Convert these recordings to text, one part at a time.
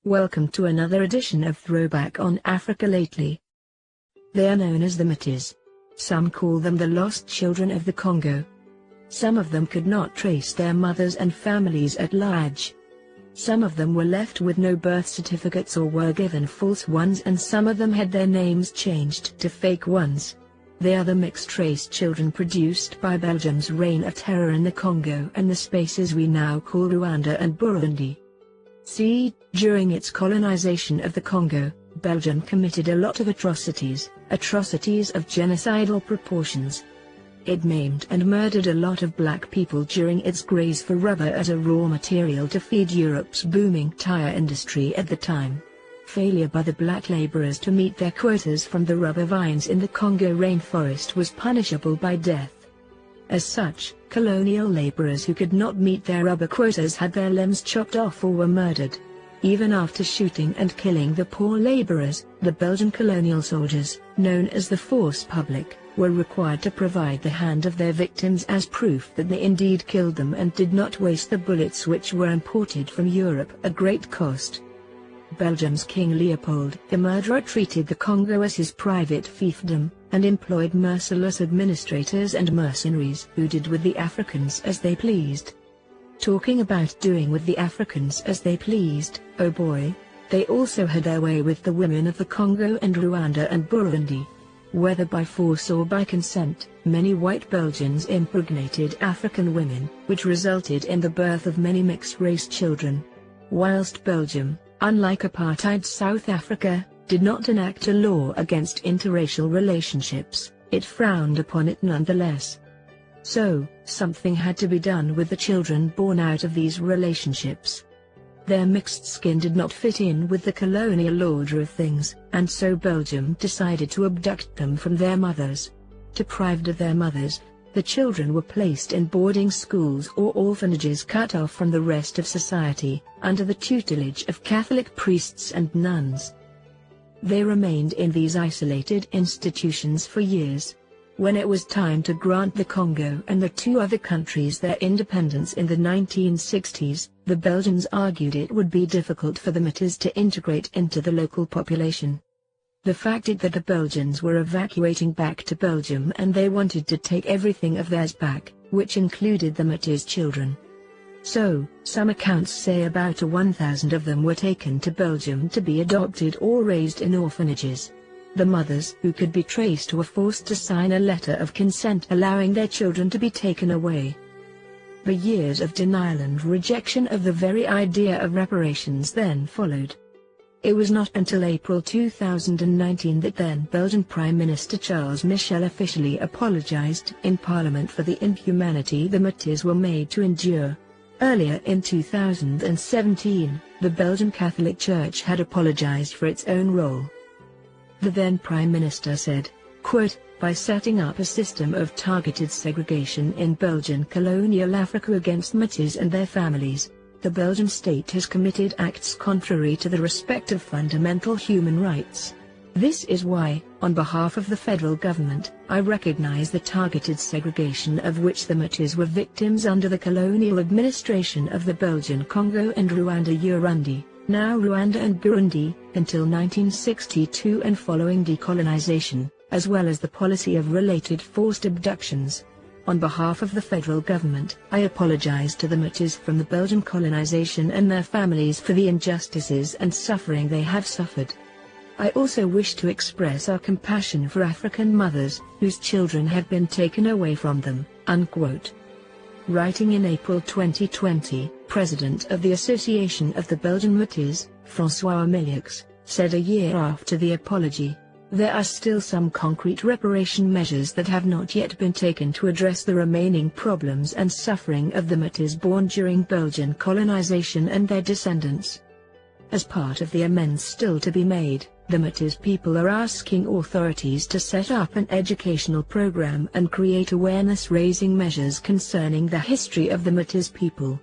Welcome to another edition of Throwback on Africa Lately. They are known as the metis. Some call them the lost children of the Congo. Some of them could not trace their mothers and families at large. Some of them were left with no birth certificates or were given false ones, and some of them had their names changed to fake ones. They are the mixed-race children produced by Belgium's reign of terror in the Congo and the spaces we now call Rwanda and Burundi. During its colonization of the Congo, Belgium committed a lot of atrocities of genocidal proportions. It maimed and murdered a lot of black people during its graze for rubber as a raw material to feed Europe's booming tire industry at the time. Failure by the black laborers to meet their quotas from the rubber vines in the Congo rainforest was punishable by death. As such, colonial laborers who could not meet their rubber quotas had their limbs chopped off or were murdered. Even after shooting and killing the poor laborers, the Belgian colonial soldiers, known as the force publique, were required to provide the hand of their victims as proof that they indeed killed them and did not waste the bullets which were imported from Europe at great cost. Belgium's King Leopold, the murderer, treated the Congo as his private fiefdom, and employed merciless administrators and mercenaries who did with the Africans as they pleased. Talking about doing with the Africans as they pleased, oh boy, they also had their way with the women of the Congo and Rwanda and Burundi. Whether by force or by consent, many white Belgians impregnated African women, which resulted in the birth of many mixed-race children. Whilst Belgium, unlike apartheid South Africa, did not enact a law against interracial relationships, it frowned upon it nonetheless. So, something had to be done with the children born out of these relationships. Their mixed skin did not fit in with the colonial order of things, and so Belgium decided to abduct them from their mothers. Deprived of their mothers, the children were placed in boarding schools or orphanages cut off from the rest of society, under the tutelage of Catholic priests and nuns. They remained in these isolated institutions for years. When it was time to grant the Congo and the two other countries their independence in the 1960s, the Belgians argued it would be difficult for the metis to integrate into the local population. The fact is that the Belgians were evacuating back to Belgium and they wanted to take everything of theirs back, which included the metis children. So, some accounts say about 1,000 of them were taken to Belgium to be adopted or raised in orphanages. The mothers who could be traced were forced to sign a letter of consent allowing their children to be taken away. The years of denial and rejection of the very idea of reparations then followed. It was not until April 2019 that then Belgian Prime Minister Charles Michel officially apologized in Parliament for the inhumanity the metis were made to endure. Earlier in 2017, the Belgian Catholic Church had apologized for its own role. The then Prime Minister said, quote, "By setting up a system of targeted segregation in Belgian colonial Africa against metis and their families, the Belgian state has committed acts contrary to the respect of fundamental human rights. This is why, on behalf of the federal government, I recognize the targeted segregation of which the metis were victims under the colonial administration of the Belgian Congo and Rwanda-Urundi, now Rwanda and Burundi, until 1962 and following decolonization, as well as the policy of related forced abductions. On behalf of the federal government, I apologize to the metis from the Belgian colonization and their families for the injustices and suffering they have suffered. I also wish to express our compassion for African mothers, whose children have been taken away from them." Unquote. Writing in April 2020, President of the Association of the Belgian Metis, François Millioux, said a year after the apology, "There are still some concrete reparation measures that have not yet been taken to address the remaining problems and suffering of the metis born during Belgian colonization and their descendants. As part of the amends still to be made, the metis people are asking authorities to set up an educational program and create awareness-raising measures concerning the history of the metis people.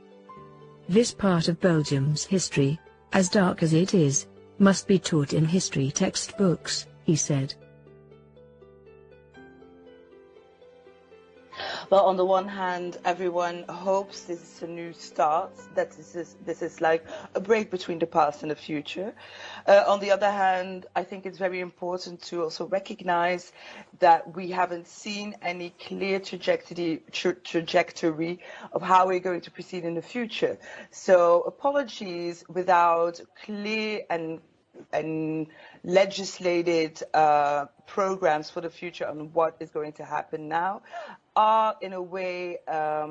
This part of Belgium's history, as dark as it is, must be taught in history textbooks," he said. Well, on the one hand, everyone hopes this is a new start, that this is like a break between the past and the future. On the other hand, I think it's very important to also recognize that we haven't seen any clear trajectory of how we're going to proceed in the future. So apologies without clear and legislated programs for the future on what is going to happen now are in a way a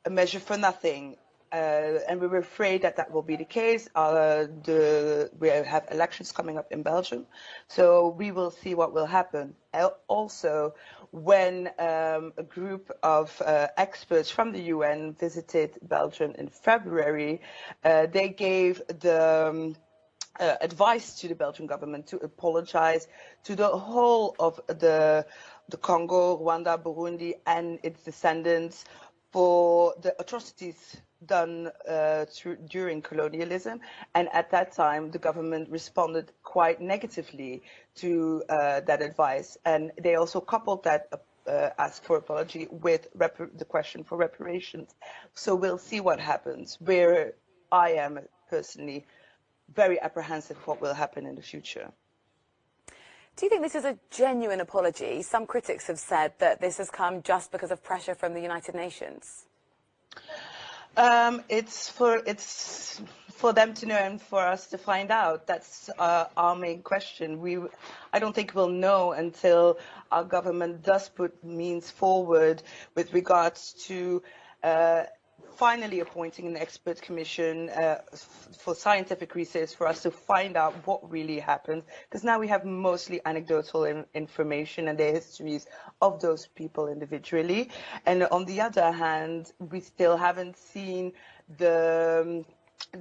measure for nothing. And we're afraid that that will be the case. We have elections coming up in Belgium, so we will see what will happen. Also, when a group of experts from the UN visited Belgium in February, they gave the advice to the Belgian government to apologize to the whole of the Congo, Rwanda, Burundi, and its descendants for the atrocities done during colonialism. And at that time, the government responded quite negatively to that advice. And they also coupled that ask for apology with the question for reparations. So we'll see what happens, where I am personally very apprehensive what will happen in the future. Do you think this is a genuine apology? Some critics have said that this has come just because of pressure from the United Nations. It's for them to know and for us to find out. That's our main question. I don't think we'll know until our government does put means forward with regards to finally appointing an expert commission for scientific research for us to find out what really happened, because now we have mostly anecdotal information and the histories of those people individually. And on the other hand, we still haven't seen the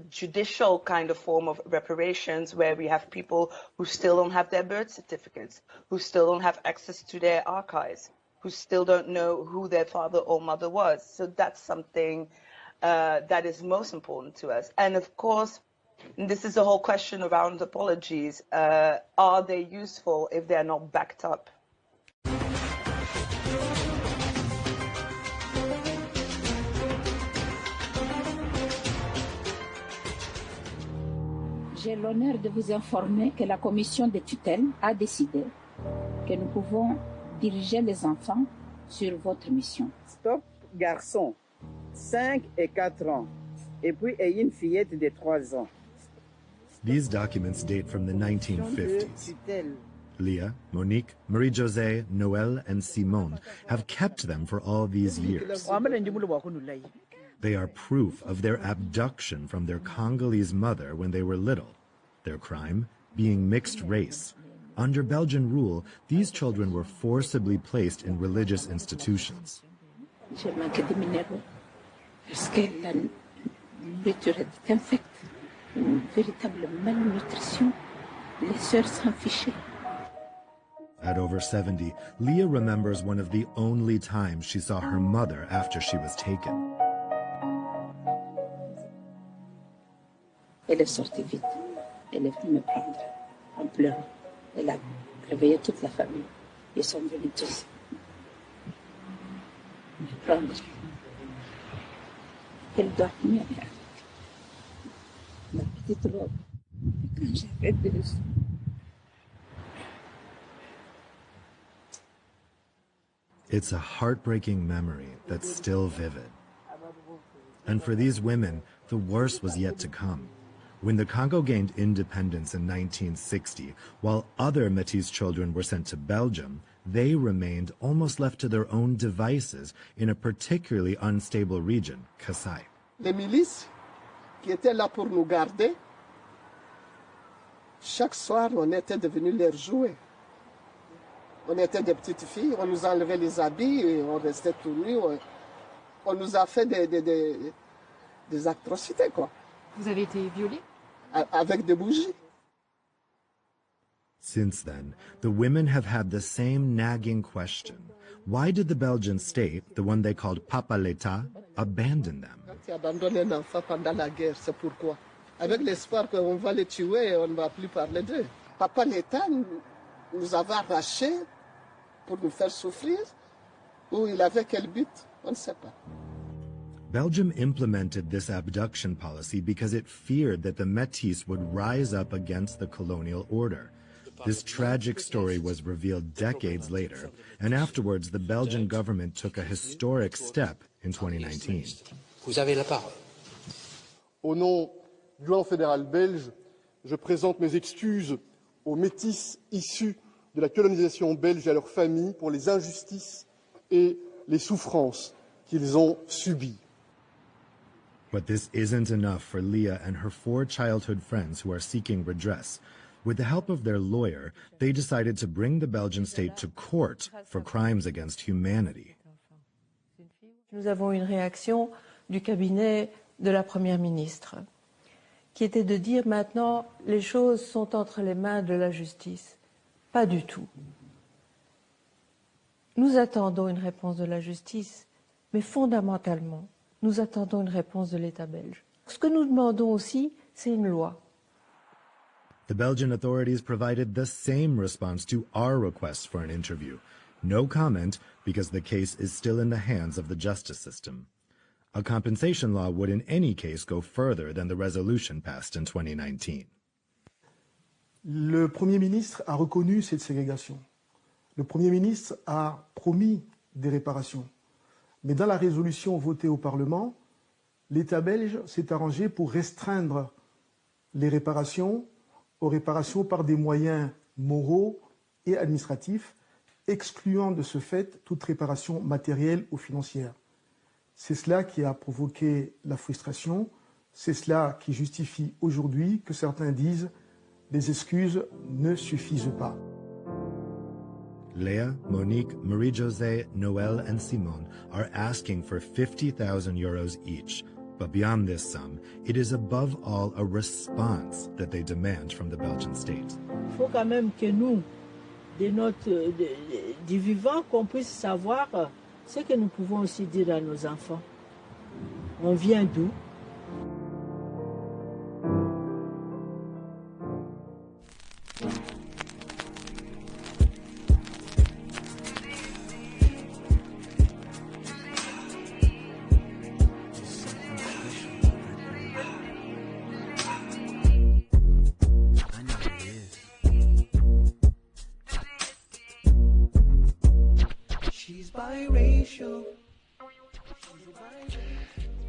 judicial kind of form of reparations, where we have people who still don't have their birth certificates, who still don't have access to their archives, who still don't know who their father or mother was. So that's something that is most important to us. And of course, this is the whole question around apologies. Are they useful if they're not backed up? J'ai l'honneur de vous informer que la commission de tutelle a décidé que nous pouvons diriger les enfants sur votre mission. Stop, garçon, 5 et 4 ans, et puis une fillette de 3 ans. These documents date from the 1950s. Leah, Monique, Marie-Josée, Noël, and Simone have kept them for all these years. They are proof of their abduction from their Congolese mother when they were little. Their crime, being mixed race. Under Belgian rule, these children were forcibly placed in religious institutions. J'ai manqué de minéraux parce que la nourriture est infecte, une véritable malnutrition. Les sœurs s'en fichaient. At over 70, Leah remembers one of the only times she saw her mother after she was taken. Elle est sortie vite. Elle est venue me prendre en pleurant. Elle a réveillé toute la famille. Ils sont venus tous me prendre. Elle dormait avec la petite robe. Et quand j'arrête de le sourire, It's a heartbreaking memory that's still vivid. And for these women, the worst was yet to come. When the Congo gained independence in 1960, while other Metis children were sent to Belgium, they remained almost left to their own devices in a particularly unstable region, Kasai. Les milices qui étaient là pour nous garder, chaque soir, on était devenus leurs jouets. On était des petites filles, on nous enlevait les habits, et on restait tout nus. On nous a fait des atrocités, quoi. Vous avez été violée? Avec des bougies. Since then, the women have had the same nagging question. Why did the Belgian state, the one they called Papa l'État, abandon them? Quand tu abandonnes un enfant pendant la guerre, c'est pourquoi? Avec l'espoir qu'on va les tuer et on ne va plus parler d'eux. Papa l'État nous avait arrachés pour nous faire souffrir. Ou il avait quel but? On ne sait pas. Belgium implemented this abduction policy because it feared that the metis would rise up against the colonial order. This tragic story was revealed decades later, and afterwards the Belgian government took a historic step in 2019. Vous avez la parole. Au nom du gouvernement fédéral belge, je présente mes excuses aux métis issus de la colonisation belge et à leurs familles pour les injustices et les souffrances qu'ils ont subies. But this isn't enough for Leah and her 4 childhood friends who are seeking redress. With the help of their lawyer, they decided to bring the Belgian state to court for crimes against humanity. Nous avons une réaction du cabinet de la Première ministre, qui était de dire maintenant les choses sont entre les mains de la justice. Pas du tout. Nous attendons une réponse de la justice, mais fondamentalement, nous attendons une réponse de l'État belge. Ce que nous demandons aussi, c'est une loi. The Belgian authorities provided the same response to our request for an interview. No comment, because the case is still in the hands of the justice system. A compensation law would in any case go further than the resolution passed in 2019. Le Premier ministre a reconnu cette ségrégation. Le Premier ministre a promis des réparations. Mais dans la résolution votée au Parlement, l'État belge s'est arrangé pour restreindre les réparations aux réparations par des moyens moraux et administratifs, excluant de ce fait toute réparation matérielle ou financière. C'est cela qui a provoqué la frustration, c'est cela qui justifie aujourd'hui que certains disent « les excuses ne suffisent pas ». Leah, Monique, Marie-Josée, Noël, and Simone are asking for 50,000 euros each. But beyond this sum, it is above all a response that they demand from the Belgian state. Il faut quand même que nous, du vivant, qu'on puisse savoir ce que nous pouvons aussi dire à nos enfants. On vient d'où?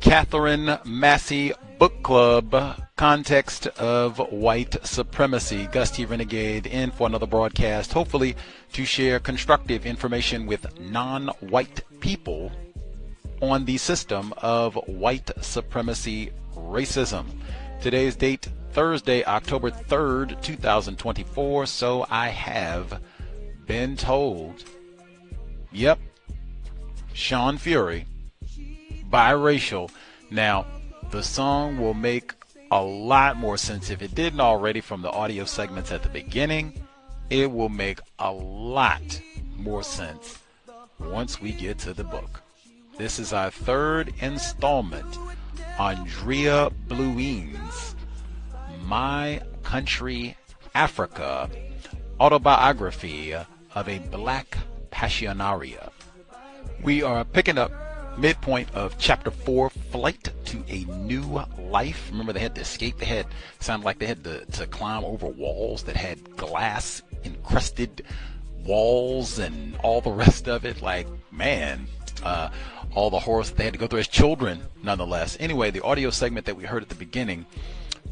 Katherine Massey Book Club, Context of White Supremacy. Gus T Renegade in for another broadcast, hopefully to share constructive information with non-white people on the system of white supremacy racism. Today's date, Thursday, October 3rd, 2024. So I have been told. Yep, Sean Fury, biracial. Now, the song will make a lot more sense if it didn't already from the audio segments at the beginning. It will make a lot more sense once we get to the book. This is our 3rd installment, Andrée Blouin's My Country, Africa, Autobiography of a Black Pasionaria. We are picking up midpoint of chapter 4, Flight to a New Life. Remember, they had to escape. They had sounded like they had to climb over walls that had glass encrusted walls and all the rest of it. Like, man, all the horrors they had to go through as children, nonetheless. Anyway, the audio segment that we heard at the beginning,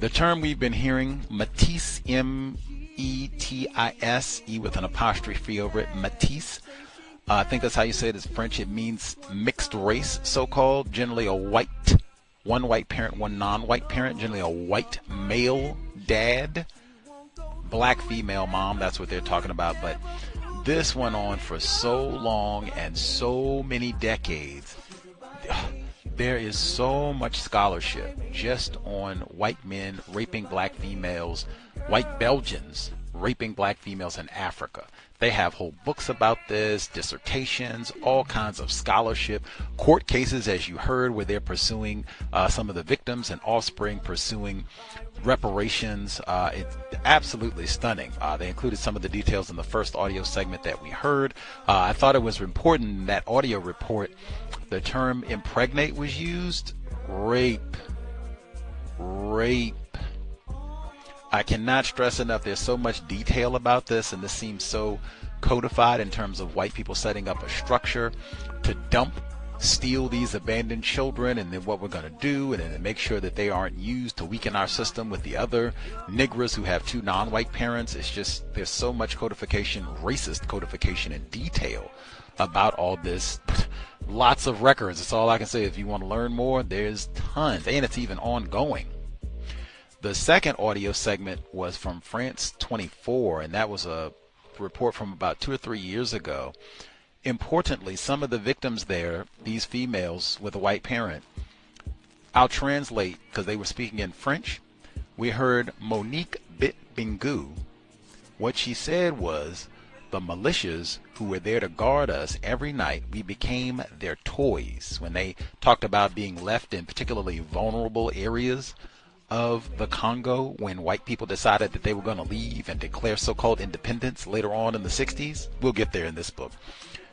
the term we've been hearing, metis, M-E-T-I-S, E with an apostrophe over it, metis. I think that's how you say it in French. It means mixed race, so-called. Generally a white, one white parent, one non-white parent. Generally a white male dad, black female mom. That's what they're talking about. But this went on for so long and so many decades. There is so much scholarship just on white men raping black females, white Belgians raping black females in Africa. They have whole books about this, dissertations, all kinds of scholarship, court cases, as you heard, where they're pursuing some of the victims and offspring pursuing reparations. It's absolutely stunning. They included some of the details in the first audio segment that we heard. I thought it was important in that audio report, the term impregnate was used. Rape. I cannot stress enough, there's so much detail about this, and this seems so codified in terms of white people setting up a structure to steal these abandoned children, and then what we're going to do, and then make sure that they aren't used to weaken our system with the other niggers who have two non-white parents. It's just, there's so much codification, racist codification and detail about all this. Lots of records. That's all I can say. If you want to learn more, there's tons, and it's even ongoing. The second audio segment was from France 24, and that was a report from about 2 or 3 years ago. Importantly, some of the victims there, these females with a white parent, I'll translate because they were speaking in French. We heard Monique Bitbingu. What she said was, the militias who were there to guard us every night, we became their toys. When they talked about being left in particularly vulnerable areas of the Congo, when white people decided that they were going to leave and declare so-called independence later on in the 60s. We'll get there in this book.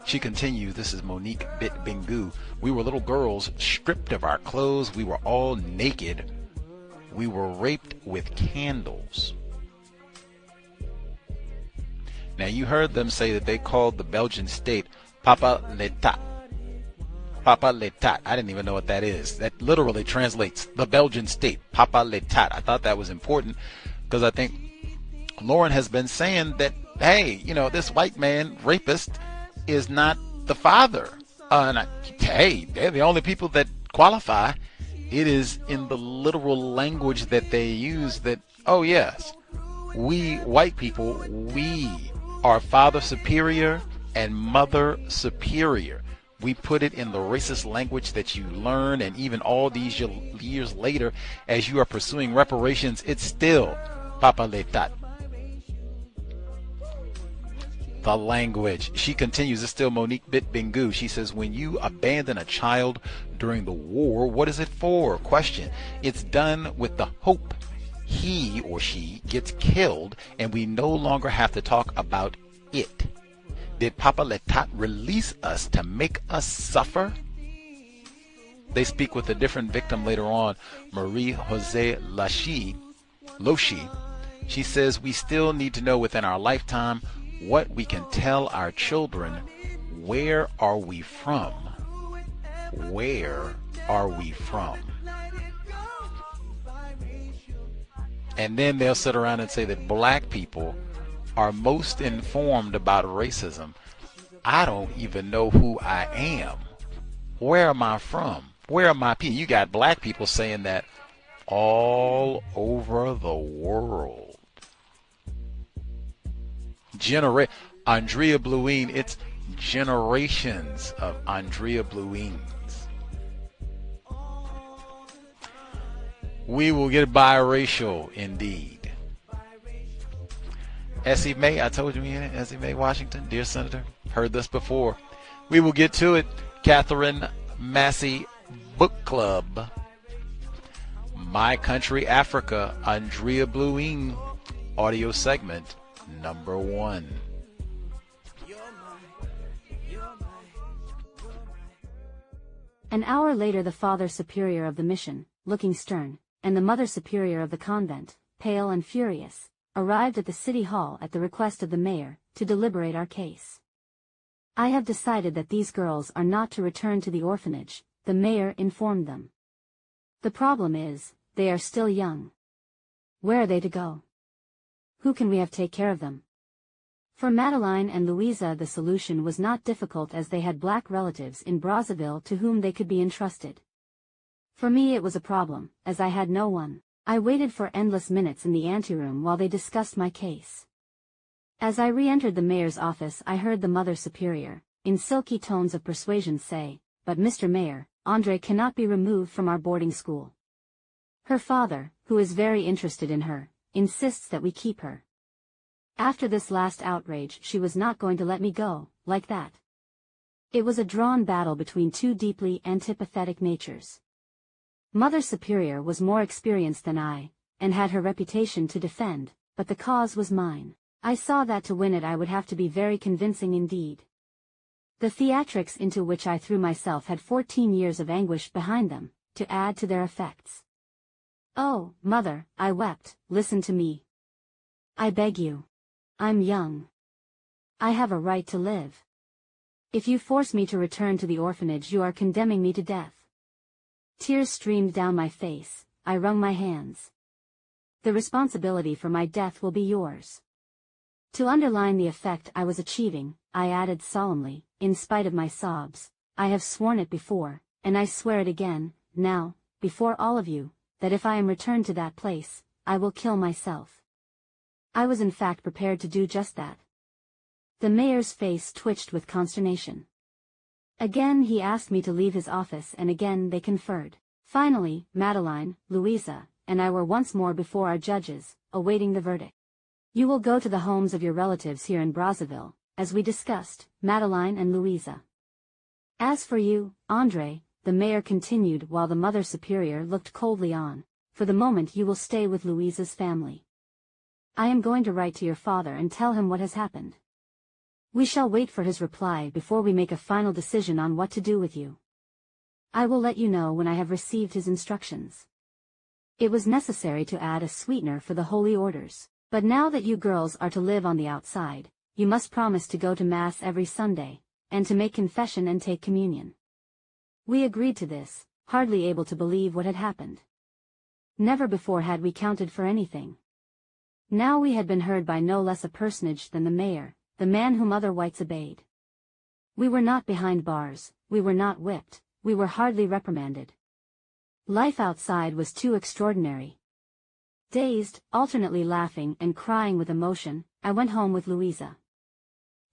She continues, this is Monique Bitbingu. We were little girls stripped of our clothes. We were all naked. We were raped with candles. Now, you heard them say that they called the Belgian state Papa l'État. Papa l'État. I didn't even know what that is. That literally translates the Belgian state, Papa l'État. I thought that was important because I think Lauren has been saying that, hey, you know, this white man rapist is not the father. Hey, they're the only people that qualify. It is in the literal language that they use that, oh yes, we white people, we are father superior and mother superior. We put it in the racist language that you learn, and even all these years later, as you are pursuing reparations, it's still Papa l'État. The language. She continues, it's still Monique Bitbingu. She says, when you abandon a child during the war, what is it for? Question. It's done with the hope he or she gets killed, and we no longer have to talk about it. Did Papa l'État release us to make us suffer? They speak with a different victim later on, Marie-José Loshi. She says, we still need to know within our lifetime what we can tell our children. Where are we from? Where are we from? And then they'll sit around and say that black people are most informed about racism. I don't even know who I am. Where am I from? Where are my people? You got black people saying that all over the world. Andrée Blouin, it's generations of Andrée Blouins. We will get biracial indeed. Essie Mae, I told you we in it. Essie Mae Washington, dear Senator, heard this before. We will get to it. Katherine Massey Book Club. My Country Africa, Andrée Blouin, audio segment number 1. An hour later, the father superior of the mission, looking stern, and the mother superior of the convent, pale and furious, arrived at the city hall at the request of the mayor, to deliberate our case. I have decided that these girls are not to return to the orphanage, the mayor informed them. The problem is, they are still young. Where are they to go? Who can we have take care of them? For Madeline and Louisa, the solution was not difficult, as they had black relatives in Brazzaville to whom they could be entrusted. For me it was a problem, as I had no one. I waited for endless minutes in the anteroom while they discussed my case. As I re-entered the mayor's office, I heard the mother superior, in silky tones of persuasion, say, "But Mr. Mayor, Andrée cannot be removed from our boarding school. Her father, who is very interested in her, insists that we keep her." After this last outrage, she was not going to let me go, like that. It was a drawn battle between two deeply antipathetic natures. Mother Superior was more experienced than I, and had her reputation to defend, but the cause was mine. I saw that to win it I would have to be very convincing indeed. The theatrics into which I threw myself had 14 years of anguish behind them, to add to their effects. "Oh, Mother," I wept, "listen to me. I beg you. I'm young. I have a right to live. If you force me to return to the orphanage, you are condemning me to death." Tears streamed down my face, I wrung my hands. "The responsibility for my death will be yours." To underline the effect I was achieving, I added solemnly, in spite of my sobs, "I have sworn it before, and I swear it again, now, before all of you, that if I am returned to that place, I will kill myself." I was in fact prepared to do just that. The mayor's face twitched with consternation. Again he asked me to leave his office, and again they conferred. Finally, Madeline, Louisa, and I were once more before our judges, awaiting the verdict. "You will go to the homes of your relatives here in Brazzaville, as we discussed, Madeline and Louisa. As for you, Andrée," the mayor continued while the Mother Superior looked coldly on, "for the moment you will stay with Louisa's family. I am going to write to your father and tell him what has happened. We shall wait for his reply before we make a final decision on what to do with you. I will let you know when I have received his instructions." It was necessary to add a sweetener for the holy orders. "But now that you girls are to live on the outside, you must promise to go to Mass every Sunday, and to make confession and take communion." We agreed to this, hardly able to believe what had happened. Never before had we counted for anything. Now we had been heard by no less a personage than the mayor, the man whom other whites obeyed. We were not behind bars, we were not whipped, we were hardly reprimanded. Life outside was too extraordinary. Dazed, alternately laughing and crying with emotion, I went home with Louisa.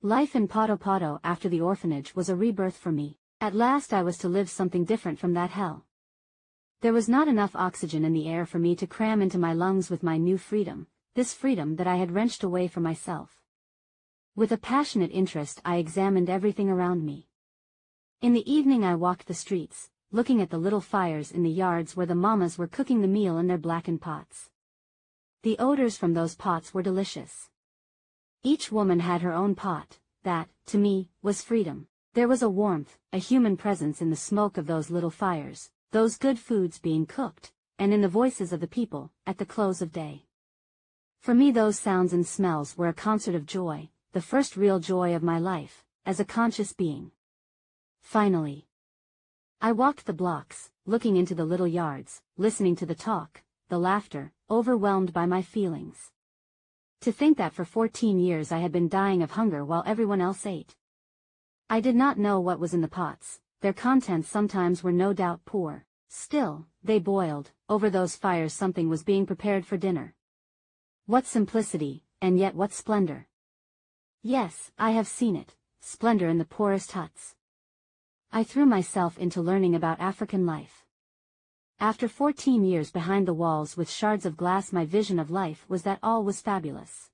Life in Poto after the orphanage was a rebirth for me. At last I was to live something different from that hell. There was not enough oxygen in the air for me to cram into my lungs with my new freedom, this freedom that I had wrenched away from myself. With a passionate interest I examined everything around me. In the evening I walked the streets, looking at the little fires in the yards where the mamas were cooking the meal in their blackened pots. The odors from those pots were delicious. Each woman had her own pot. That, to me, was freedom. There was a warmth, a human presence in the smoke of those little fires, those good foods being cooked, and in the voices of the people, at the close of day. For me those sounds and smells were a concert of joy, the first real joy of my life, as a conscious being. Finally, I walked the blocks, looking into the little yards, listening to the talk, the laughter, overwhelmed by my feelings. To think that for 14 years I had been dying of hunger while everyone else ate. I did not know what was in the pots, their contents sometimes were no doubt poor. Still, they boiled, over those fires something was being prepared for dinner. What simplicity, and yet what splendor. Yes, I have seen it, splendor in the poorest huts. I threw myself into learning about African life. After 14 years behind the walls with shards of glass, my vision of life was that all was fabulous.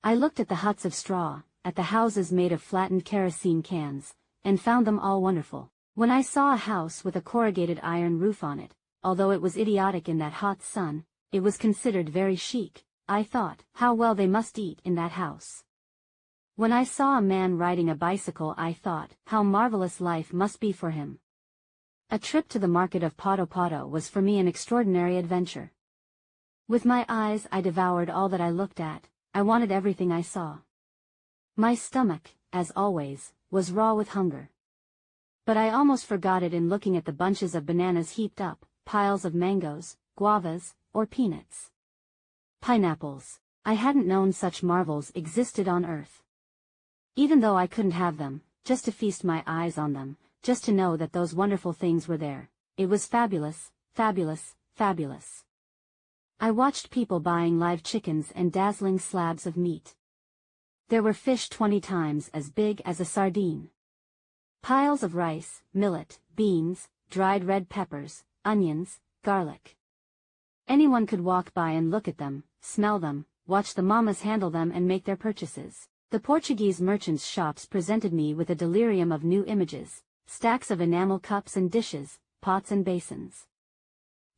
I looked at the huts of straw, at the houses made of flattened kerosene cans, and found them all wonderful. When I saw a house with a corrugated iron roof on it, although it was idiotic in that hot sun, it was considered very chic. I thought, how well they must eat in that house. When I saw a man riding a bicycle, I thought, how marvelous life must be for him. A trip to the market of Poto was for me an extraordinary adventure. With my eyes I devoured all that I looked at, I wanted everything I saw. My stomach, as always, was raw with hunger. But I almost forgot it in looking at the bunches of bananas heaped up, piles of mangoes, guavas, or peanuts. Pineapples. I hadn't known such marvels existed on earth. Even though I couldn't have them, just to feast my eyes on them, just to know that those wonderful things were there, it was fabulous, fabulous, fabulous. I watched people buying live chickens and dazzling slabs of meat. There were fish 20 times as big as a sardine. Piles of rice, millet, beans, dried red peppers, onions, garlic. Anyone could walk by and look at them, smell them, watch the mamas handle them and make their purchases. The Portuguese merchants' shops presented me with a delirium of new images, stacks of enamel cups and dishes, pots and basins.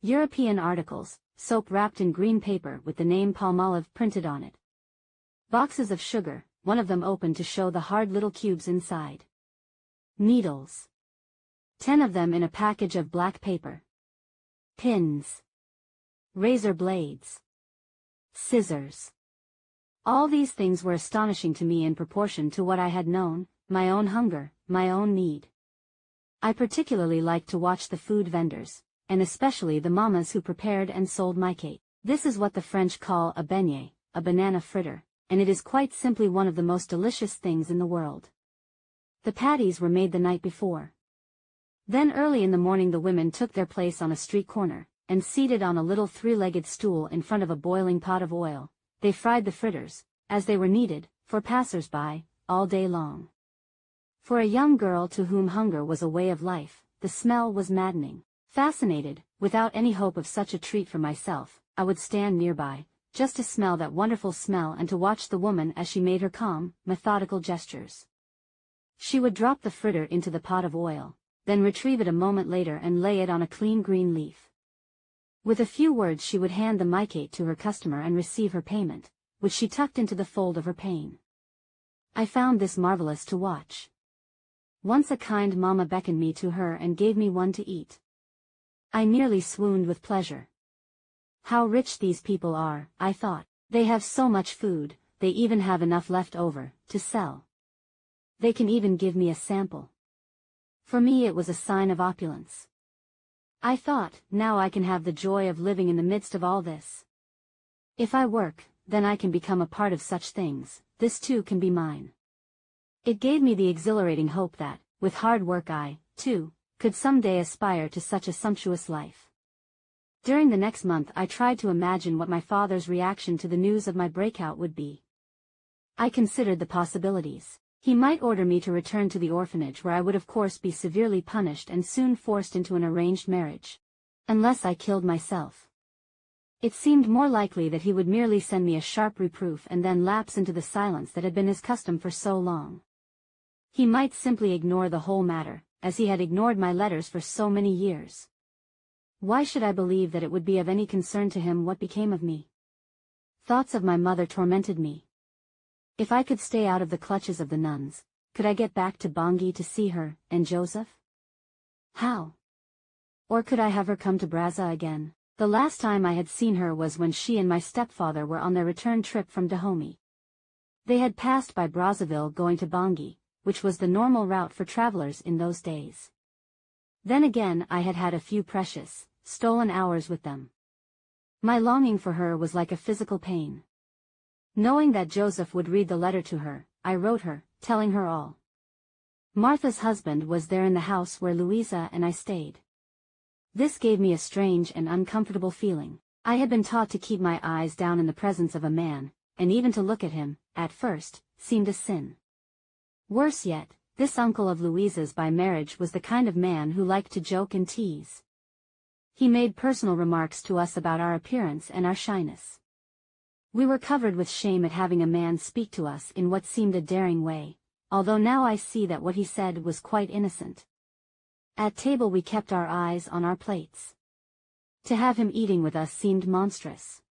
European articles, soap wrapped in green paper with the name Palmolive printed on it. Boxes of sugar, one of them open to show the hard little cubes inside. Needles. 10 of them in a package of black paper. Pins. Razor blades. Scissors. All these things were astonishing to me in proportion to what I had known, my own hunger, my own need. I particularly liked to watch the food vendors, and especially the mamas who prepared and sold maquette. This is what the French call a beignet, a banana fritter, and it is quite simply one of the most delicious things in the world. The patties were made the night before. Then early in the morning the women took their place on a street corner, and seated on a little three-legged stool in front of a boiling pot of oil, they fried the fritters, as they were needed, for passers-by, all day long. For a young girl to whom hunger was a way of life, the smell was maddening. Fascinated, without any hope of such a treat for myself, I would stand nearby, just to smell that wonderful smell and to watch the woman as she made her calm, methodical gestures. She would drop the fritter into the pot of oil, then retrieve it a moment later and lay it on a clean green leaf. With a few words she would hand the maquette to her customer and receive her payment, which she tucked into the fold of her pain. I found this marvelous to watch. Once a kind mama beckoned me to her and gave me one to eat. I nearly swooned with pleasure. How rich these people are, I thought. They have so much food, they even have enough left over, to sell. They can even give me a sample. For me it was a sign of opulence. I thought, now I can have the joy of living in the midst of all this. If I work, then I can become a part of such things, this too can be mine. It gave me the exhilarating hope that, with hard work I, too, could someday aspire to such a sumptuous life. During the next month I tried to imagine what my father's reaction to the news of my breakout would be. I considered the possibilities. He might order me to return to the orphanage where I would of course be severely punished and soon forced into an arranged marriage. Unless I killed myself. It seemed more likely that he would merely send me a sharp reproof and then lapse into the silence that had been his custom for so long. He might simply ignore the whole matter, as he had ignored my letters for so many years. Why should I believe that it would be of any concern to him what became of me? Thoughts of my mother tormented me. If I could stay out of the clutches of the nuns, could I get back to Bangui to see her, and Joseph? How? Or could I have her come to Brazza again? The last time I had seen her was when she and my stepfather were on their return trip from Dahomey. They had passed by Brazzaville going to Bangui, which was the normal route for travelers in those days. Then again I had had a few precious, stolen hours with them. My longing for her was like a physical pain. Knowing that Joseph would read the letter to her, I wrote her, telling her all. Martha's husband was there in the house where Louisa and I stayed. This gave me a strange and uncomfortable feeling. I had been taught to keep my eyes down in the presence of a man, and even to look at him, at first, seemed a sin. Worse yet, this uncle of Louisa's by marriage was the kind of man who liked to joke and tease. He made personal remarks to us about our appearance and our shyness. We were covered with shame at having a man speak to us in what seemed a daring way, although now I see that what he said was quite innocent. At table we kept our eyes on our plates. To have him eating with us seemed monstrous.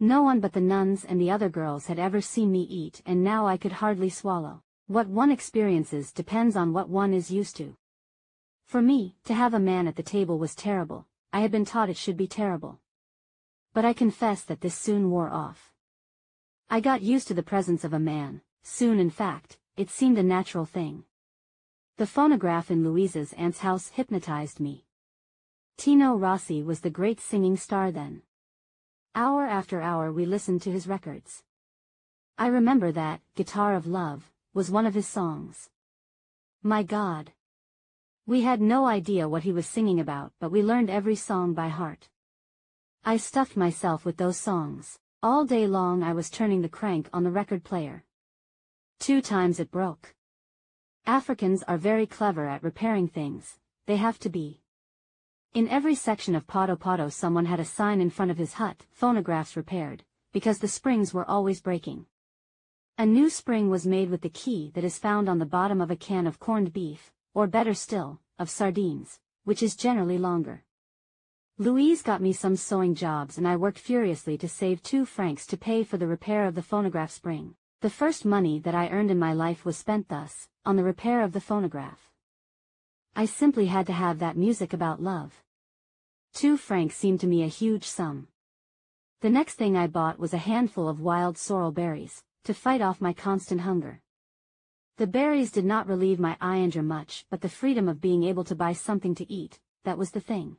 No one but the nuns and the other girls had ever seen me eat, and now I could hardly swallow. What one experiences depends on what one is used to. For me, to have a man at the table was terrible. I had been taught it should be terrible. But I confess that this soon wore off. I got used to the presence of a man, soon in fact, it seemed a natural thing. The phonograph in Louisa's aunt's house hypnotized me. Tino Rossi was the great singing star then. Hour after hour we listened to his records. I remember that, Guitar of Love, was one of his songs. My God! We had no idea what he was singing about, but we learned every song by heart. I stuffed myself with those songs. All day long I was turning the crank on the record player. 2 times it broke. Africans are very clever at repairing things, they have to be. In every section of Poto Poto someone had a sign in front of his hut, phonographs repaired, because the springs were always breaking. A new spring was made with the key that is found on the bottom of a can of corned beef, or better still, of sardines, which is generally longer. Louise got me some sewing jobs and I worked furiously to save 2 francs to pay for the repair of the phonograph spring. The first money that I earned in my life was spent thus, on the repair of the phonograph. I simply had to have that music about love. 2 francs seemed to me a huge sum. The next thing I bought was a handful of wild sorrel berries, to fight off my constant hunger. The berries did not relieve my anger much, but the freedom of being able to buy something to eat, that was the thing.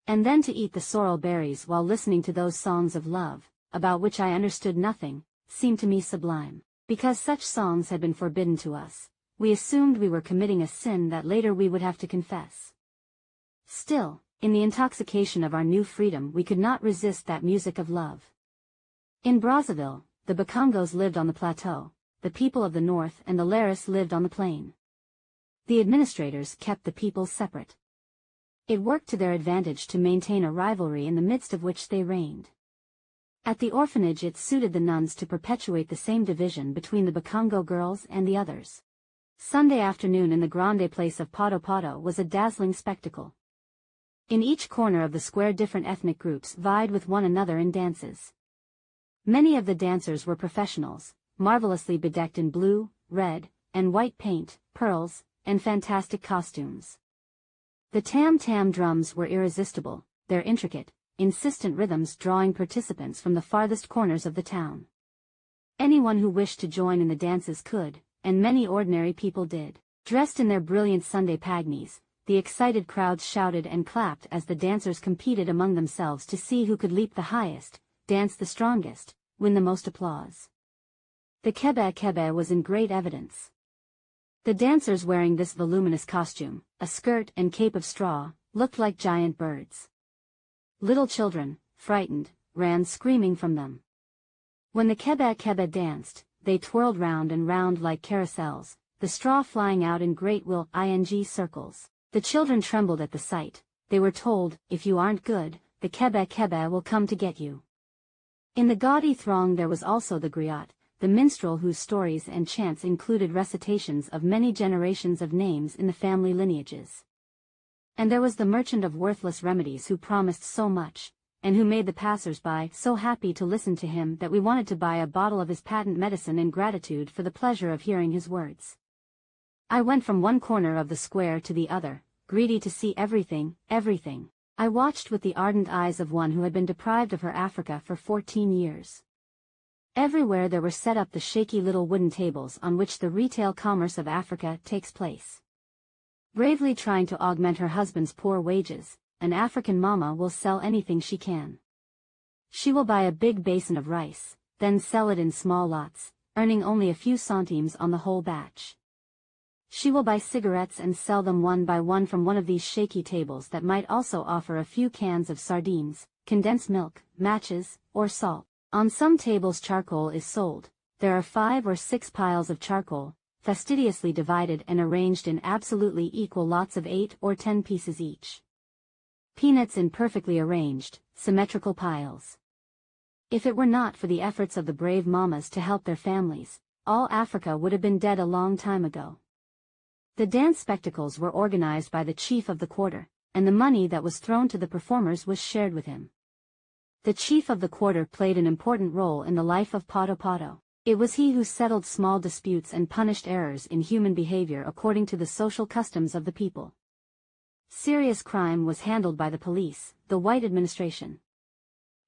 And then to eat the sorrel berries while listening to those songs of love, about which I understood nothing, seemed to me sublime. Because such songs had been forbidden to us, we assumed we were committing a sin that later we would have to confess. Still, in the intoxication of our new freedom we could not resist that music of love. In Brazzaville, the Bakongos lived on the plateau, the people of the north and the Laris lived on the plain. The administrators kept the people separate. It worked to their advantage to maintain a rivalry in the midst of which they reigned. At the orphanage it suited the nuns to perpetuate the same division between the Bakongo girls and the others. Sunday afternoon in the Grande Place of Poto Poto was a dazzling spectacle. In each corner of the square different ethnic groups vied with one another in dances. Many of the dancers were professionals, marvelously bedecked in blue, red, and white paint, pearls, and fantastic costumes. The tam-tam drums were irresistible, their intricate, insistent rhythms drawing participants from the farthest corners of the town. Anyone who wished to join in the dances could, and many ordinary people did. Dressed in their brilliant Sunday pagnies, the excited crowds shouted and clapped as the dancers competed among themselves to see who could leap the highest, dance the strongest, win the most applause. The kebe was in great evidence. The dancers wearing this voluminous costume, a skirt and cape of straw, looked like giant birds. Little children, frightened, ran screaming from them. When the kebe danced, they twirled round and round like carousels, the straw flying out in great circles. The children trembled at the sight. They were told, if you aren't good, the kebe will come to get you. In the gaudy throng there was also the griot, the minstrel whose stories and chants included recitations of many generations of names in the family lineages. And there was the merchant of worthless remedies who promised so much, and who made the passers-by so happy to listen to him that we wanted to buy a bottle of his patent medicine in gratitude for the pleasure of hearing his words. I went from one corner of the square to the other, greedy to see everything. I watched with the ardent eyes of one who had been deprived of her Africa for 14 years. Everywhere there were set up the shaky little wooden tables on which the retail commerce of Africa takes place. Bravely trying to augment her husband's poor wages, an African mama will sell anything she can. She will buy a big basin of rice, then sell it in small lots, earning only a few centimes on the whole batch. She will buy cigarettes and sell them one by one from one of these shaky tables that might also offer a few cans of sardines, condensed milk, matches, or salt. On some tables charcoal is sold. There are 5 or 6 piles of charcoal, fastidiously divided and arranged in absolutely equal lots of 8 or 10 pieces each. Peanuts in perfectly arranged, symmetrical piles. If it were not for the efforts of the brave mamas to help their families, all Africa would have been dead a long time ago. The dance spectacles were organized by the chief of the quarter, and the money that was thrown to the performers was shared with him. The chief of the quarter played an important role in the life of Poto Poto. It was he who settled small disputes and punished errors in human behavior according to the social customs of the people. Serious crime was handled by the police, the white administration.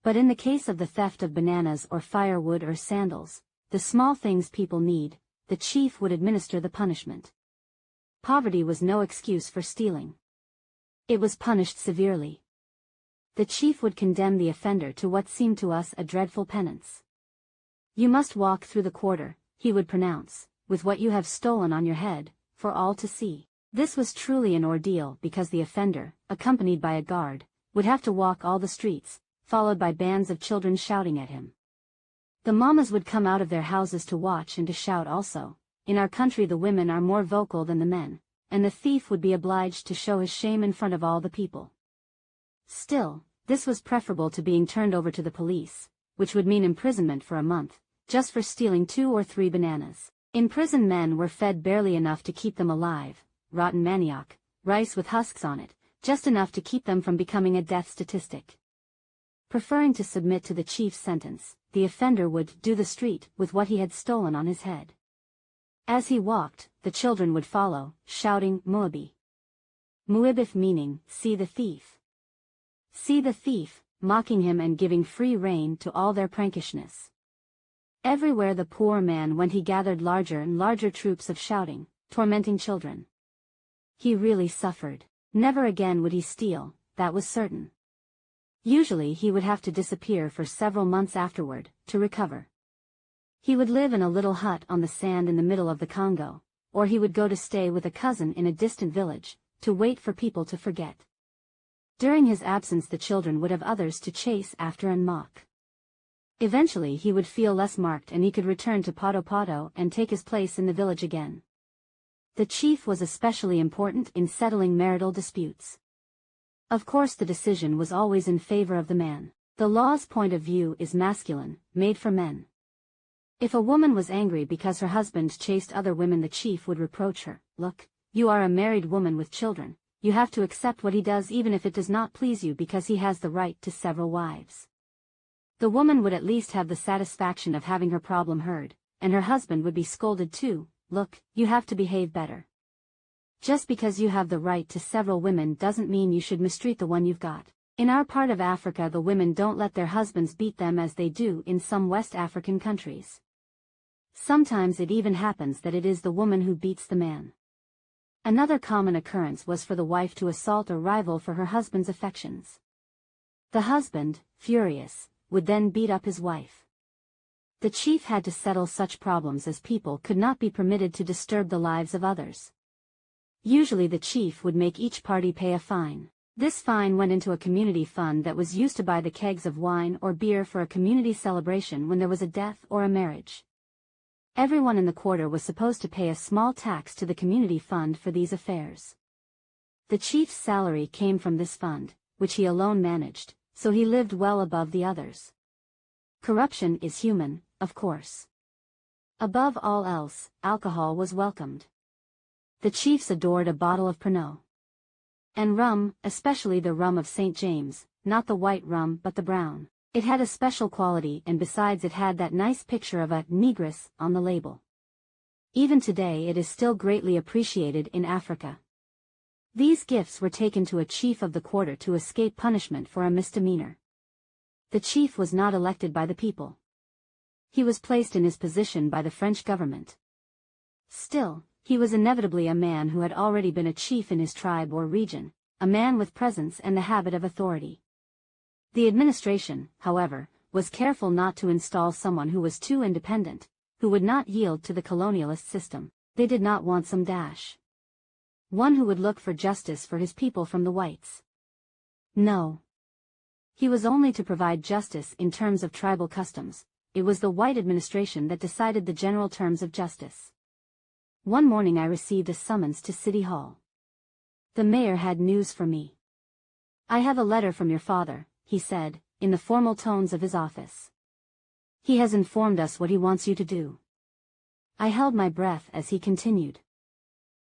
But in the case of the theft of bananas or firewood or sandals, the small things people need, the chief would administer the punishment. Poverty was no excuse for stealing. It was punished severely. The chief would condemn the offender to what seemed to us a dreadful penance. You must walk through the quarter, he would pronounce, with what you have stolen on your head, for all to see. This was truly an ordeal because the offender, accompanied by a guard, would have to walk all the streets, followed by bands of children shouting at him. The mamas would come out of their houses to watch and to shout also. In our country the women are more vocal than the men, and the thief would be obliged to show his shame in front of all the people. Still, this was preferable to being turned over to the police, which would mean imprisonment for a month, just for stealing 2 or 3 bananas. Imprisoned men were fed barely enough to keep them alive, rotten manioc, rice with husks on it, just enough to keep them from becoming a death statistic. Preferring to submit to the chief's sentence, the offender would do the street with what he had stolen on his head. As he walked, the children would follow, shouting Muabi. Muibif meaning, see the thief. See the thief, mocking him and giving free rein to all their prankishness. Everywhere the poor man went he gathered larger and larger troops of shouting, tormenting children. He really suffered. Never again would he steal, that was certain. Usually he would have to disappear for several months afterward, to recover. He would live in a little hut on the sand in the middle of the Congo, or he would go to stay with a cousin in a distant village, to wait for people to forget. During his absence the children would have others to chase after and mock. Eventually he would feel less marked and he could return to Poto and take his place in the village again. The chief was especially important in settling marital disputes. Of course the decision was always in favor of the man. The law's point of view is masculine, made for men. If a woman was angry because her husband chased other women the chief would reproach her, look, you are a married woman with children, you have to accept what he does even if it does not please you because he has the right to several wives. The woman would at least have the satisfaction of having her problem heard, and her husband would be scolded too, look, you have to behave better. Just because you have the right to several women doesn't mean you should mistreat the one you've got. In our part of Africa the women don't let their husbands beat them as they do in some West African countries. Sometimes it even happens that it is the woman who beats the man. Another common occurrence was for the wife to assault a rival for her husband's affections. The husband, furious, would then beat up his wife. The chief had to settle such problems as people could not be permitted to disturb the lives of others. Usually the chief would make each party pay a fine. This fine went into a community fund that was used to buy the kegs of wine or beer for a community celebration when there was a death or a marriage. Everyone in the quarter was supposed to pay a small tax to the community fund for these affairs. The chief's salary came from this fund, which he alone managed, so he lived well above the others. Corruption is human, of course. Above all else, alcohol was welcomed. The chiefs adored a bottle of Pernod. And rum, especially the rum of St. James, not the white rum but the brown. It had a special quality and besides it had that nice picture of a negress on the label. Even today it is still greatly appreciated in Africa. These gifts were taken to a chief of the quarter to escape punishment for a misdemeanor. The chief was not elected by the people. He was placed in his position by the French government. Still, he was inevitably a man who had already been a chief in his tribe or region, a man with presence and the habit of authority. The administration, however, was careful not to install someone who was too independent, who would not yield to the colonialist system. They did not want some dash. One who would look for justice for his people from the whites. No. He was only to provide justice in terms of tribal customs. It was the white administration that decided the general terms of justice. One morning I received a summons to City Hall. The mayor had news for me. I have a letter from your father, he said, in the formal tones of his office. He has informed us what he wants you to do. I held my breath as he continued.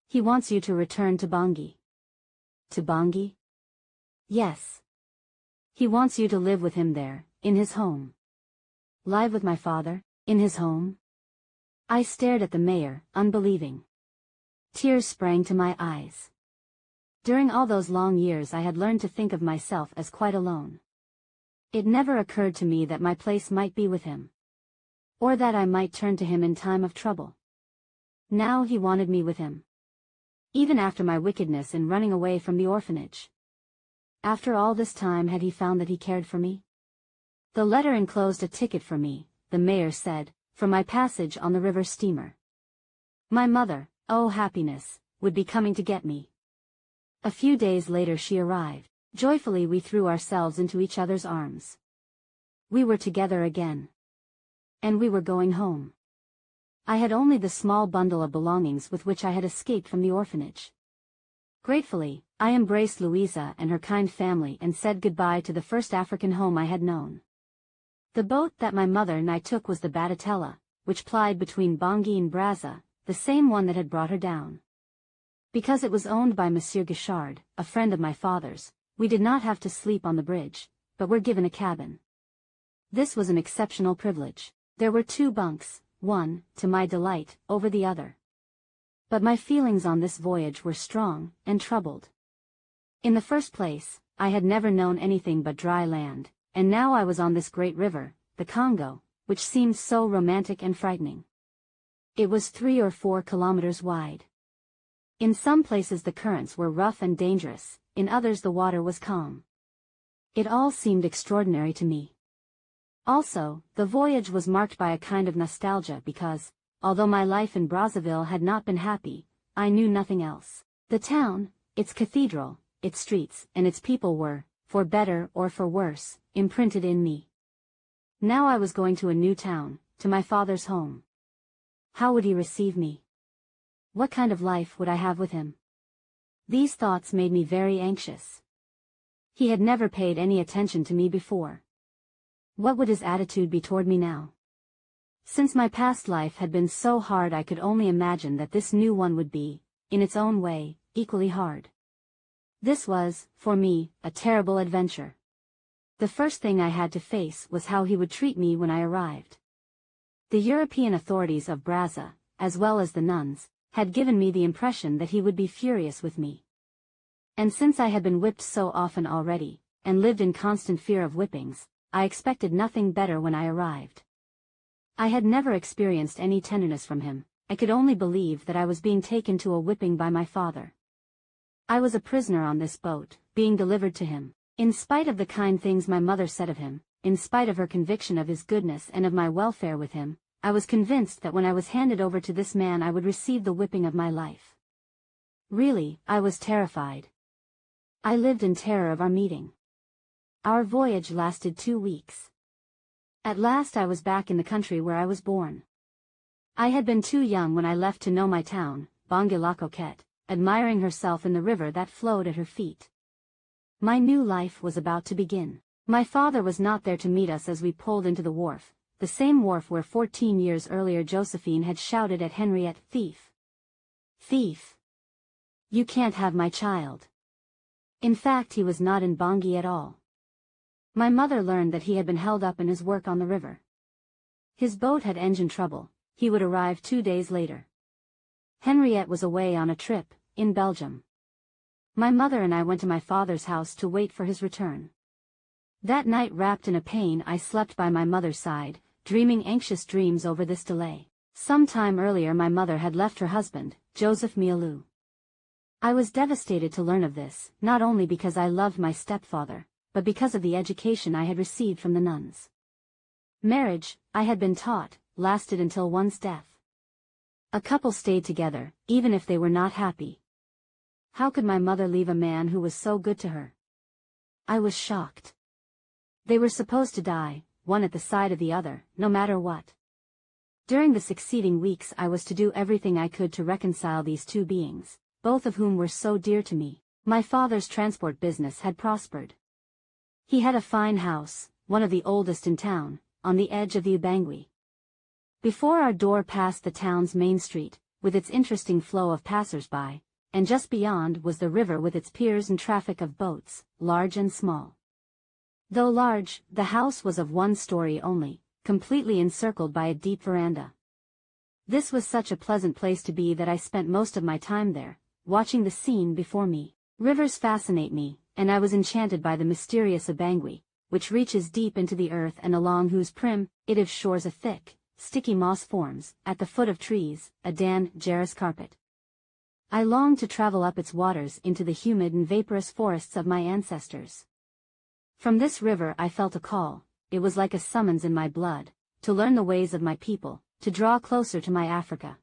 He wants you to return to Bangui. To Bangui? Yes. He wants you to live with him there, in his home. Live with my father, in his home? I stared at the mayor, unbelieving. Tears sprang to my eyes. During all those long years I had learned to think of myself as quite alone. It never occurred to me that my place might be with him. Or that I might turn to him in time of trouble. Now he wanted me with him. Even after my wickedness in running away from the orphanage. After all this time had he found that he cared for me? The letter enclosed a ticket for me, the mayor said, for my passage on the river steamer. My mother, oh happiness, would be coming to get me. A few days later she arrived. Joyfully we threw ourselves into each other's arms. We were together again. And we were going home. I had only the small bundle of belongings with which I had escaped from the orphanage. Gratefully, I embraced Louisa and her kind family and said goodbye to the first African home I had known. The boat that my mother and I took was the Bagatella, which plied between Bangui and Brazza, the same one that had brought her down. Because it was owned by Monsieur Guichard, a friend of my father's, we did not have to sleep on the bridge, but were given a cabin. This was an exceptional privilege. There were 2 bunks, one, to my delight, over the other. But my feelings on this voyage were strong and troubled. In the first place, I had never known anything but dry land, and now I was on this great river, the Congo, which seemed so romantic and frightening. It was 3 or 4 kilometers wide. In some places the currents were rough and dangerous, in others the water was calm. It all seemed extraordinary to me. Also, the voyage was marked by a kind of nostalgia because, although my life in Brazzaville had not been happy, I knew nothing else. The town, its cathedral, its streets, and its people were, for better or for worse, imprinted in me. Now I was going to a new town, to my father's home. How would he receive me? What kind of life would I have with him? These thoughts made me very anxious. He had never paid any attention to me before. What would his attitude be toward me now? Since my past life had been so hard, I could only imagine that this new one would be, in its own way, equally hard. This was, for me, a terrible adventure. The first thing I had to face was how he would treat me when I arrived. The European authorities of Brazza, as well as the nuns, had given me the impression that he would be furious with me. And since I had been whipped so often already, and lived in constant fear of whippings, I expected nothing better when I arrived. I had never experienced any tenderness from him. I could only believe that I was being taken to a whipping by my father. I was a prisoner on this boat, being delivered to him. In spite of the kind things my mother said of him, in spite of her conviction of his goodness and of my welfare with him, I was convinced that when I was handed over to this man I would receive the whipping of my life. Really, I was terrified. I lived in terror of our meeting. Our voyage lasted 2 weeks. At last I was back in the country where I was born. I had been too young when I left to know my town, Bangui-la-Coquette, admiring herself in the river that flowed at her feet. My new life was about to begin. My father was not there to meet us as we pulled into the wharf, the same wharf where 14 years earlier Josephine had shouted at Henriette, "Thief! Thief! You can't have my child." In fact, he was not in Bangui at all. My mother learned that he had been held up in his work on the river. His boat had engine trouble. He would arrive 2 days later. Henriette was away on a trip, in Belgium. My mother and I went to my father's house to wait for his return. That night, wrapped in a pain, I slept by my mother's side, dreaming anxious dreams over this delay. Some time earlier my mother had left her husband, Joseph Mialou. I was devastated to learn of this, not only because I loved my stepfather, but because of the education I had received from the nuns. Marriage, I had been taught, lasted until one's death. A couple stayed together, even if they were not happy. How could my mother leave a man who was so good to her? I was shocked. They were supposed to die, one at the side of the other, no matter what. During the succeeding weeks I was to do everything I could to reconcile these two beings, both of whom were so dear to me. My father's transport business had prospered. He had a fine house, one of the oldest in town, on the edge of the Ubangui. Before our door passed the town's main street, with its interesting flow of passers-by, and just beyond was the river with its piers and traffic of boats, large and small. Though large, the house was of 1 story only, completely encircled by a deep veranda. This was such a pleasant place to be that I spent most of my time there, watching the scene before me. Rivers fascinate me, and I was enchanted by the mysterious Ubangui, which reaches deep into the earth and along whose primitive shores a thick, sticky moss forms, at the foot of trees, a dangerous carpet. I longed to travel up its waters into the humid and vaporous forests of my ancestors. From this river I felt a call. It was like a summons in my blood, to learn the ways of my people, to draw closer to my Africa.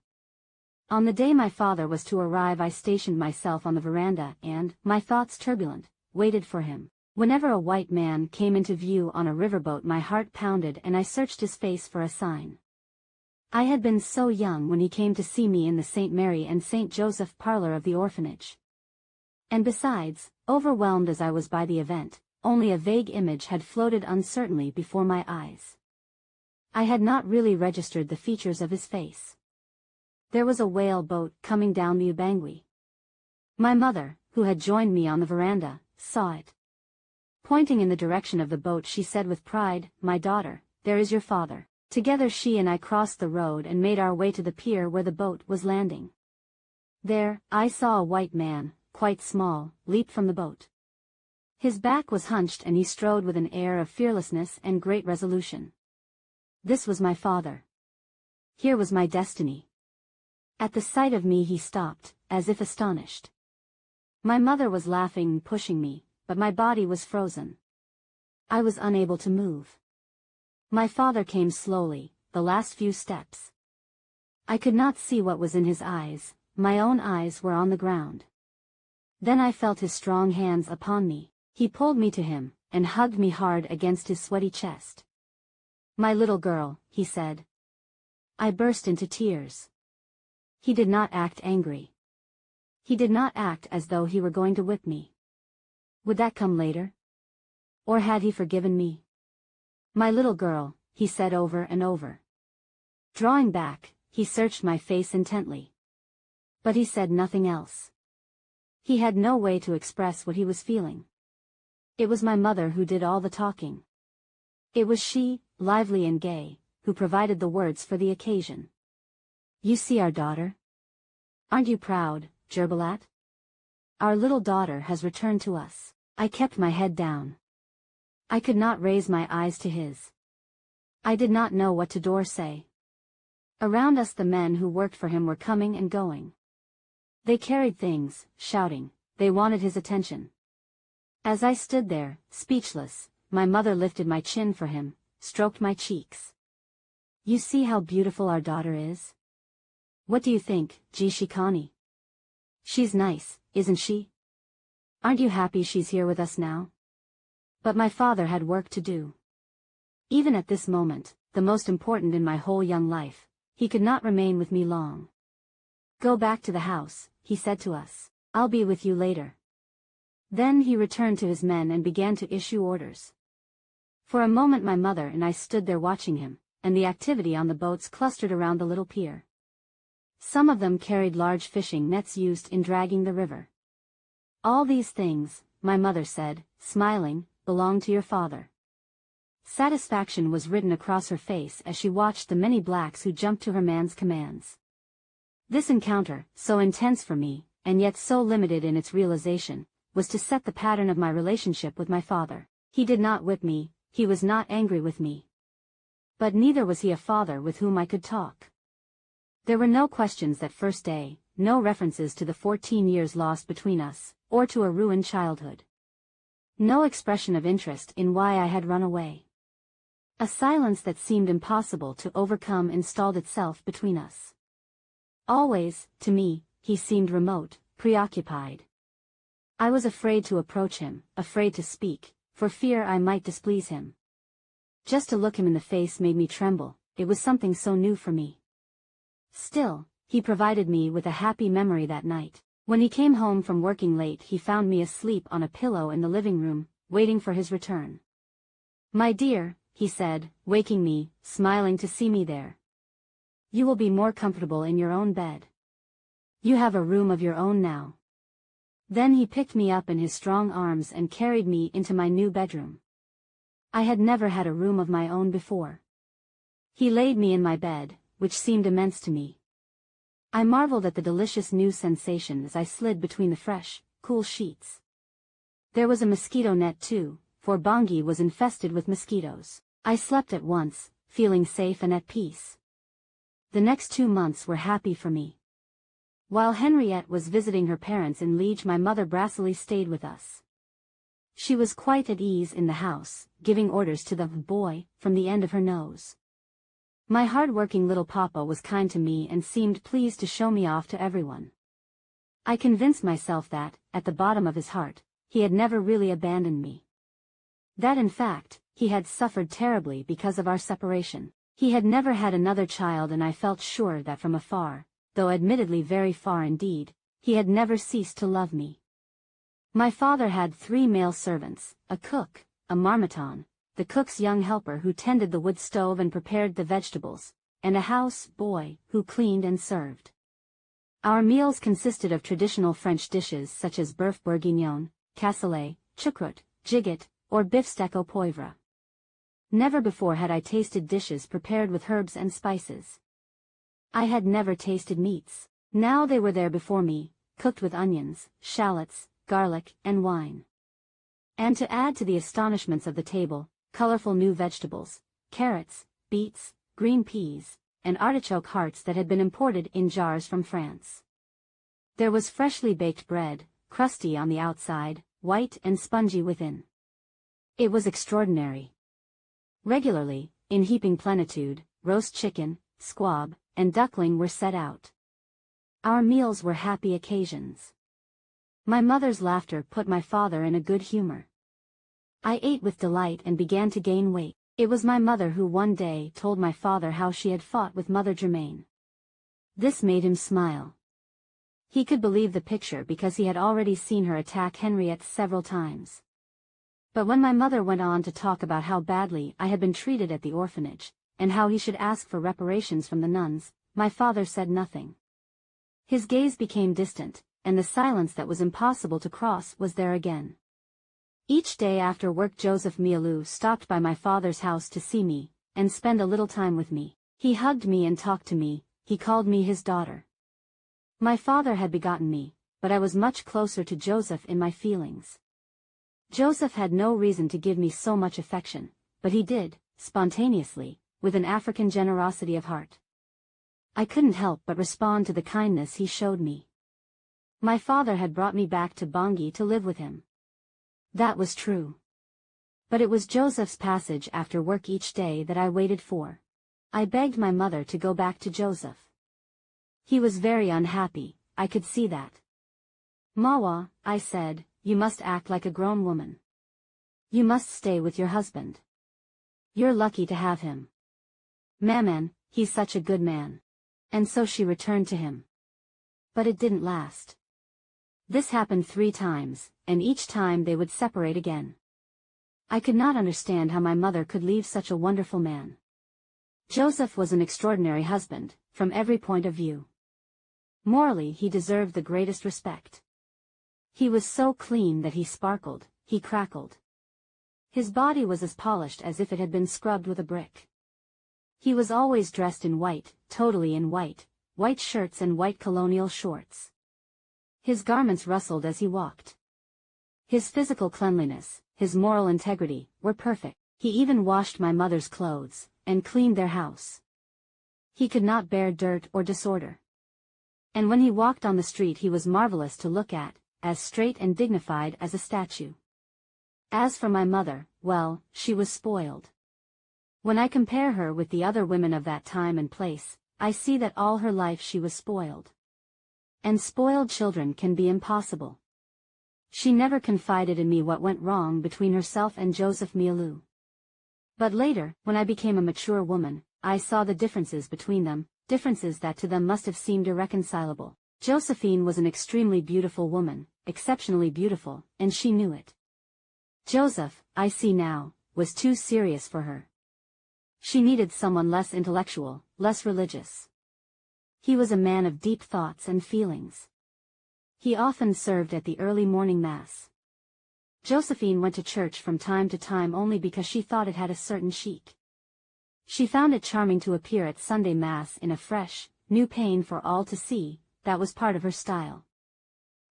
On the day my father was to arrive I stationed myself on the veranda and, my thoughts turbulent, waited for him. Whenever a white man came into view on a riverboat my heart pounded and I searched his face for a sign. I had been so young when he came to see me in the St. Mary and St. Joseph parlor of the orphanage. And besides, overwhelmed as I was by the event, only a vague image had floated uncertainly before my eyes. I had not really registered the features of his face. There was a whale boat coming down the Ubangui. My mother, who had joined me on the veranda, saw it. Pointing in the direction of the boat, she said with pride, "My daughter, there is your father." Together she and I crossed the road and made our way to the pier where the boat was landing. There, I saw a white man, quite small, leap from the boat. His back was hunched and he strode with an air of fearlessness and great resolution. This was my father. Here was my destiny. At the sight of me he stopped, as if astonished. My mother was laughing and pushing me, but my body was frozen. I was unable to move. My father came slowly, the last few steps. I could not see what was in his eyes, my own eyes were on the ground. Then I felt his strong hands upon me. He pulled me to him, and hugged me hard against his sweaty chest. "My little girl," he said. I burst into tears. He did not act angry. He did not act as though he were going to whip me. Would that come later? Or had he forgiven me? "My little girl," he said over and over. Drawing back, he searched my face intently. But he said nothing else. He had no way to express what he was feeling. It was my mother who did all the talking. It was she, lively and gay, who provided the words for the occasion. "You see our daughter? Aren't you proud, Gerbalat? Our little daughter has returned to us." I kept my head down. I could not raise my eyes to his. I did not know what to say. Around us the men who worked for him were coming and going. They carried things, shouting, they wanted his attention. As I stood there, speechless, my mother lifted my chin for him, stroked my cheeks. "You see how beautiful our daughter is? What do you think, Jishikani? She's nice, isn't she? Aren't you happy she's here with us now?" But my father had work to do. Even at this moment, the most important in my whole young life, he could not remain with me long. "Go back to the house," he said to us. "I'll be with you later." Then he returned to his men and began to issue orders. For a moment my mother and I stood there watching him, and the activity on the boats clustered around the little pier. Some of them carried large fishing nets used in dragging the river. "All these things," my mother said, smiling, "belong to your father." Satisfaction was written across her face as she watched the many blacks who jumped to her man's commands. This encounter, so intense for me, and yet so limited in its realization, was to set the pattern of my relationship with my father. He did not whip me, he was not angry with me. But neither was he a father with whom I could talk. There were no questions that first day, no references to the 14 years lost between us, or to a ruined childhood. No expression of interest in why I had run away. A silence that seemed impossible to overcome installed itself between us. Always, to me, he seemed remote, preoccupied. I was afraid to approach him, afraid to speak, for fear I might displease him. Just to look him in the face made me tremble, it was something so new for me. Still, he provided me with a happy memory that night. When he came home from working late he found me asleep on a pillow in the living room, waiting for his return. "My dear," he said, waking me, smiling to see me there. "You will be more comfortable in your own bed. You have a room of your own now." Then he picked me up in his strong arms and carried me into my new bedroom. I had never had a room of my own before. He laid me in my bed, which seemed immense to me. I marveled at the delicious new sensation as I slid between the fresh, cool sheets. There was a mosquito net too, for Bangui was infested with mosquitoes. I slept at once, feeling safe and at peace. The next 2 months were happy for me. While Henriette was visiting her parents in Liege, my mother Brasselie stayed with us. She was quite at ease in the house, giving orders to the boy, from the end of her nose. My hard-working little papa was kind to me and seemed pleased to show me off to everyone. I convinced myself that, at the bottom of his heart, he had never really abandoned me. That in fact, he had suffered terribly because of our separation. He had never had another child, and I felt sure that from afar, though admittedly very far indeed, he had never ceased to love me. My father had 3 male servants, a cook, a marmiton, the cook's young helper who tended the wood stove and prepared the vegetables, and a house boy who cleaned and served. Our meals consisted of traditional French dishes such as bœuf bourguignon, cassoulet, choucroute, gigot, or beefsteak au poivre. Never before had I tasted dishes prepared with herbs and spices. I had never tasted meats. Now they were there before me, cooked with onions, shallots, garlic, and wine. And to add to the astonishments of the table, colorful new vegetables, carrots, beets, green peas, and artichoke hearts that had been imported in jars from France. There was freshly baked bread, crusty on the outside, white and spongy within. It was extraordinary. Regularly, in heaping plenitude, roast chicken, squab, and duckling were set out. Our meals were happy occasions. My mother's laughter put my father in a good humor. I ate with delight and began to gain weight. It was my mother who one day told my father how she had fought with Mother Germaine. This made him smile. He could believe the picture because he had already seen her attack Henriette several times. But when my mother went on to talk about how badly I had been treated at the orphanage, and how he should ask for reparations from the nuns, my father said nothing. His gaze became distant, and the silence that was impossible to cross was there again. Each day after work Joseph Mialou stopped by my father's house to see me, and spend a little time with me. He hugged me and talked to me, he called me his daughter. My father had begotten me, but I was much closer to Joseph in my feelings. Joseph had no reason to give me so much affection, but he did, spontaneously, with an African generosity of heart. I couldn't help but respond to the kindness he showed me. My father had brought me back to Bangui to live with him. That was true. But it was Joseph's passage after work each day that I waited for. I begged my mother to go back to Joseph. He was very unhappy, I could see that. Mawa, I said, you must act like a grown woman. You must stay with your husband. You're lucky to have him. Maman, he's such a good man. And so she returned to him. But it didn't last. This happened 3 times, and each time they would separate again. I could not understand how my mother could leave such a wonderful man. Joseph was an extraordinary husband, from every point of view. Morally he deserved the greatest respect. He was so clean that he sparkled, he crackled. His body was as polished as if it had been scrubbed with a brick. He was always dressed in white, totally in white, white shirts and white colonial shorts. His garments rustled as he walked. His physical cleanliness, his moral integrity, were perfect. He even washed my mother's clothes, and cleaned their house. He could not bear dirt or disorder. And when he walked on the street he was marvelous to look at, as straight and dignified as a statue. As for my mother, well, she was spoiled. When I compare her with the other women of that time and place, I see that all her life she was spoiled. And spoiled children can be impossible. She never confided in me what went wrong between herself and Joseph Mialou. But later, when I became a mature woman, I saw the differences between them, differences that to them must have seemed irreconcilable. Josephine was an extremely beautiful woman, exceptionally beautiful, and she knew it. Joseph, I see now, was too serious for her. She needed someone less intellectual, less religious. He was a man of deep thoughts and feelings. He often served at the early morning mass. Josephine went to church from time to time only because she thought it had a certain chic. She found it charming to appear at Sunday mass in a fresh, new pain for all to see, that was part of her style.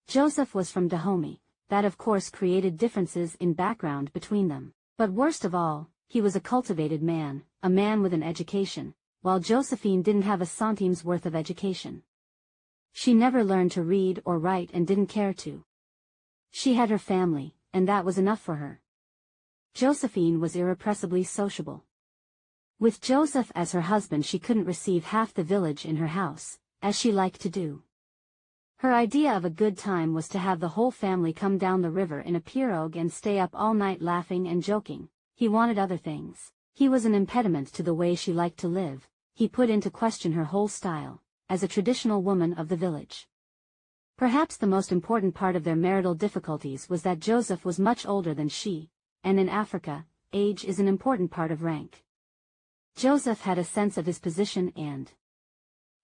Joseph was from Dahomey, that of course created differences in background between them. But worst of all, he was a cultivated man, a man with an education, while Josephine didn't have a centime's worth of education. She never learned to read or write and didn't care to. She had her family, and that was enough for her. Josephine was irrepressibly sociable. With Joseph as her husband she couldn't receive half the village in her house, as she liked to do. Her idea of a good time was to have the whole family come down the river in a pirogue and stay up all night laughing and joking. He wanted other things. He was an impediment to the way she liked to live. He put into question her whole style, as a traditional woman of the village. Perhaps the most important part of their marital difficulties was that Joseph was much older than she, and in Africa, age is an important part of rank. Joseph had a sense of his position and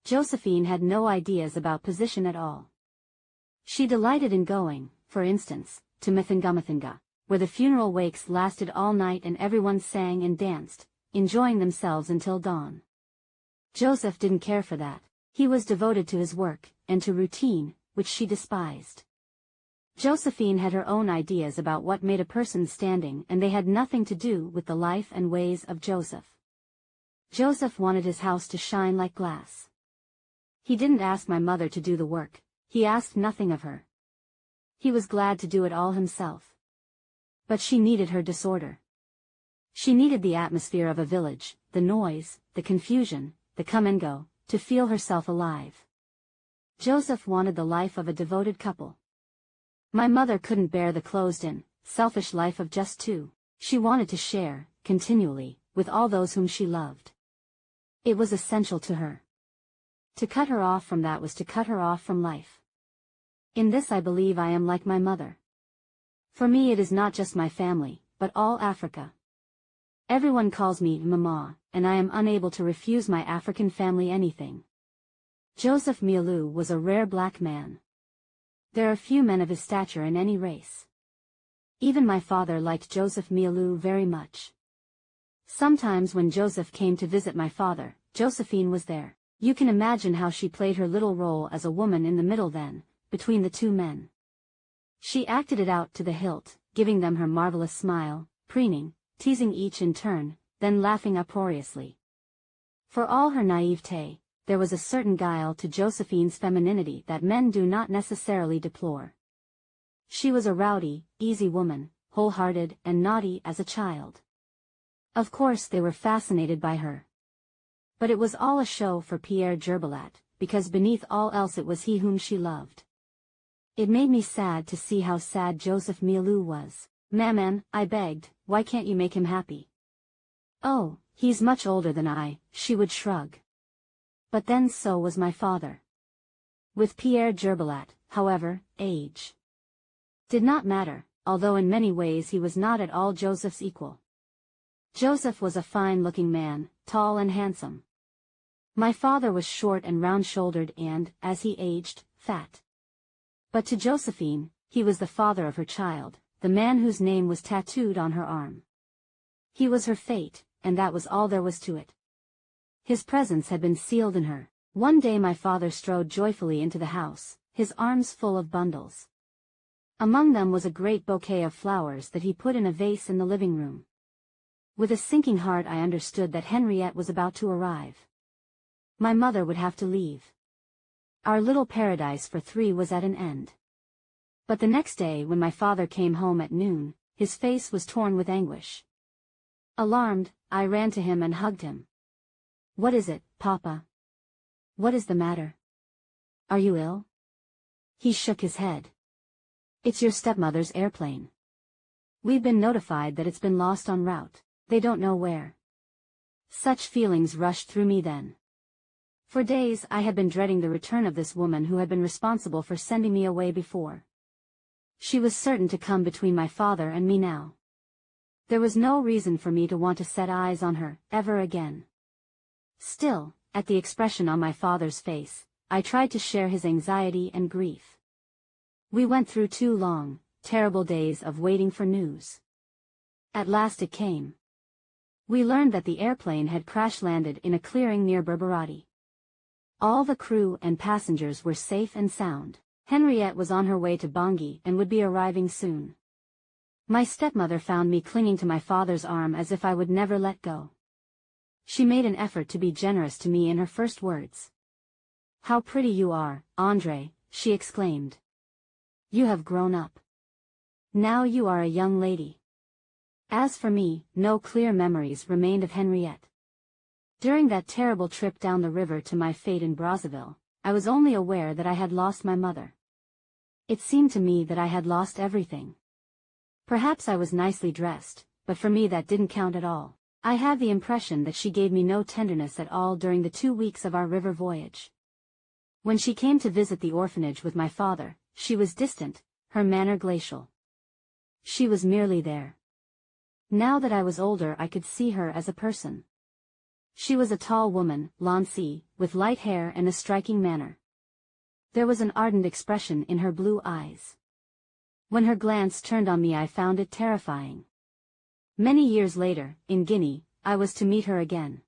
Josephine had no ideas about position at all. She delighted in going, for instance, to Mithinga, where the funeral wakes lasted all night and everyone sang and danced, enjoying themselves until dawn. Joseph didn't care for that. He was devoted to his work, and to routine, which she despised. Josephine had her own ideas about what made a person standing, and they had nothing to do with the life and ways of Joseph. Joseph wanted his house to shine like glass. He didn't ask my mother to do the work, he asked nothing of her. He was glad to do it all himself. But she needed her disorder. She needed the atmosphere of a village, the noise, the confusion, the come and go, to feel herself alive. Joseph wanted the life of a devoted couple. My mother couldn't bear the closed-in, selfish life of just two. She wanted to share, continually, with all those whom she loved. It was essential to her. To cut her off from that was to cut her off from life. In this I believe I am like my mother. For me it is not just my family, but all Africa. Everyone calls me Mama, and I am unable to refuse my African family anything. Joseph Mialu was a rare black man. There are few men of his stature in any race. Even my father liked Joseph Mialu very much. Sometimes when Joseph came to visit my father, Josephine was there. You can imagine how she played her little role as a woman in the middle then, between the two men. She acted it out to the hilt, giving them her marvelous smile, preening, teasing each in turn, then laughing uproariously. For all her naivete, there was a certain guile to Josephine's femininity that men do not necessarily deplore. She was a rowdy, easy woman, wholehearted and naughty as a child. Of course they were fascinated by her. But it was all a show for Pierre Gerbalat, because beneath all else it was he whom she loved. It made me sad to see how sad Joseph Mialu was. "Maman," I begged, "why can't you make him happy?" "Oh, he's much older than I," she would shrug. But then so was my father. With Pierre Gerbalat, however, age did not matter, although in many ways he was not at all Joseph's equal. Joseph was a fine-looking man, tall and handsome. My father was short and round-shouldered and, as he aged, fat. But to Josephine, he was the father of her child, the man whose name was tattooed on her arm. He was her fate, and that was all there was to it. His presence had been sealed in her. One day my father strode joyfully into the house, his arms full of bundles. Among them was a great bouquet of flowers that he put in a vase in the living room. With a sinking heart I understood that Henriette was about to arrive. My mother would have to leave. Our little paradise for three was at an end. But the next day when my father came home at noon, his face was torn with anguish. Alarmed, I ran to him and hugged him. "What is it, Papa? What is the matter? Are you ill?" He shook his head. "It's your stepmother's airplane. We've been notified that it's been lost en route. They don't know where." Such feelings rushed through me then. For days I had been dreading the return of this woman who had been responsible for sending me away before. She was certain to come between my father and me now. There was no reason for me to want to set eyes on her, ever again. Still, at the expression on my father's face, I tried to share his anxiety and grief. We went through 2 long, terrible days of waiting for news. At last it came. We learned that the airplane had crash-landed in a clearing near Berberati. All the crew and passengers were safe and sound. Henriette was on her way to Bangui and would be arriving soon. My stepmother found me clinging to my father's arm as if I would never let go. She made an effort to be generous to me in her first words. "How pretty you are, Andrée," she exclaimed. "You have grown up. Now you are a young lady." As for me, no clear memories remained of Henriette. During that terrible trip down the river to my fate in Brazzaville, I was only aware that I had lost my mother. It seemed to me that I had lost everything. Perhaps I was nicely dressed, but for me that didn't count at all. I had the impression that she gave me no tenderness at all during the 2 weeks of our river voyage. When she came to visit the orphanage with my father, she was distant, her manner glacial. She was merely there. Now that I was older, I could see her as a person. She was a tall woman, lancy, with light hair and a striking manner. There was an ardent expression in her blue eyes. When her glance turned on me, I found it terrifying. Many years later, in Guinea, I was to meet her again.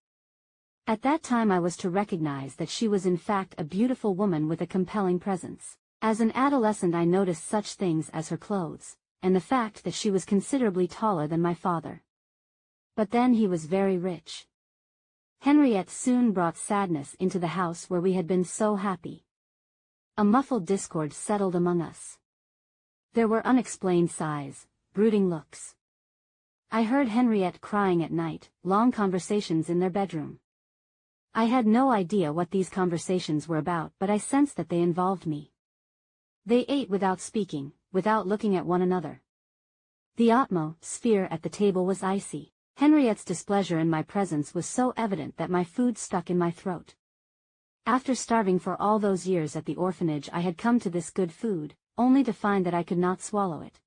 At that time I was to recognize that she was in fact a beautiful woman with a compelling presence. As an adolescent I noticed such things as her clothes, and the fact that she was considerably taller than my father. But then he was very rich. Henriette soon brought sadness into the house where we had been so happy. A muffled discord settled among us. There were unexplained sighs, brooding looks. I heard Henriette crying at night, long conversations in their bedroom. I had no idea what these conversations were about, but I sensed that they involved me. They ate without speaking, without looking at one another. The atmosphere at the table was icy. Henriette's displeasure in my presence was so evident that my food stuck in my throat. After starving for all those years at the orphanage, I had come to this good food, only to find that I could not swallow it.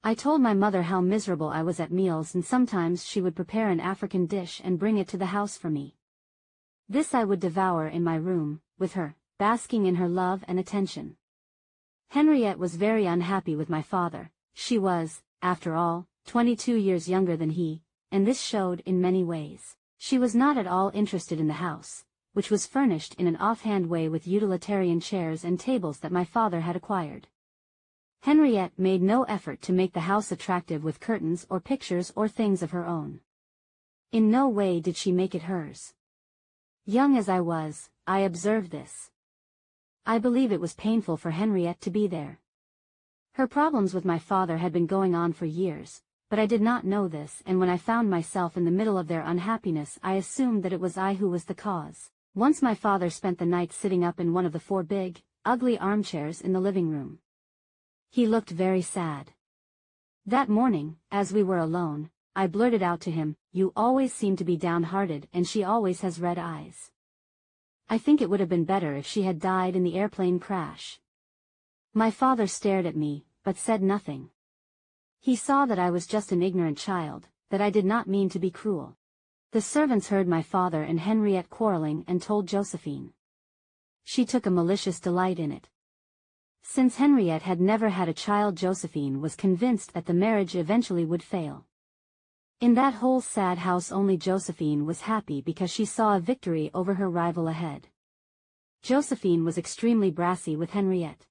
I told my mother how miserable I was at meals, and sometimes she would prepare an African dish and bring it to the house for me. This I would devour in my room, with her, basking in her love and attention. Henriette was very unhappy with my father. She was, after all, 22 years younger than he, and this showed in many ways. She was not at all interested in the house, which was furnished in an offhand way with utilitarian chairs and tables that my father had acquired. Henriette made no effort to make the house attractive with curtains or pictures or things of her own. In no way did she make it hers. Young as I was, I observed this. I believe it was painful for Henriette to be there. Her problems with my father had been going on for years, but I did not know this, and when I found myself in the middle of their unhappiness, I assumed that it was I who was the cause. Once my father spent the night sitting up in one of the 4 big, ugly armchairs in the living room. He looked very sad. That morning, as we were alone, I blurted out to him, "You always seem to be downhearted, and she always has red eyes. I think it would have been better if she had died in the airplane crash." My father stared at me, but said nothing. He saw that I was just an ignorant child, that I did not mean to be cruel. The servants heard my father and Henriette quarreling and told Josephine. She took a malicious delight in it. Since Henriette had never had a child, Josephine was convinced that the marriage eventually would fail. In that whole sad house only Josephine was happy because she saw a victory over her rival ahead. Josephine was extremely brassy with Henriette.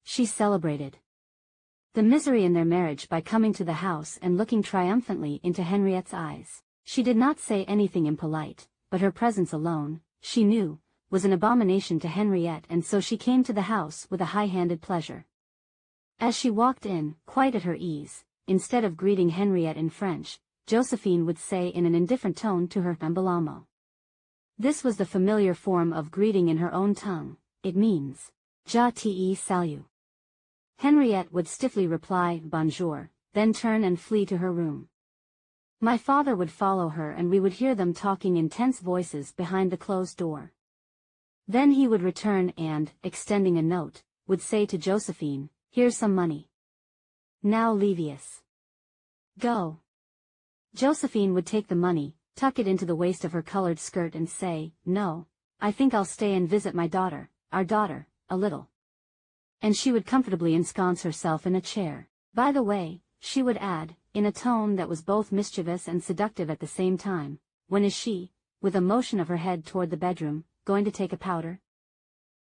She celebrated the misery in their marriage by coming to the house and looking triumphantly into Henriette's eyes. She did not say anything impolite, but her presence alone, she knew, was an abomination to Henriette, and so she came to the house with a high-handed pleasure. As she walked in, quite at her ease, instead of greeting Henriette in French, Josephine would say in an indifferent tone to her, "Ambalamo." This was the familiar form of greeting in her own tongue. It means, "Je te salue." Henriette would stiffly reply, "Bonjour," then turn and flee to her room. My father would follow her, and we would hear them talking in tense voices behind the closed door. Then he would return and, extending a note, would say to Josephine, "Here's some money. Now Levius. Go." Josephine would take the money, tuck it into the waist of her colored skirt and say, "No, I think I'll stay and visit my daughter, our daughter, a little." And she would comfortably ensconce herself in a chair. "By the way," she would add, in a tone that was both mischievous and seductive at the same time, "when is she," with a motion of her head toward the bedroom, "going to take a powder?"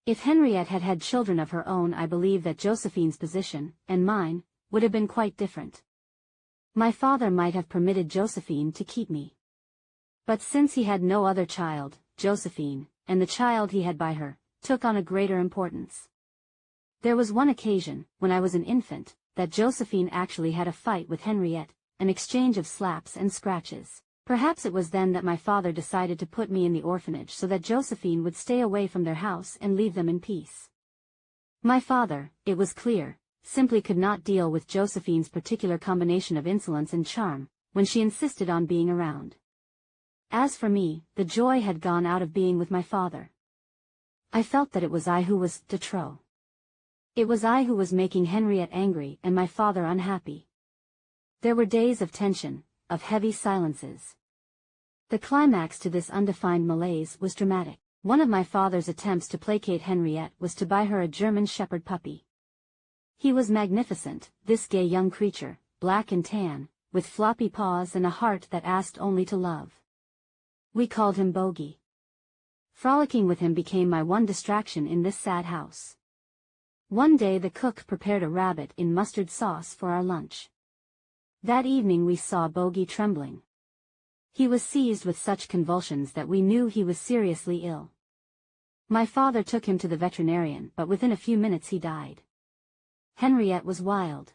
If Henriette had had children of her own, I believe that Josephine's position, and mine, would have been quite different. My father might have permitted Josephine to keep me. But since he had no other child, Josephine, and the child he had by her, took on a greater importance. There was one occasion, when I was an infant, that Josephine actually had a fight with Henriette, an exchange of slaps and scratches. Perhaps it was then that my father decided to put me in the orphanage so that Josephine would stay away from their house and leave them in peace. My father, it was clear, simply could not deal with Josephine's particular combination of insolence and charm, when she insisted on being around. As for me, the joy had gone out of being with my father. I felt that it was I who was de trop. It was I who was making Henriette angry and my father unhappy. There were days of tension, of heavy silences. The climax to this undefined malaise was dramatic. One of my father's attempts to placate Henriette was to buy her a German shepherd puppy. He was magnificent, this gay young creature, black and tan, with floppy paws and a heart that asked only to love. We called him Bogey. Frolicking with him became my one distraction in this sad house. One day the cook prepared a rabbit in mustard sauce for our lunch. That evening we saw Bogey trembling. He was seized with such convulsions that we knew he was seriously ill. My father took him to the veterinarian, but within a few minutes he died. Henriette was wild.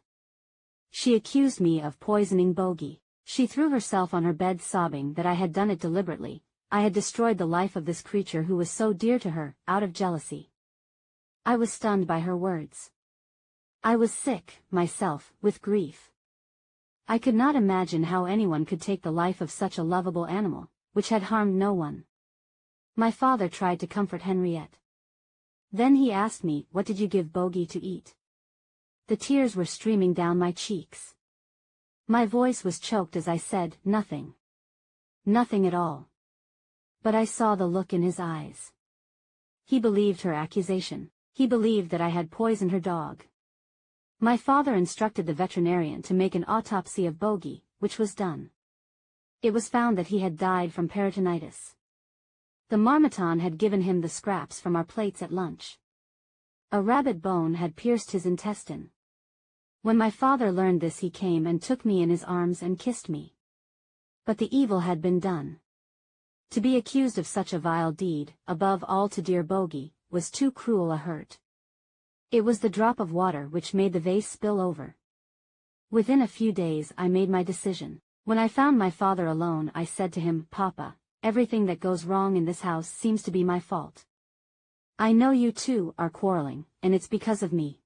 She accused me of poisoning Bogey. She threw herself on her bed sobbing that I had done it deliberately. I had destroyed the life of this creature who was so dear to her, out of jealousy. I was stunned by her words. I was sick, myself, with grief. I could not imagine how anyone could take the life of such a lovable animal, which had harmed no one. My father tried to comfort Henriette. Then he asked me, "What did you give Bogey to eat?" The tears were streaming down my cheeks. My voice was choked as I said, "Nothing. Nothing at all." But I saw the look in his eyes. He believed her accusation. He believed that I had poisoned her dog. My father instructed the veterinarian to make an autopsy of Bogey, which was done. It was found that he had died from peritonitis. The marmotan had given him the scraps from our plates at lunch. A rabbit bone had pierced his intestine. When my father learned this, he came and took me in his arms and kissed me. But the evil had been done. To be accused of such a vile deed, above all to dear Bogey, was too cruel a hurt. It was the drop of water which made the vase spill over. Within a few days I made my decision. When I found my father alone, I said to him, "Papa, everything that goes wrong in this house seems to be my fault. I know you two are quarreling, and it's because of me."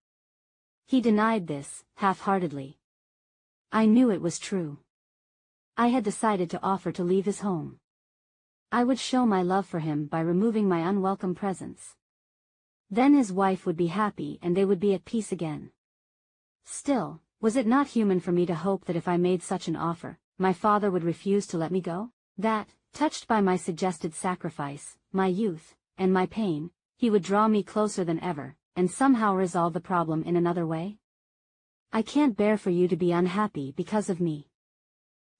He denied this, half-heartedly. I knew it was true. I had decided to offer to leave his home. I would show my love for him by removing my unwelcome presence. Then his wife would be happy and they would be at peace again. Still, was it not human for me to hope that if I made such an offer, my father would refuse to let me go? That, touched by my suggested sacrifice, my youth, and my pain, he would draw me closer than ever, and somehow resolve the problem in another way? "I can't bear for you to be unhappy because of me,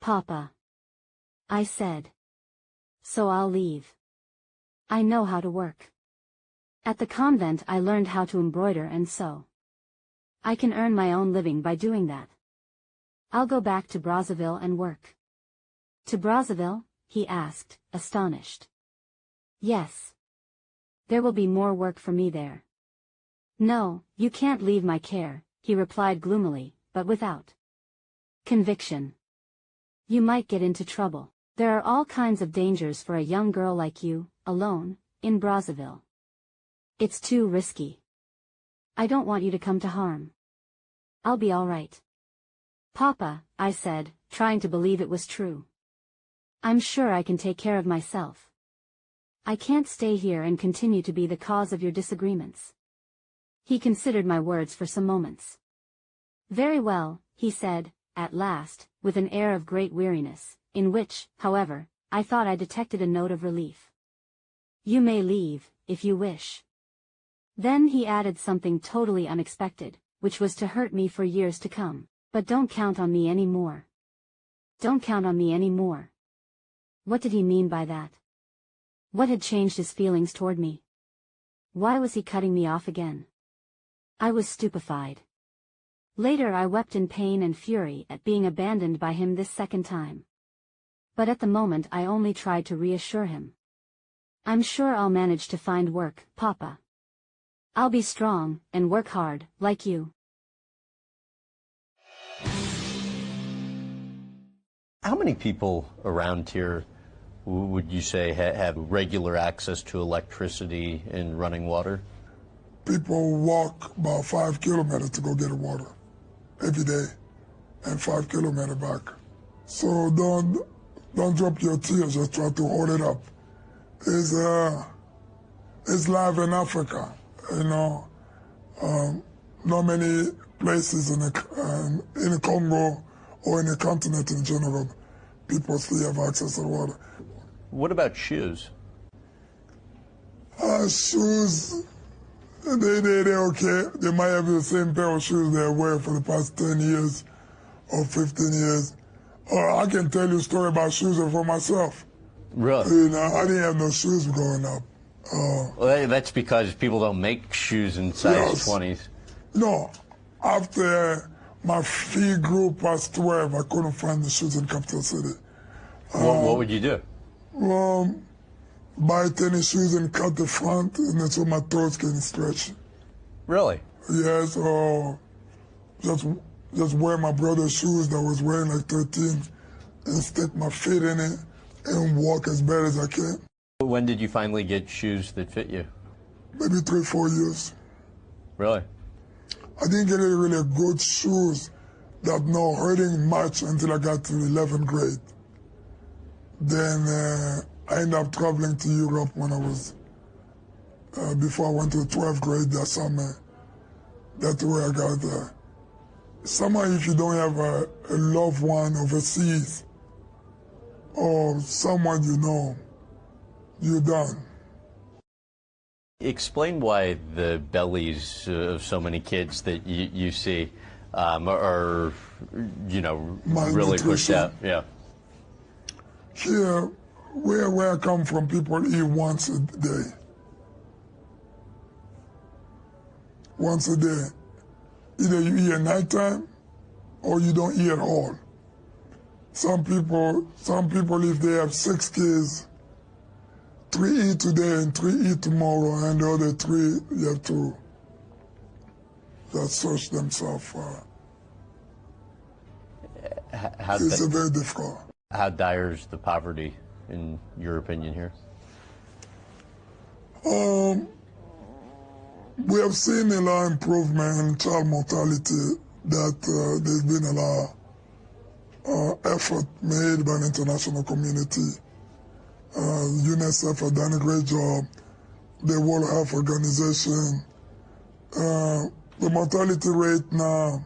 Papa," I said. "So I'll leave. I know how to work. At the convent I learned how to embroider and sew. I can earn my own living by doing that. I'll go back to Brazzaville and work." "To Brazzaville?" he asked, astonished. "Yes. There will be more work for me there." "No, you can't leave my care," he replied gloomily, but without conviction. "You might get into trouble. There are all kinds of dangers for a young girl like you, alone, in Brazzaville. It's too risky. I don't want you to come to harm." "I'll be all right, Papa," I said, trying to believe it was true. "I'm sure I can take care of myself. I can't stay here and continue to be the cause of your disagreements." He considered my words for some moments. "Very well," he said, at last, with an air of great weariness, in which, however, I thought I detected a note of relief. "You may leave, if you wish." Then he added something totally unexpected, which was to hurt me for years to come. "But don't count on me any more. Don't count on me any more." What did he mean by that? What had changed his feelings toward me? Why was he cutting me off again? I was stupefied. Later I wept in pain and fury at being abandoned by him this second time. But at the moment I only tried to reassure him. "I'm sure I'll manage to find work, Papa. I'll be strong, and work hard, like you." How many people around here would you say have regular access to electricity and running water? People walk about 5 kilometers to go get water every day, and 5 kilometers back. So don't drop your tears, just try to hold it up. It's life in Africa, you know. Not many places in the Congo or in the continent in general, people still have access to water. What about shoes? Shoes, they're okay. They might have the same pair of shoes they wear for the past 10 years or 15 years. Or I can tell you a story about shoes for myself. Really? You know, I didn't have no shoes growing up. Well, that's because people don't make shoes in size 20s. No. After my feet grew past 12, I couldn't find the shoes in capital city. What would you do? Buy tennis shoes and cut the front, and then so my toes can stretch. Really? Yes, or just wear my brother's shoes that I was wearing like 13 and stick my feet in it and walk as bad as I can. When did you finally get shoes that fit you? Maybe 3-4 years. Really? I didn't get really good shoes that no hurting much until I got to 11th grade. Then I ended up traveling to Europe when I was, before I went to 12th grade that summer. That's where I got there. Somehow if you don't have a loved one overseas or someone you know, you're done. Explain why the bellies of so many kids that you see are, you know, really pushed out. Yeah. Here, where I come from, people eat once a day. Once a day. Either you eat at nighttime or you don't eat at all. Some people, if they have 6 kids, 3 eat today and 3 eat tomorrow, and the other 3 you have to just search themselves. It's very difficult. How dire is the poverty, in your opinion, here? We have seen a lot of improvement in child mortality, that there's been a lot of effort made by the international community. UNICEF has done a great job, the World Health Organization. The mortality rate now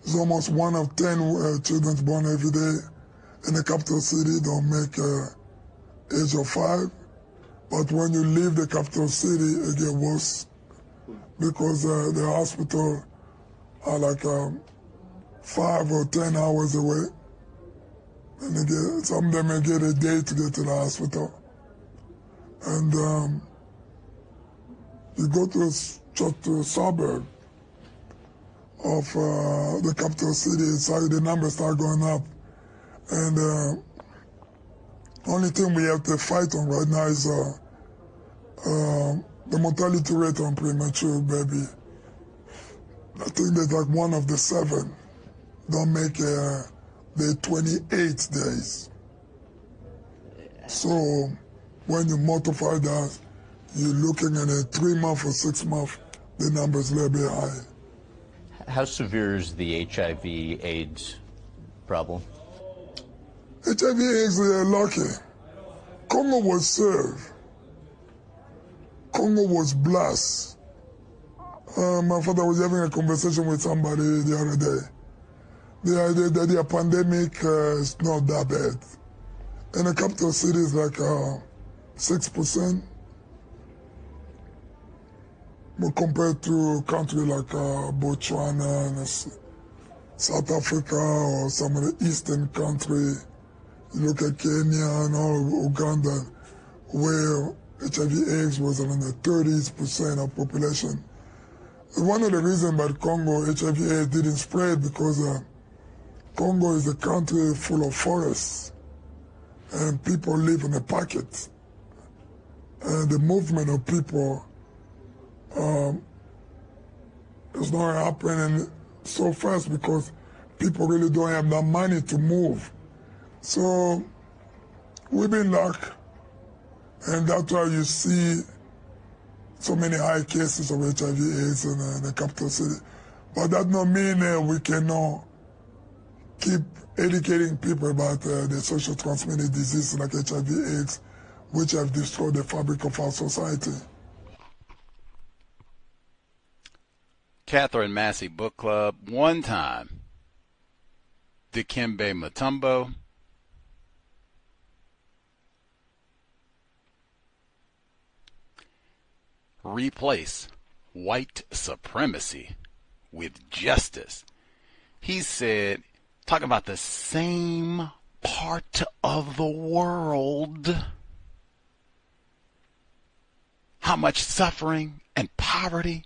is almost 1 of 10 children born every day. In the capital city, don't make age of 5. But when you leave the capital city, it gets worse because the hospital are like 5 or 10 hours away. And some of them may get a day to get to the hospital. And you go to a suburb of the capital city, the numbers start going up. And only thing we have to fight on right now is the mortality rate on premature baby. I think that's like 1 of the 7 don't make the 28 days. So when you multiply that, you're looking at a 3-month or 6-month, the number's a little bit high. How severe is the HIV/AIDS problem? HIV/AIDS, they're lucky. Congo was served. Congo was blessed. My father was having a conversation with somebody the other day. The pandemic is not that bad. In the capital city, it's like 6%. But compared to a country like Botswana and South Africa or some of the eastern countries, you look at Kenya and all Uganda, where HIV/AIDS was in the 30% of population. One of the reasons that Congo HIV/AIDS didn't spread because Congo is a country full of forests and people live in a pocket. And the movement of people is not happening so fast because people really don't have the money to move. So we've been lucky, and that's why you see so many high cases of HIV/AIDS in the capital city. But that don't mean we cannot keep educating people about the social transmitted diseases like HIV/AIDS, which have destroyed the fabric of our society. Katherine Massey Book Club. One time, Dikembe Mutombo. Replace white supremacy with justice. He said, talking about the same part of the world, how much suffering and poverty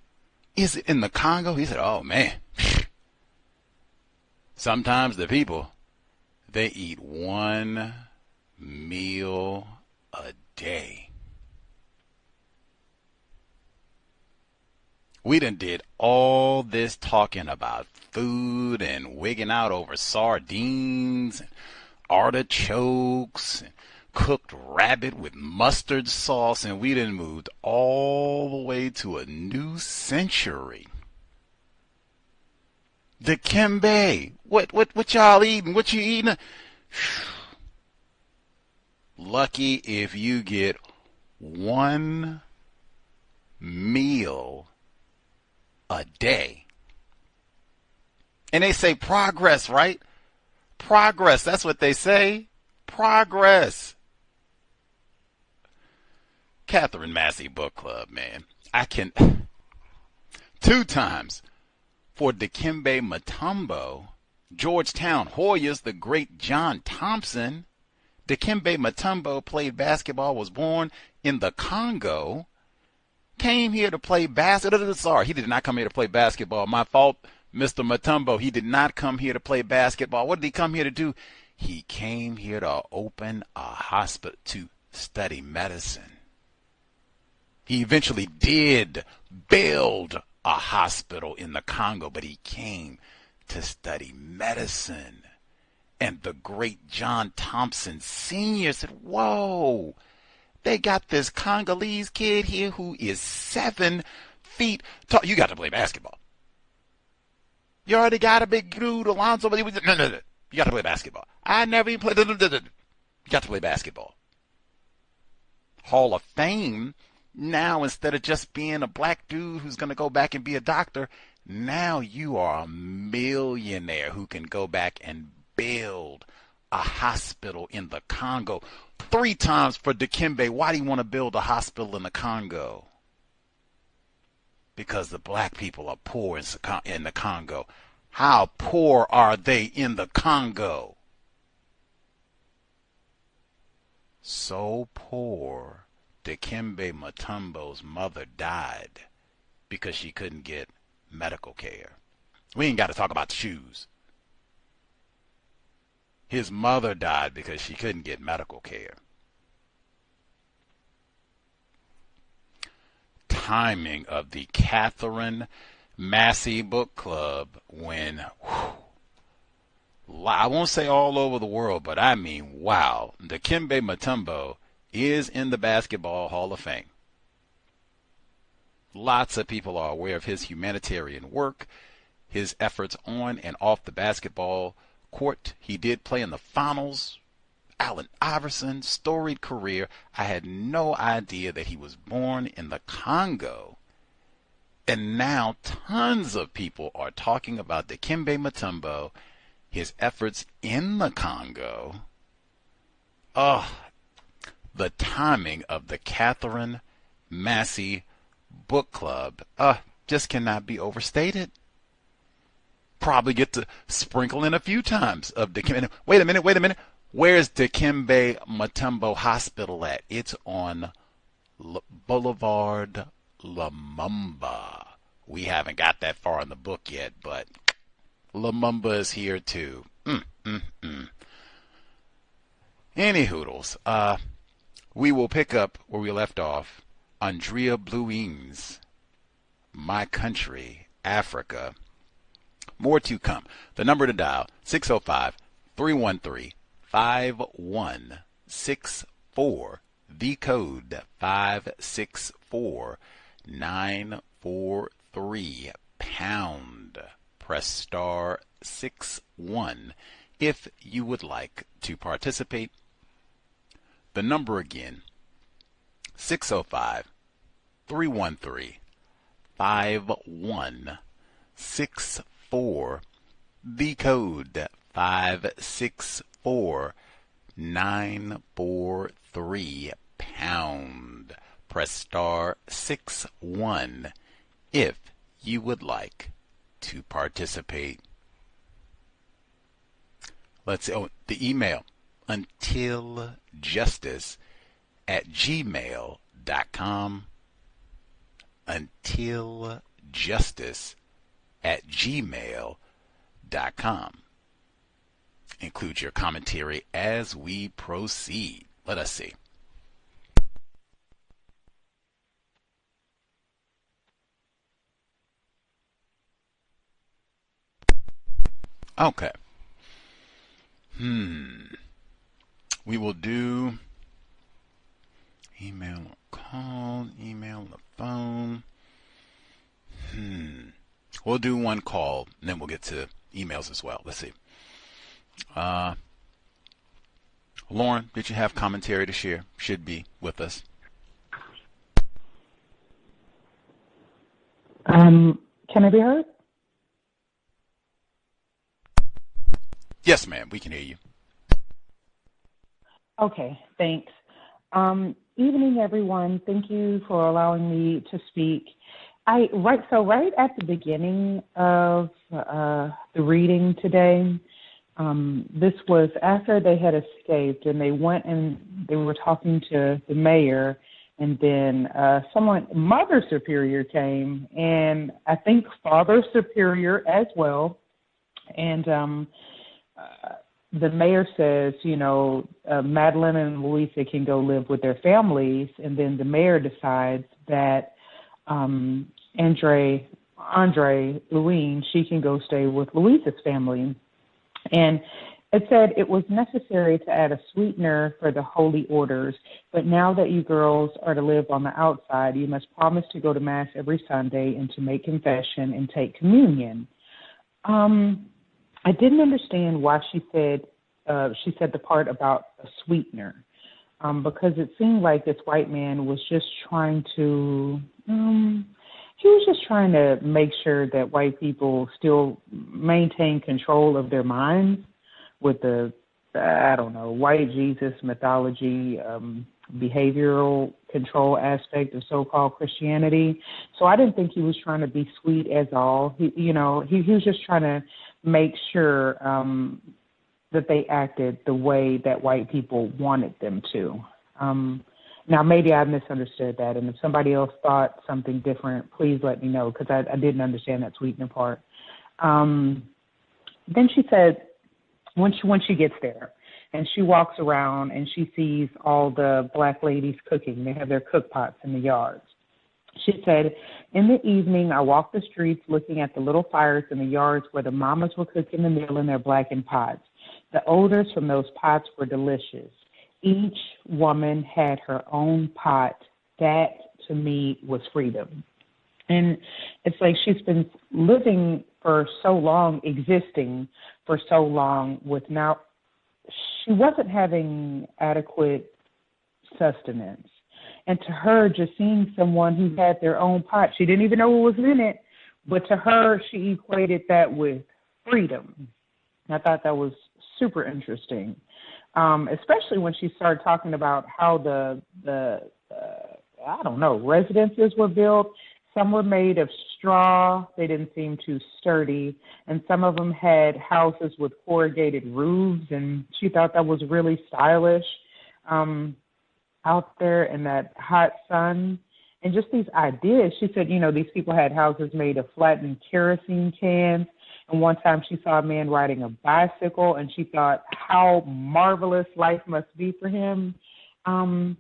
is it in the Congo? He said, oh man, sometimes the people, they eat one meal a day. We done did all this talking about food and wigging out over sardines and artichokes and cooked rabbit with mustard sauce, and we done moved all the way to a new century. Dikembe, what y'all eating? What you eating? Lucky if you get one meal a day. And they say progress, right? Progress, that's what they say. Progress. Katherine Massey Book Club, man. I can 2 times for Dikembe Mutombo, Georgetown Hoyas, the great John Thompson. Dikembe Mutombo played basketball, was born in the Congo, came here to play basketball. Sorry, he did not come here to play basketball. My fault, Mr. Mutombo. He did not come here to play basketball. What did he come here to do? He came here to open a hospital to study medicine. He eventually did build a hospital in the Congo, but he came to study medicine. And the great John Thompson Sr. said, whoa, they got this Congolese kid here who is 7 feet tall. You got to play basketball. You already got a big dude, Alonzo, but he was, no. You got to play basketball. I never even played. You got to play basketball. Hall of Fame. Now, instead of just being a black dude who's going to go back and be a doctor, now you are a millionaire who can go back and build a hospital in the Congo. 3 times for Dikembe. Why do you want to build a hospital in the Congo? Because the black people are poor in the Congo. How poor are they in the Congo? So poor, Dikembe Mutombo's mother died because she couldn't get medical care. We ain't got to talk about the shoes. His mother died because she couldn't get medical care. Timing of the Katherine Massey Book Club when, I won't say all over the world, but I mean, wow, Dikembe Mutombo is in the Basketball Hall of Fame. Lots of people are aware of his humanitarian work, his efforts on and off the basketball court. He did play in the finals. Allen Iverson, storied career. I had no idea that he was born in the Congo. And now tons of people are talking about Dikembe Mutombo, his efforts in the Congo. Oh, the timing of the Katherine Massey Book Club just cannot be overstated. Probably get to sprinkle in a few times of Dikembe. Wait a minute. Where's Dikembe Mutombo Hospital at? It's on Boulevard Lumumba. We haven't got that far in the book yet, but Lumumba is here too. Any hoodles. We will pick up where we left off. Andrée Blouin's My Country, Africa. More to come. The number to dial, 605-313-5164. The code, 564943 pound. Press star 61 if you would like to participate. The number again, 605-313-5164. 564, the code 564-943 pound. Press star 61 if you would like to participate. Let's see, the email, untiljustice@gmail.com. untiljustice@gmail.com. Include your commentary as we proceed. Let us see. Okay. We will do email or call, email on the phone. We'll do one call, and then we'll get to emails as well. Let's see. Lauren, did you have commentary to share? Should be with us. Can I be heard? Yes, ma'am. We can hear you. Okay, thanks. Evening, everyone. Thank you for allowing me to speak. Right at the beginning of the reading today, this was after they had escaped, and they went and they were talking to the mayor, and then Mother Superior came, and I think Father Superior as well, and the mayor says, Madeline and Louisa can go live with their families, and then the mayor decides that Andrée Blouin, she can go stay with Louisa's family. And it said it was necessary to add a sweetener for the holy orders, but now that you girls are to live on the outside, you must promise to go to Mass every Sunday and to make confession and take communion. I didn't understand why she said the part about a sweetener, because it seemed like this white man was just trying to make sure that white people still maintain control of their minds with the, white Jesus mythology, behavioral control aspect of so-called Christianity. So I didn't think he was trying to be sweet as all. He was just trying to make sure that they acted the way that white people wanted them to. Now, maybe I misunderstood that, and if somebody else thought something different, please let me know, because I didn't understand that sweetener part. Then she said, when she gets there, and she walks around and she sees all the black ladies cooking. They have their cook pots in the yards. She said, in the evening, I walked the streets looking at the little fires in the yards where the mamas were cooking the meal in their blackened pots. The odors from those pots were delicious. Each woman had her own pot. That, to me, was freedom. And it's like she's been living for so long, existing for so long, she wasn't having adequate sustenance. And to her, just seeing someone who had their own pot, she didn't even know what was in it, but to her, she equated that with freedom. And I thought that was super interesting, especially when she started talking about how the residences were built. Some were made of straw. They didn't seem too sturdy. And some of them had houses with corrugated roofs, and she thought that was really stylish out there in that hot sun. And just these ideas. She said, these people had houses made of flattened kerosene cans. And one time she saw a man riding a bicycle, and she thought how marvelous life must be for him. I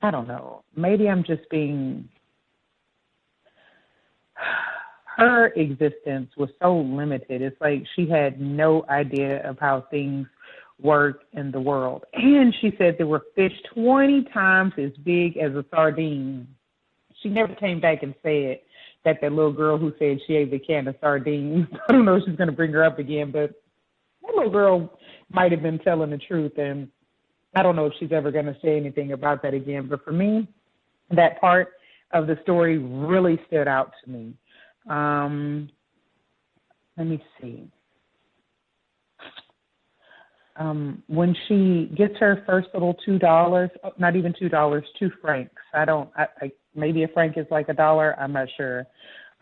don't know. Maybe I'm just being... Her existence was so limited. It's like she had no idea of how things work in the world. And she said there were fish 20 times as big as a sardine. She never came back and said that little girl who said she ate a can of sardines. I don't know if she's going to bring her up again, but that little girl might have been telling the truth, and I don't know if she's ever going to say anything about that again. But for me, that part of the story really stood out to me. let me see. When she gets her first little $2, not even $2, 2 francs. Maybe a franc is like $1. I'm not sure.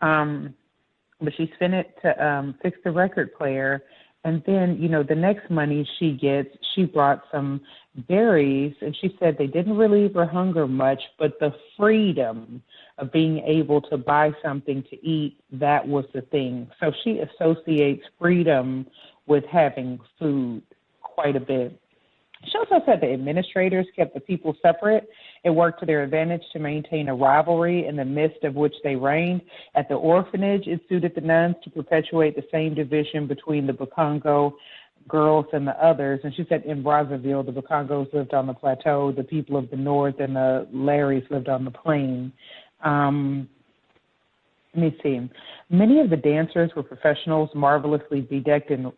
But she spent it to fix the record player. And then, the next money she gets, she brought some berries, and she said they didn't relieve her hunger much, but the freedom of being able to buy something to eat, that was the thing. So she associates freedom with having food quite a bit. She also said the administrators kept the people separate. It worked to their advantage to maintain a rivalry in the midst of which they reigned. At the orphanage, it suited the nuns to perpetuate the same division between the Congo girls and the others. And she said in Brazzaville, the Congos lived on the plateau, the people of the north and the Larrys lived on the plain. Let me see. Many of the dancers were professionals, marvelously bedecked in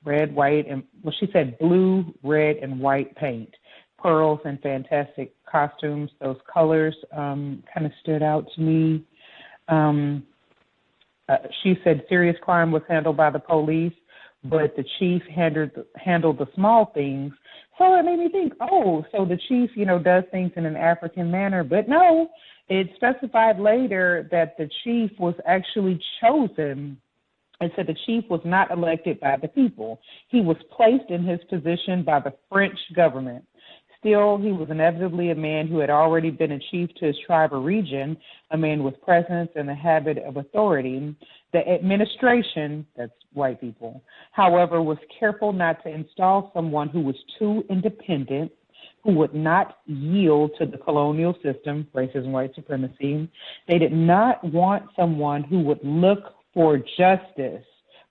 red, white, and, well, she said blue, red, and white paint, pearls, and fantastic costumes. Those colors kind of stood out to me. She said serious crime was handled by the police, but the chief handled the small things. So it made me think, so the chief, does things in an African manner. But no, it specified later that the chief was actually chosen. And said the chief was not elected by the people. He was placed in his position by the French government. Still, he was inevitably a man who had already been a chief to his tribe or region, a man with presence and the habit of authority. The administration, that's white people, however, was careful not to install someone who was too independent, who would not yield to the colonial system, racism, white supremacy. They did not want someone who would look for justice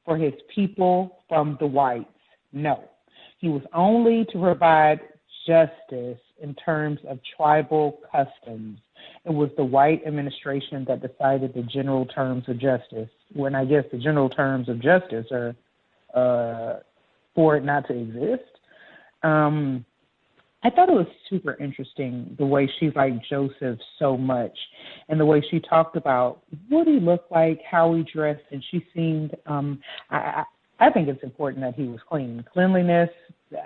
for his people from the whites. No, he was only to provide justice in terms of tribal customs. It was the white administration that decided the general terms of justice, when I guess the general terms of justice are for it not to exist. I thought it was super interesting the way she liked Joseph so much and the way she talked about what he looked like, how he dressed, and she seemed, I think it's important that he was clean. Cleanliness,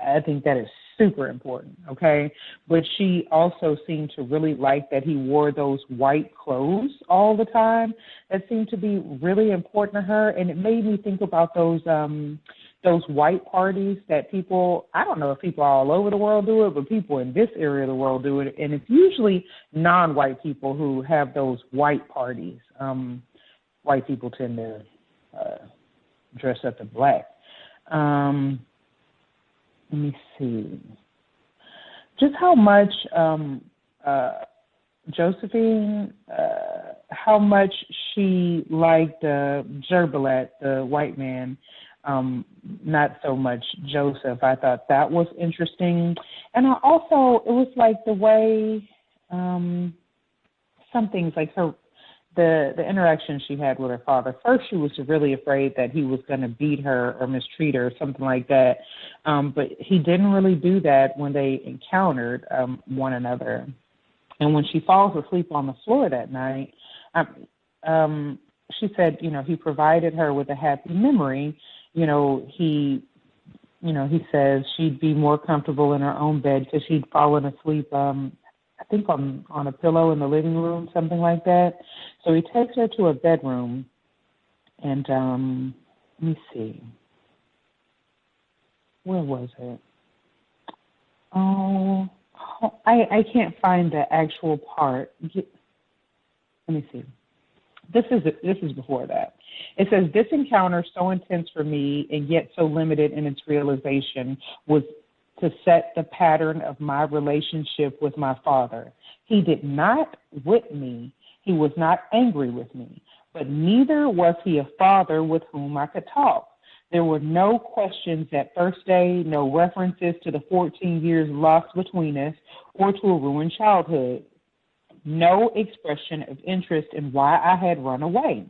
I think that is super important, okay? But she also seemed to really like that he wore those white clothes all the time. That seemed to be really important to her, and it made me think about those white parties that people, I don't know if people all over the world do it, but people in this area of the world do it. And it's usually non-white people who have those white parties. White people tend to dress up in black. Let me see. Just how much Josephine, how much she liked Gerbalat, the white man, not so much Joseph. I thought that was interesting. And I also, it was like the way some things like the interaction she had with her father. First, she was really afraid that he was going to beat her or mistreat her or something like that. But he didn't really do that when they encountered one another. And when she falls asleep on the floor that night, she said, he provided her with a happy memory. He says she'd be more comfortable in her own bed because she'd fallen asleep, I think on a pillow in the living room, something like that. So he takes her to a bedroom, and let me see. Where was it? Oh, I can't find the actual part. Let me see. This is before that. It says, this encounter, so intense for me and yet so limited in its realization, was to set the pattern of my relationship with my father. He did not whip me. He was not angry with me, but neither was he a father with whom I could talk. There were no questions that first day, no references to the 14 years lost between us or to a ruined childhood. No expression of interest in why I had run away.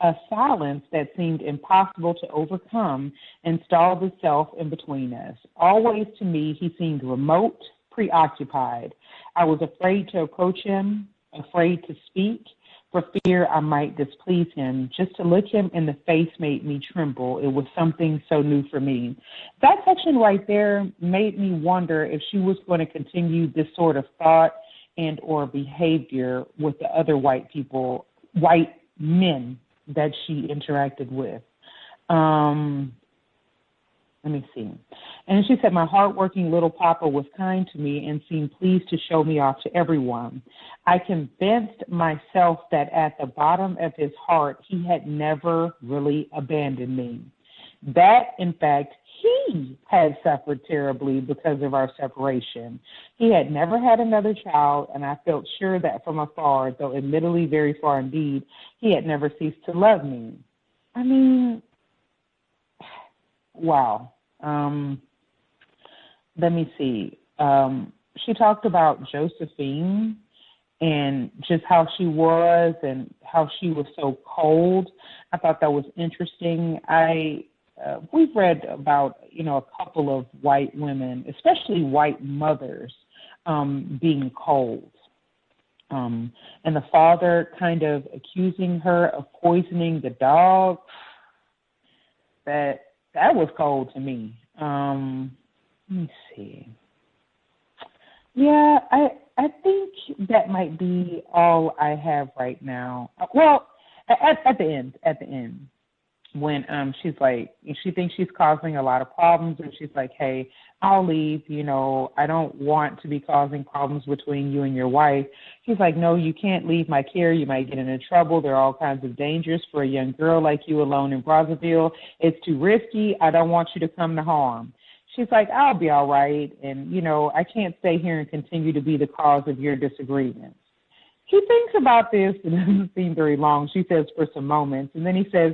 A silence that seemed impossible to overcome installed itself in between us. Always to me, he seemed remote, preoccupied. I was afraid to approach him, afraid to speak, for fear I might displease him. Just to look him in the face made me tremble. It was something so new for me. That section right there made me wonder if she was going to continue this sort of thought and or behavior with the other white people, white men that she interacted with. Let me see. And she said, my hardworking little papa was kind to me and seemed pleased to show me off to everyone. I convinced myself that at the bottom of his heart, he had never really abandoned me. That, in fact, he had suffered terribly because of our separation. He had never had another child, and I felt sure that from afar, though admittedly very far indeed, he had never ceased to love me. I mean, wow. Let me see. She talked about Josephine and just how she was and how she was so cold. I thought that was interesting. We've read about, a couple of white women, especially white mothers, being cold. And the father kind of accusing her of poisoning the dog. That was cold to me. Let me see. Yeah, I think that might be all I have right now. Well, at the end, when she's like, she thinks she's causing a lot of problems, and she's like, hey, I'll leave, I don't want to be causing problems between you and your wife. She's like, no, you can't leave my care. You might get into trouble. There are all kinds of dangers for a young girl like you alone in Brazzaville. It's too risky. I don't want you to come to harm. She's like, I'll be all right. And, I can't stay here and continue to be the cause of your disagreements. He thinks about this. It doesn't seem very long. She says for some moments. And then he says,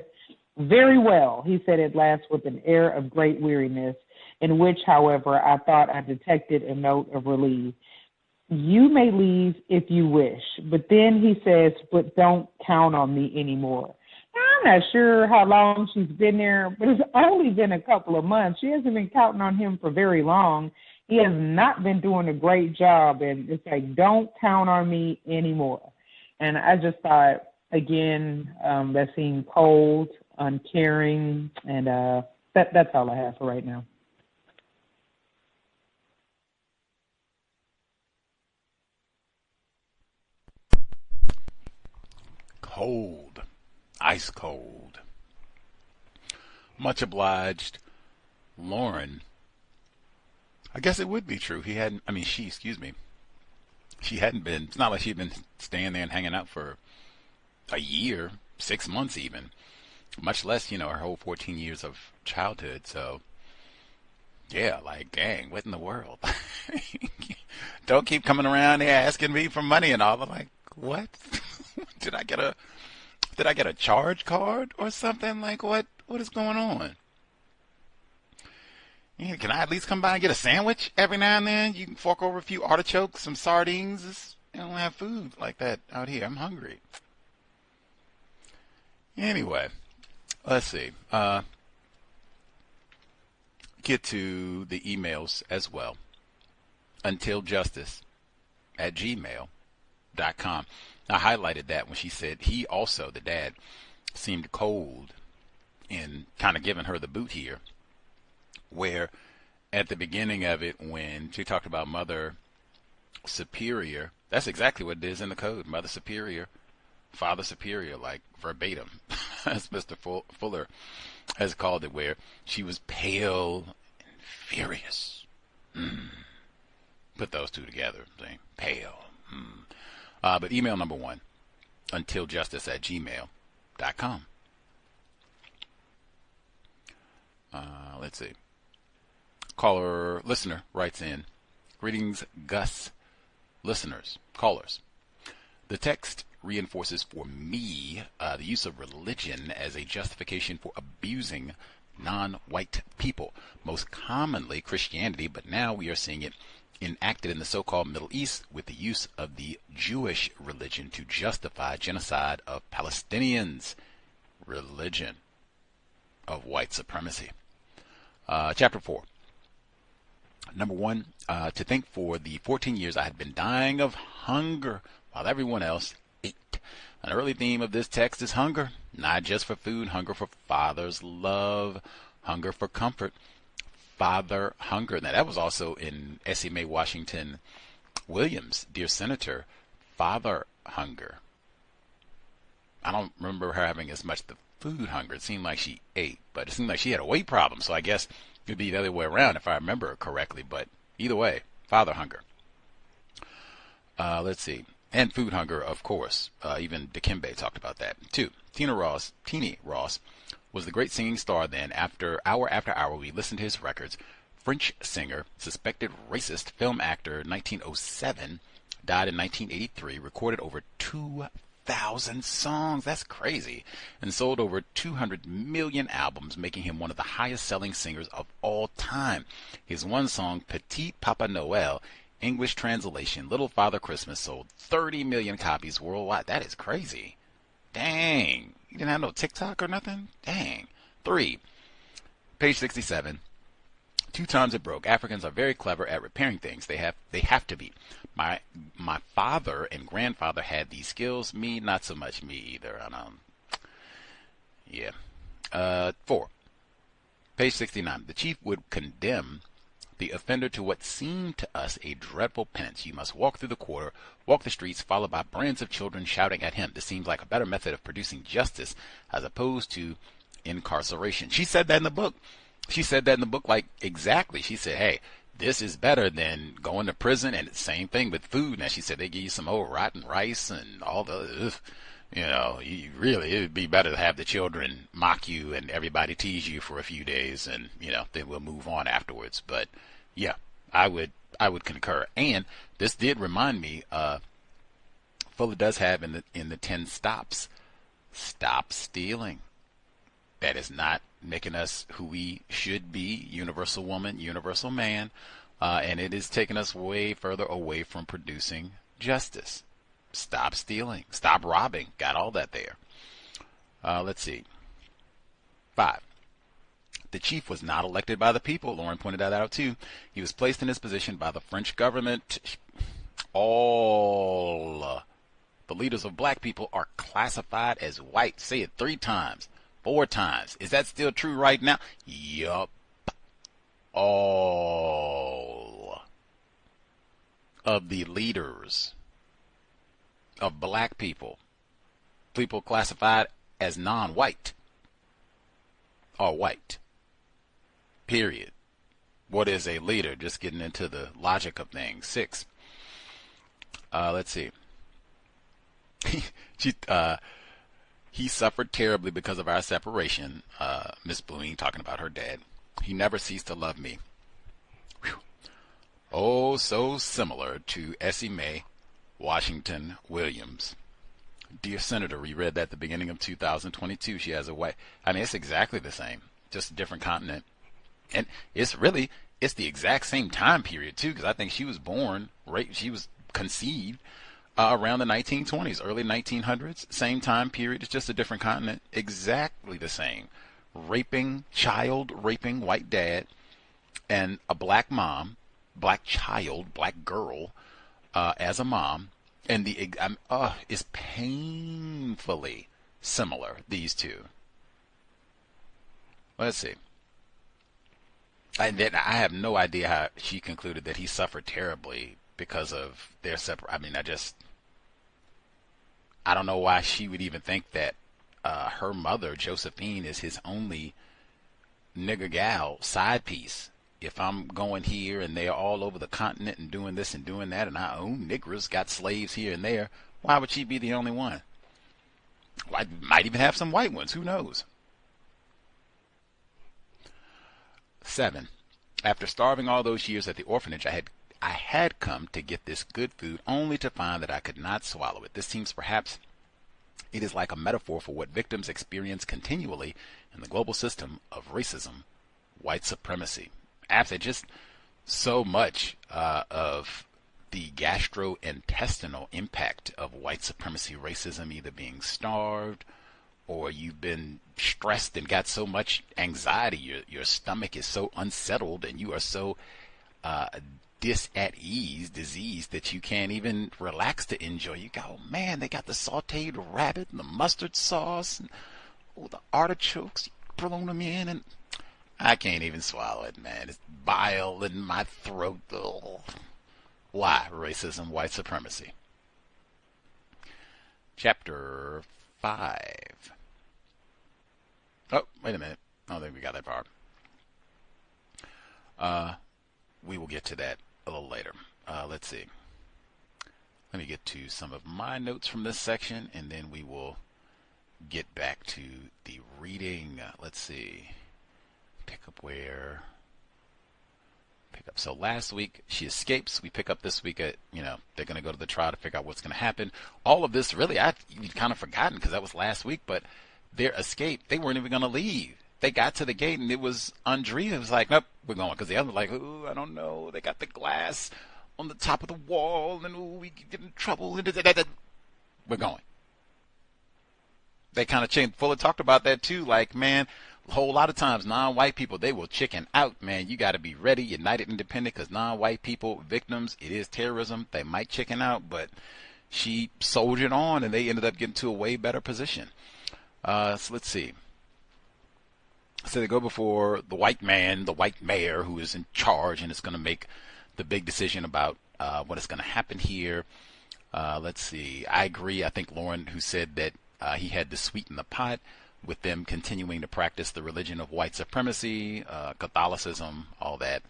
very well, he said at last with an air of great weariness, in which, however, I thought I detected a note of relief. You may leave if you wish, but then he says, but don't count on me anymore. Now, I'm not sure how long she's been there, but it's only been a couple of months. She hasn't been counting on him for very long. He has not been doing a great job, and it's like, don't count on me anymore. And I just thought, again, that seemed cold, uncaring, and that's all I have for right now. Cold, ice cold. Much obliged, Lauren. I guess it would be true. She hadn't been, it's not like she'd been staying there and hanging out for a year, 6 months even, much less, her whole 14 years of childhood. So, yeah, like, dang, what in the world? Don't keep coming around here asking me for money and all. I'm like, what? Did I get a charge card or something? Like, what is going on? Yeah, can I at least come by and get a sandwich every now and then? You can fork over a few artichokes, some sardines. I don't have food like that out here. I'm hungry. Anyway, let's see. Get to the emails as well. untiljustice@gmail.com. I highlighted that when she said he also, the dad, seemed cold in kind of giving her the boot here, where at the beginning of it, when she talked about Mother Superior, that's exactly what it is in the code. Mother Superior, Father Superior, like verbatim, as Mr. Fuller has called it, where she was pale and furious. Put those two together, saying pale. But email number 1, untiljustice@gmail.com. Let's see. Listener writes in, greetings, Gus, listeners, callers. The text reinforces for me the use of religion as a justification for abusing non-white people, most commonly Christianity, but now we are seeing it enacted in the so-called Middle East with the use of the Jewish religion to justify genocide of Palestinians. Religion of White Supremacy. Chapter 4. Number 1, to think for the 14 years I had been dying of hunger while everyone else ate. An early theme of this text is hunger, not just for food, hunger for father's love, hunger for comfort, father hunger. Now, that was also in Essie Mae Washington Williams, Dear Senator, father hunger. I don't remember her having as much the food hunger. It seemed like she ate, but it seemed like she had a weight problem, so I guess it would be the other way around if I remember correctly, but either way, father hunger. Let's see. And food hunger, of course. Even Dikembe talked about that. 2. Teenie Ross was the great singing star then. After hour, we listened to his records. French singer, suspected racist, film actor, 1907, died in 1983, recorded over 2,000 songs. That's crazy. And sold over 200 million albums, making him one of the highest selling singers of all time. His one song, Petit Papa Noel, English translation, Little Father Christmas, sold 30 million copies worldwide. That is crazy. Dang. You didn't have no TikTok or nothing? Dang. 3. Page 67. 2 times it broke. Africans are very clever at repairing things. They have to be. My father and grandfather had these skills. Me, not so much. Me either. Yeah. 4. Page 69. The chief would condemn the offender to what seemed to us a dreadful penance. You must walk through the quarter, walk the streets, followed by brands of children shouting at him. This seems like a better method of producing justice as opposed to incarceration. She said that in the book. She said that in the book, like, exactly. She said, hey, this is better than going to prison, and it's the same thing with food. Now, she said they give you some old rotten rice and all the, it would be better to have the children mock you and everybody tease you for a few days, and, then we'll move on afterwards. But, yeah, I would concur. And this did remind me, Fuller does have in the 10 stops, stop stealing. That is not making us who we should be, universal woman, universal man, and it is taking us way further away from producing justice. Stop stealing, stop robbing, got all that there. Let's see. 5. The chief was not elected by the people. Lauren pointed that out too. He was placed in his position by the French government. All the leaders of black people are classified as white. Say it 3 times. 4 times. Is that still true right now? Yup. All of the leaders of black people classified as non-white, are white. Period. What is a leader? Just getting into the logic of things. 6. Let's see. He suffered terribly because of our separation. Miss Blouin talking about her dad. He never ceased to love me. Whew. Oh, so similar to Essie Mae Washington Williams. Dear Senator, we read that at the beginning of 2022. She has a white. It's exactly the same, just a different continent. And it's the exact same time period too, because I think she was born, she was conceived around the 1920s, early 1900s, same time period. It's just a different continent, exactly the same. Child raping white dad, and a black mom, black child, black girl as a mom, and it's painfully similar, these two. Let's see. And then I have no idea how she concluded that he suffered terribly because of their separate. I don't know why she would even think that her mother, Josephine, is his only nigger gal side piece. If I'm going here and they're all over the continent and doing this and doing that, and I own niggers, got slaves here and there, why would she be the only one? Well, I might even have some white ones. Who knows? 7. After starving all those years at the orphanage, I had come to get this good food only to find that I could not swallow it. This seems perhaps it is like a metaphor for what victims experience continually in the global system of racism, white supremacy. After just so much of the gastrointestinal impact of white supremacy racism, either being starved or you've been stressed and got so much anxiety, your stomach is so unsettled and you are so dis-at-ease disease that you can't even relax to enjoy. You go, oh, man, they got the sauteed rabbit and the mustard sauce and the artichokes. You throw them in, and I can't even swallow it, man. It's bile in my throat. Ugh. Why? Racism, white supremacy. Chapter 5. Oh, wait a minute. I don't think we got that far. We will get to that a little later. Let's see. Let me get to some of my notes from this section, and then we will get back to the reading. Let's see. Pick up where? Pick up. So last week, she escapes. We pick up this week at, they're going to go to the trial to figure out what's going to happen. All of this, really, I've kind of forgotten because that was last week, but their escape, they weren't even going to leave. They got to the gate, and it was Andrea who was like, nope, we're going. Because the other was like, oh, I don't know. They got the glass on the top of the wall, and we get in trouble. We're going. They kind of changed. Fuller talked about that, too. Like, man, a whole lot of times, non-white people, they will chicken out, man. You got to be ready, united, independent, because non-white people, victims, it is terrorism. They might chicken out, but she soldiered on, and they ended up getting to a way better position. So let's see. So they go before the white man, the white mayor, who is in charge and is going to make the big decision about what is going to happen here. Let's see. I agree. I think Lauren, who said that he had to sweeten the pot with them continuing to practice the religion of white supremacy, Catholicism, all that,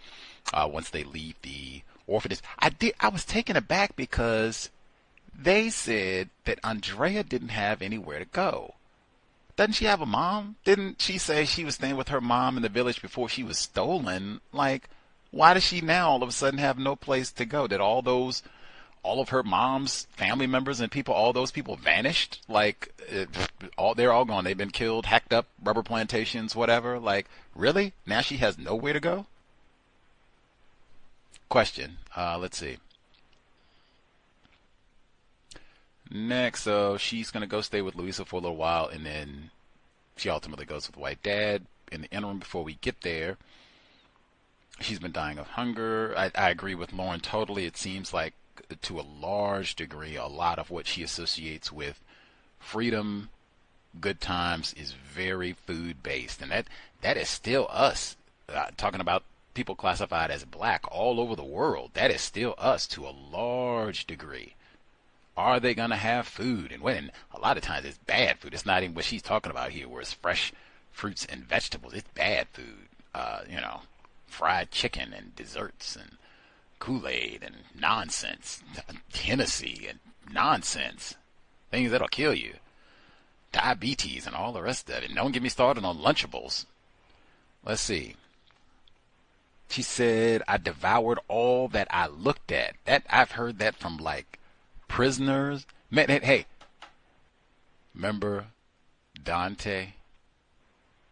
once they leave the orphanage. I was taken aback because they said that Andrea didn't have anywhere to go. Doesn't she have a mom? Didn't she say she was staying with her mom in the village before she was stolen? Like, why does she now all of a sudden have no place to go? Did all of her mom's family members and people, all those people vanished? Like, they're all gone. They've been killed, hacked up, rubber plantations, whatever. Like, really? Now she has nowhere to go? Question. Let's see. Next, so she's going to go stay with Louisa for a little while, and then she ultimately goes with White Dad. In the interim, before we get there, she's been dying of hunger. I agree with Lauren totally. It seems like, to a large degree, a lot of what she associates with freedom, good times, is very food-based. And that is still us. Talking about people classified as black all over the world, that is still us to a large degree. Are they going to have food? And when a lot of times it's bad food. It's not even what she's talking about here, where it's fresh fruits and vegetables. It's bad food. Fried chicken and desserts and Kool-Aid and nonsense. Hennessy and nonsense. Things that'll kill you. Diabetes and all the rest of it. And don't get me started on Lunchables. Let's see. She said, I devoured all that I looked at. That I've heard that from like prisoners. Hey, remember Dante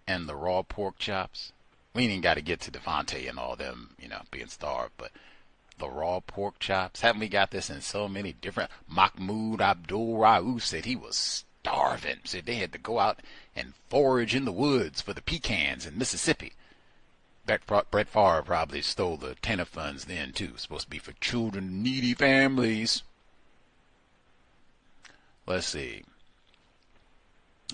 and the raw pork chops? We ain't even got to get to Devante and all them, being starved, but the raw pork chops. Haven't we got this in so many different? Mahmoud Abdul Rauf said he was starving. Said they had to go out and forage in the woods for the pecans in Mississippi. Brett Favre probably stole the TANF funds then, too. Supposed to be for children, needy families. Let's see.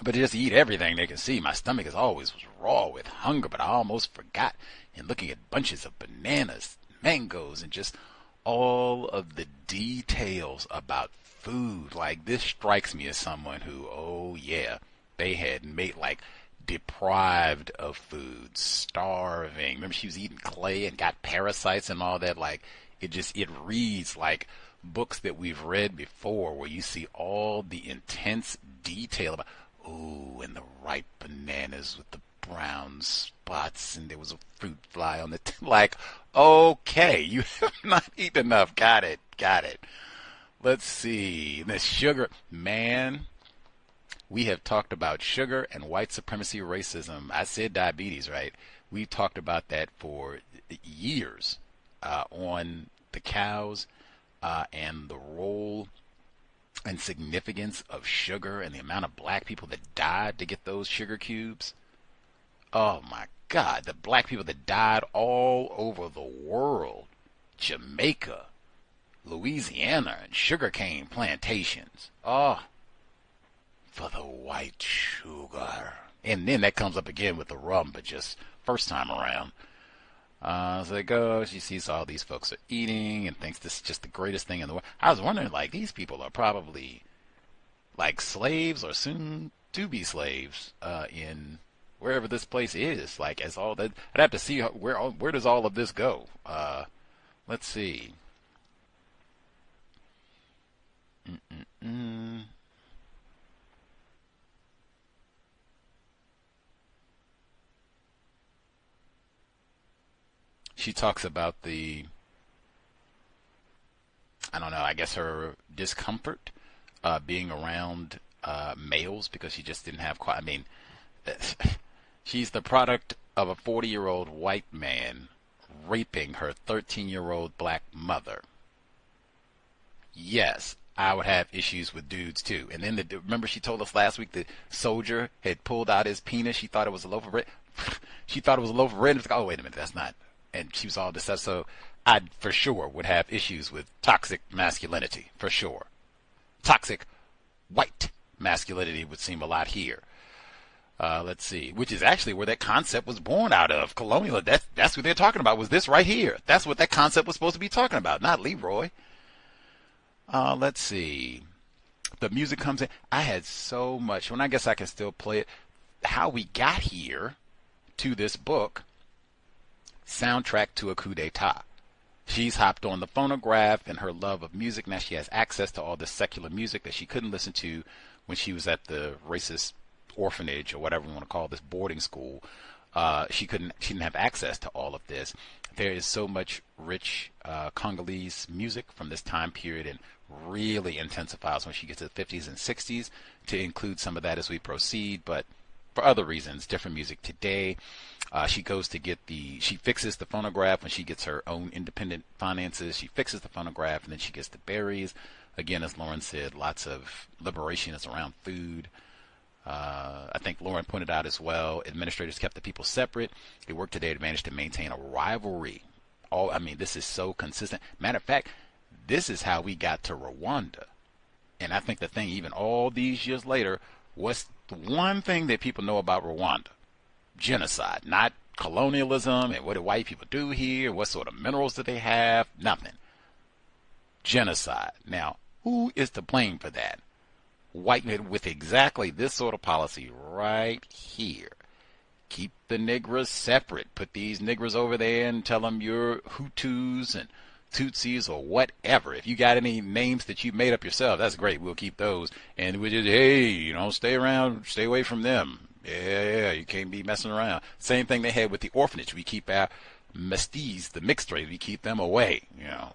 But just eat everything they can see. My stomach is always raw with hunger, but I almost forgot in looking at bunches of bananas, mangoes, and just all of the details about food. Like, this strikes me as someone who, oh yeah, they had made, like, deprived of food, starving. Remember, she was eating clay and got parasites and all that. Like, it reads like books that we've read before, where you see all the intense detail about, ooh, and the ripe bananas with the brown spots, and there was a fruit fly on the like, okay, you have not eaten enough. Got it. Let's see. The sugar, man. We have talked about sugar and white supremacy racism. I said diabetes, right? We've talked about that for years on the cows and the role and significance of sugar and the amount of black people that died to get those sugar cubes. Oh my God, the black people that died all over the world Jamaica, Louisiana, and sugarcane plantations. Oh, for the white sugar. And then that comes up again with the rum, but just first time around. So they go, she sees all these folks are eating and thinks this is just the greatest thing in the world. I was wondering, like, these people are probably like slaves or soon to be slaves in wherever this place is. Like, as all that, I'd have to see where does all of this go. Let's see. She talks about I don't know, I guess her discomfort being around males because she just didn't have quite, I mean, she's the product of a 40-year-old white man raping her 13-year-old black mother. Yes, I would have issues with dudes too. And then remember she told us last week the soldier had pulled out his penis. She thought it was a loaf of bread. She thought it was a loaf of bread. Like, oh, wait a minute, that's not. And she was all this stuff. So I for sure would have issues with toxic masculinity, for sure. Toxic white masculinity would seem a lot here. Let's see, which is actually where that concept was born out of. Colonial, that's what they're talking about, was this right here. That's what that concept was supposed to be talking about, not Leroy. Let's see. The music comes in. I had so much, and I guess I can still play it. How we got here to this book, soundtrack to a coup d'etat. She's hopped on the phonograph and her love of music. Now she has access to all this secular music that she couldn't listen to when she was at the racist orphanage or whatever we want to call this boarding school. She didn't have access to all of this. There is so much rich Congolese music from this time period, and really intensifies when she gets to the 50s and 60s, to include some of that as we proceed, but for other reasons, different music today. She goes to get she fixes the phonograph when she gets her own independent finances. She fixes the phonograph and then she gets the berries. Again, as Lauren said, lots of liberation is around food. I think Lauren pointed out as well, administrators kept the people separate. They worked today to manage to maintain a rivalry. I mean, this is so consistent. Matter of fact, this is how we got to Rwanda. And I think the thing, even all these years later, what's the one thing that people know about Rwanda? Genocide, not colonialism and what do white people do here, what sort of minerals do they have, nothing. Genocide. Now, who is to blame for that? White men with exactly this sort of policy right here. Keep the Negroes separate. Put these Negroes over there and tell them you're Hutus and Tutsis or whatever. If you got any names that you made up yourself, that's great. We'll keep those. And we just, hey, stay around, stay away from them. Yeah, you can't be messing around. Same thing they had with the orphanage. We keep our mestis, the mixed race, we keep them away.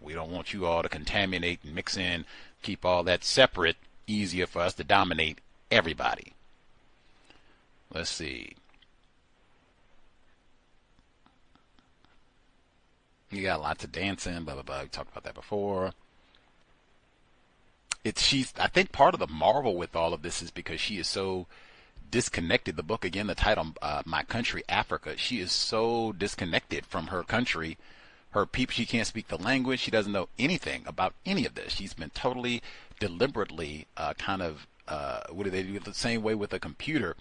We don't want you all to contaminate and mix in, keep all that separate. Easier for us to dominate everybody. Let's see. You got lots of dancing, blah, blah, blah. We talked about that before. I think part of the marvel with all of this is because she is so disconnected. The book, again, the title, My Country, Africa. She is so disconnected from her country, her people. She can't speak the language. She doesn't know anything about any of this. She's been totally, deliberately what do they do the same way with a computer?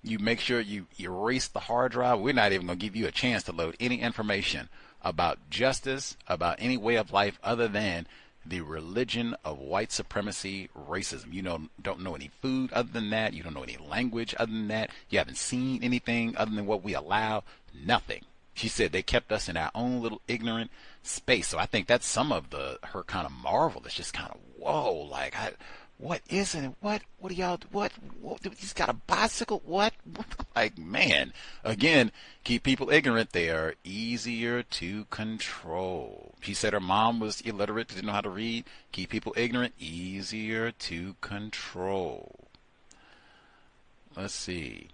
You make sure you erase the hard drive. We're not even going to give you a chance to load any information about justice, about any way of life other than the religion of white supremacy, racism. You don't know any food other than that. You don't know any language other than that. You haven't seen anything other than what we allow. Nothing. She said they kept us in our own little ignorant space. So I think that's some of her kind of marvel. It's just kind of, whoa, like, what is it? What do y'all, what, he's got a bicycle? What? Like, man, again, keep people ignorant. They are easier to control. She said her mom was illiterate, didn't know how to read. Keep people ignorant, easier to control. Let's see.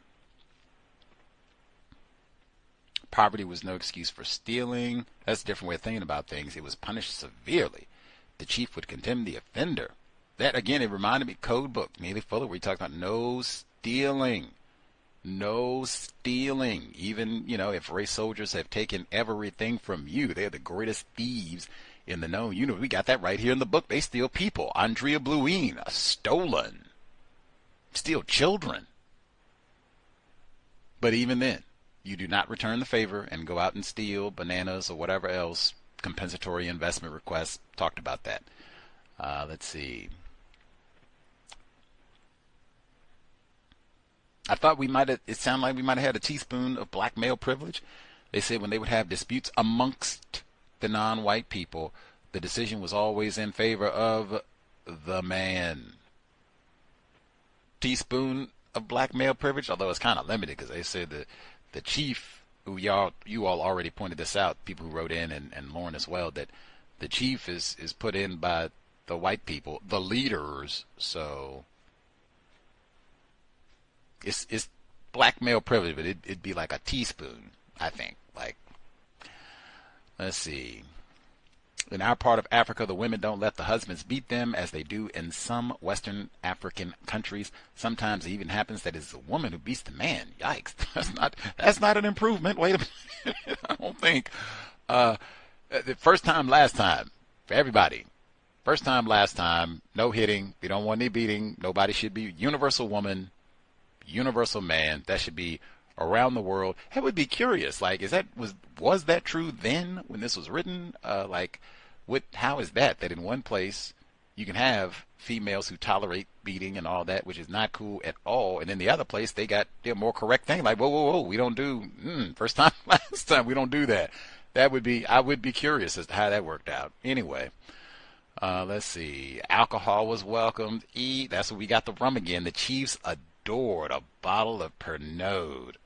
Poverty was no excuse for stealing. That's a different way of thinking about things. It was punished severely. The chief would condemn the offender. That, again, it reminded me, Code Book, Neely Fuller, where he talked about no stealing. No stealing. Even, if race soldiers have taken everything from you, they're the greatest thieves in the known universe. We got that right here in the book. They steal people. Andrée Blouin, stolen. Steal children. But even then, you do not return the favor and go out and steal bananas or whatever else. Compensatory investment requests. Talked about that. Let's see. I thought it sounded like we might have had a teaspoon of black male privilege. They said when they would have disputes amongst the non-white people, the decision was always in favor of the man. Teaspoon of black male privilege, although it's kind of limited because they said that the chief, who you all already pointed this out, people who wrote in and Lauren as well, that the chief is put in by the white people, the leaders, so it's black male privilege, but it'd be like a teaspoon, I think. Like, let's see. In our part of Africa, the women don't let the husbands beat them as they do in some Western African countries. Sometimes it even happens that it's the woman who beats the man. Yikes. That's not an improvement. Wait a minute. I don't think. The first time, last time, for everybody. First time, last time, no hitting. We don't want any beating. Nobody should be universal woman, universal man. That should be around the world. I would be curious, like, was that true then when this was written? How is that in one place you can have females who tolerate beating and all that, which is not cool at all, and in the other place they got their more correct thing, like, whoa, we don't do first time, last time, we don't do that. I would be curious as to how that worked out. Anyway, let's see. Alcohol was welcomed. That's what we got, the rum again. The Chiefs adored a bottle of Pernod.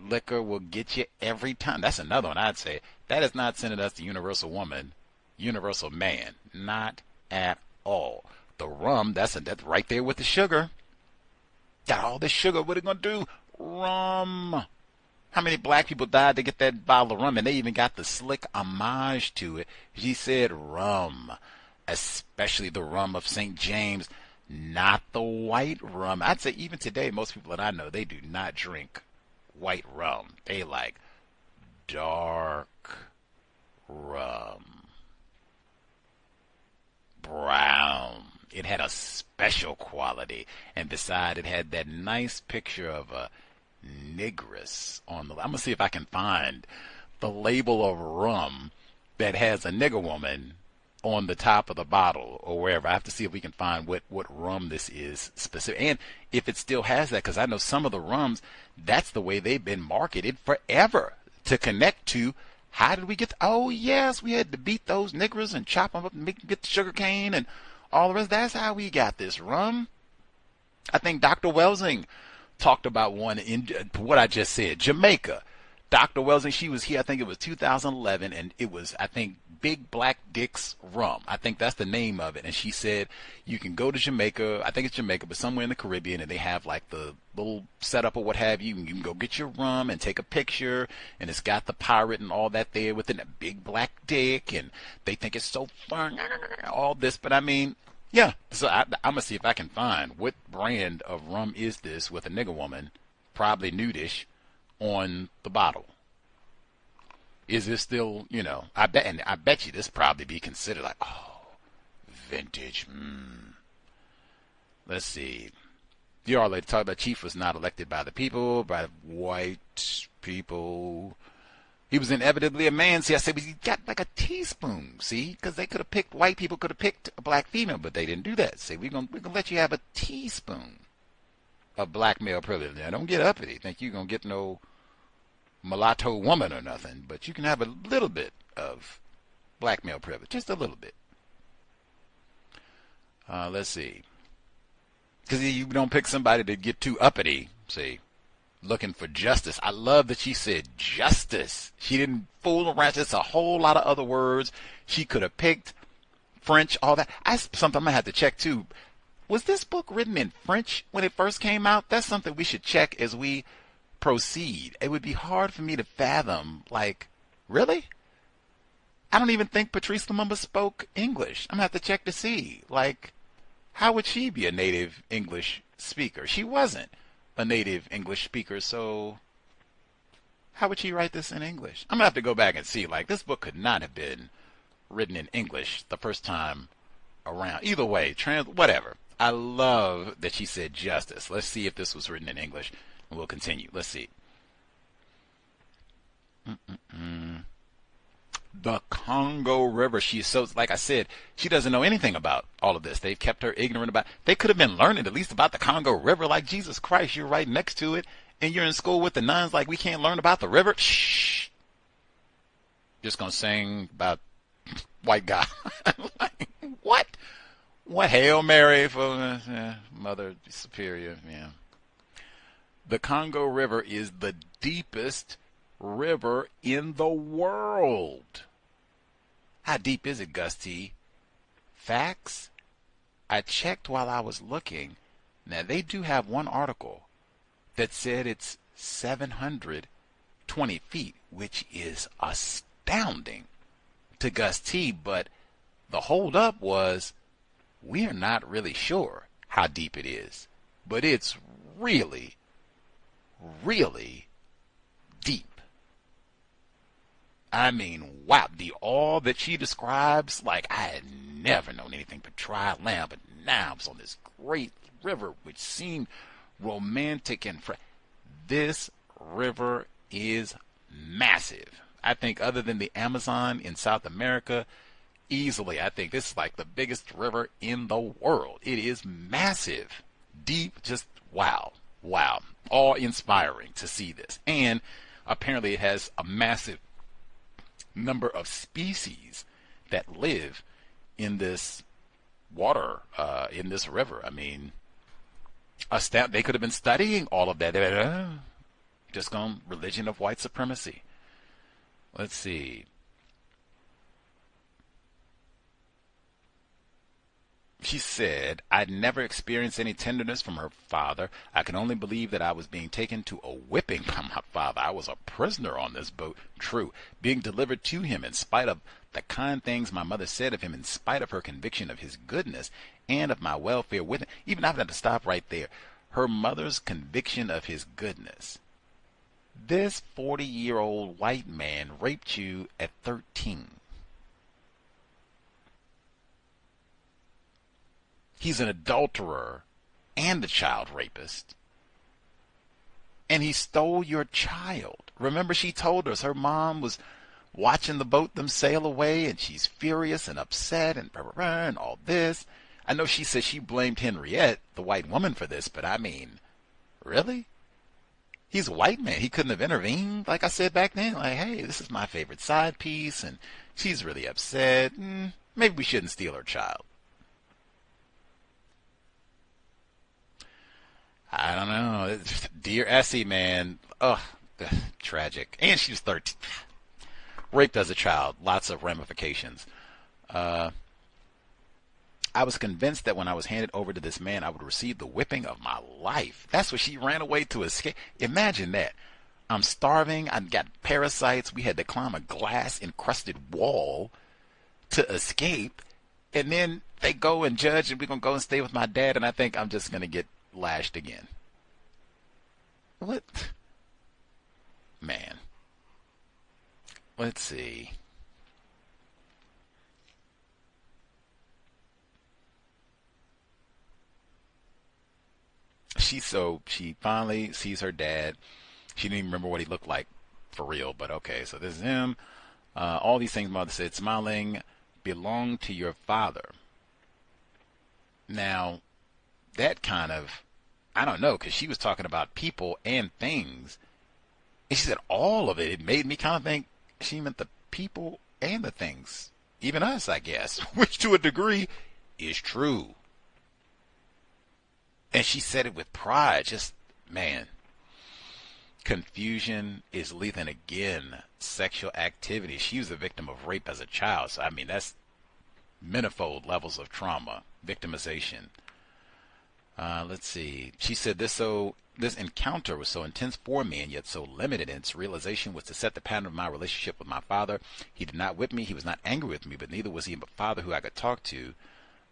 Liquor will get you every time. That's another one I'd say. That is not sending us to universal woman, universal man. Not at all. The rum, that's right there with the sugar. Got all the sugar. What are they going to do? Rum. How many black people died to get that bottle of rum? And they even got the slick homage to it. She said rum, especially the rum of St. James, not the white rum. I'd say even today, most people that I know, they do not drink white rum. They like dark rum. Brown. It had a special quality. And beside it had that nice picture of a negress on the... I'm going to see if I can find the label of rum that has a nigger woman on the top of the bottle or wherever. I have to see if we can find what rum this is specific, and if it still has that, because I know some of the rums, that's the way they've been marketed forever, to connect to how did we get oh yes, we had to beat those niggers and chop them up and get the sugar cane and all the rest. That's how we got this rum. I think Dr. Welsing talked about one in what I just said, Jamaica. Dr. Welsing, she was here, I think it was 2011, and it was, I think, Big Black Dick's Rum. I think that's the name of it. And she said you can go to Jamaica, I think it's Jamaica, but somewhere in the Caribbean, and they have like the little setup or what have you, and you can go get your rum and take a picture, and it's got the pirate and all that there within a big black dick, and they think it's so fun, all this. But I mean, yeah, so I'm going to see if I can find what brand of rum is this with a nigger woman, probably nudish, on the bottle. Is this still, I bet you this probably be considered like, vintage. Let's see. You already talked about Chief was not elected by the people, by white people. He was inevitably a man. See, I said he got like a teaspoon. See, because they could have picked, white people could have picked a black female, but they didn't do that. See, we're gonna let you have a teaspoon of black male privilege. Now, don't get uppity. Think you're gonna get no mulatto woman or nothing, but you can have a little bit of black male privilege, just a little bit. Let's see, because you don't pick somebody to get too uppity. See, looking for justice. I love that she said justice. She didn't fool around. Just a whole lot of other words. She could have picked French, all that. Something I'm gonna have to check too. Was this book written in French when it first came out? That's something we should check as we proceed. It would be hard for me to fathom, like, really? I don't even think Patrice Lumumba spoke English. I'm going to have to check to see, like, how would she be a native English speaker? She wasn't a native English speaker, so How would she write this in English? I'm going to have to go back and see. Like, this book could not have been written in English the first time around. Either way, whatever. I love that she said justice. Let's see if this was written in English, and we'll continue. Let's see. The Congo River. She's so, like I said, she doesn't know anything about all of this. They've kept her ignorant about. They could have been learning at least about the Congo River. Like, Jesus Christ, you're right next to it, and you're in school with the nuns. Like, we can't learn about the river. Shh. Just gonna sing about white guy. Like, what? What? Hail Mary for Mother Superior. Yeah. The Congo River is the deepest river in the world. How deep is it, Gus T? Facts? I checked while I was looking. Now, they do have one article that said it's 720 feet, which is astounding to Gus T, but the holdup was we're not really sure how deep it is, but it's really, really deep. I mean, wow, the awe that she describes, like, I had never known anything but dry land, but now I was on this great river which seemed romantic and this river is massive. I think other than the Amazon in South America, easily, I think this is like the biggest river in the world. It is massive, deep, just wow, wow, awe-inspiring to see this. And apparently it has a massive number of species that live in this water, in this river. I mean, they could have been studying all of that. Just gone religion of white supremacy. Let's see. She said, I'd never experienced any tenderness from her father. I can only believe that I was being taken to a whipping by my father. I was a prisoner on this boat. True. Being delivered to him in spite of the kind things my mother said of him, in spite of her conviction of his goodness and of my welfare with him. Even I've got to stop right there. Her mother's conviction of his goodness. This 40-year-old white man raped you at 13. He's an adulterer and a child rapist. And he stole your child. Remember, she told us her mom was watching the boat them sail away, and she's furious and upset and all this. I know she said she blamed Henriette, the white woman, for this, but I mean, really? He's a white man. He couldn't have intervened, like I said back then. Like, hey, this is my favorite side piece, and she's really upset. Maybe we shouldn't steal her child. I don't know. Dear Essie, man. Ugh, tragic. And she was 13. Raped as a child. Lots of ramifications. I was convinced that when I was handed over to this man, I would receive the whipping of my life. That's what she ran away to escape. Imagine that. I'm starving. I've got parasites. We had to climb a glass-encrusted wall to escape. And then they go and judge, and we're going to go and stay with my dad, and I think I'm just going to get lashed again. What? Man. Let's see. She finally sees her dad. She didn't even remember what he looked like for real, but okay, so this is him. All these things mother said, smiling, belong to your father. Now, that kind of, I don't know, because she was talking about people and things. And she said all of it. It made me kind of think she meant the people and the things. Even us, I guess, which to a degree is true. And she said it with pride. Just, man, confusion is lethal. And again, sexual activity. She was a victim of rape as a child. So, I mean, that's manifold levels of trauma, victimization. Let's see. She said this encounter was so intense for me and yet so limited in its realization was to set the pattern of my relationship with my father. He did not whip me. He was not angry with me, but neither was he a father who I could talk to.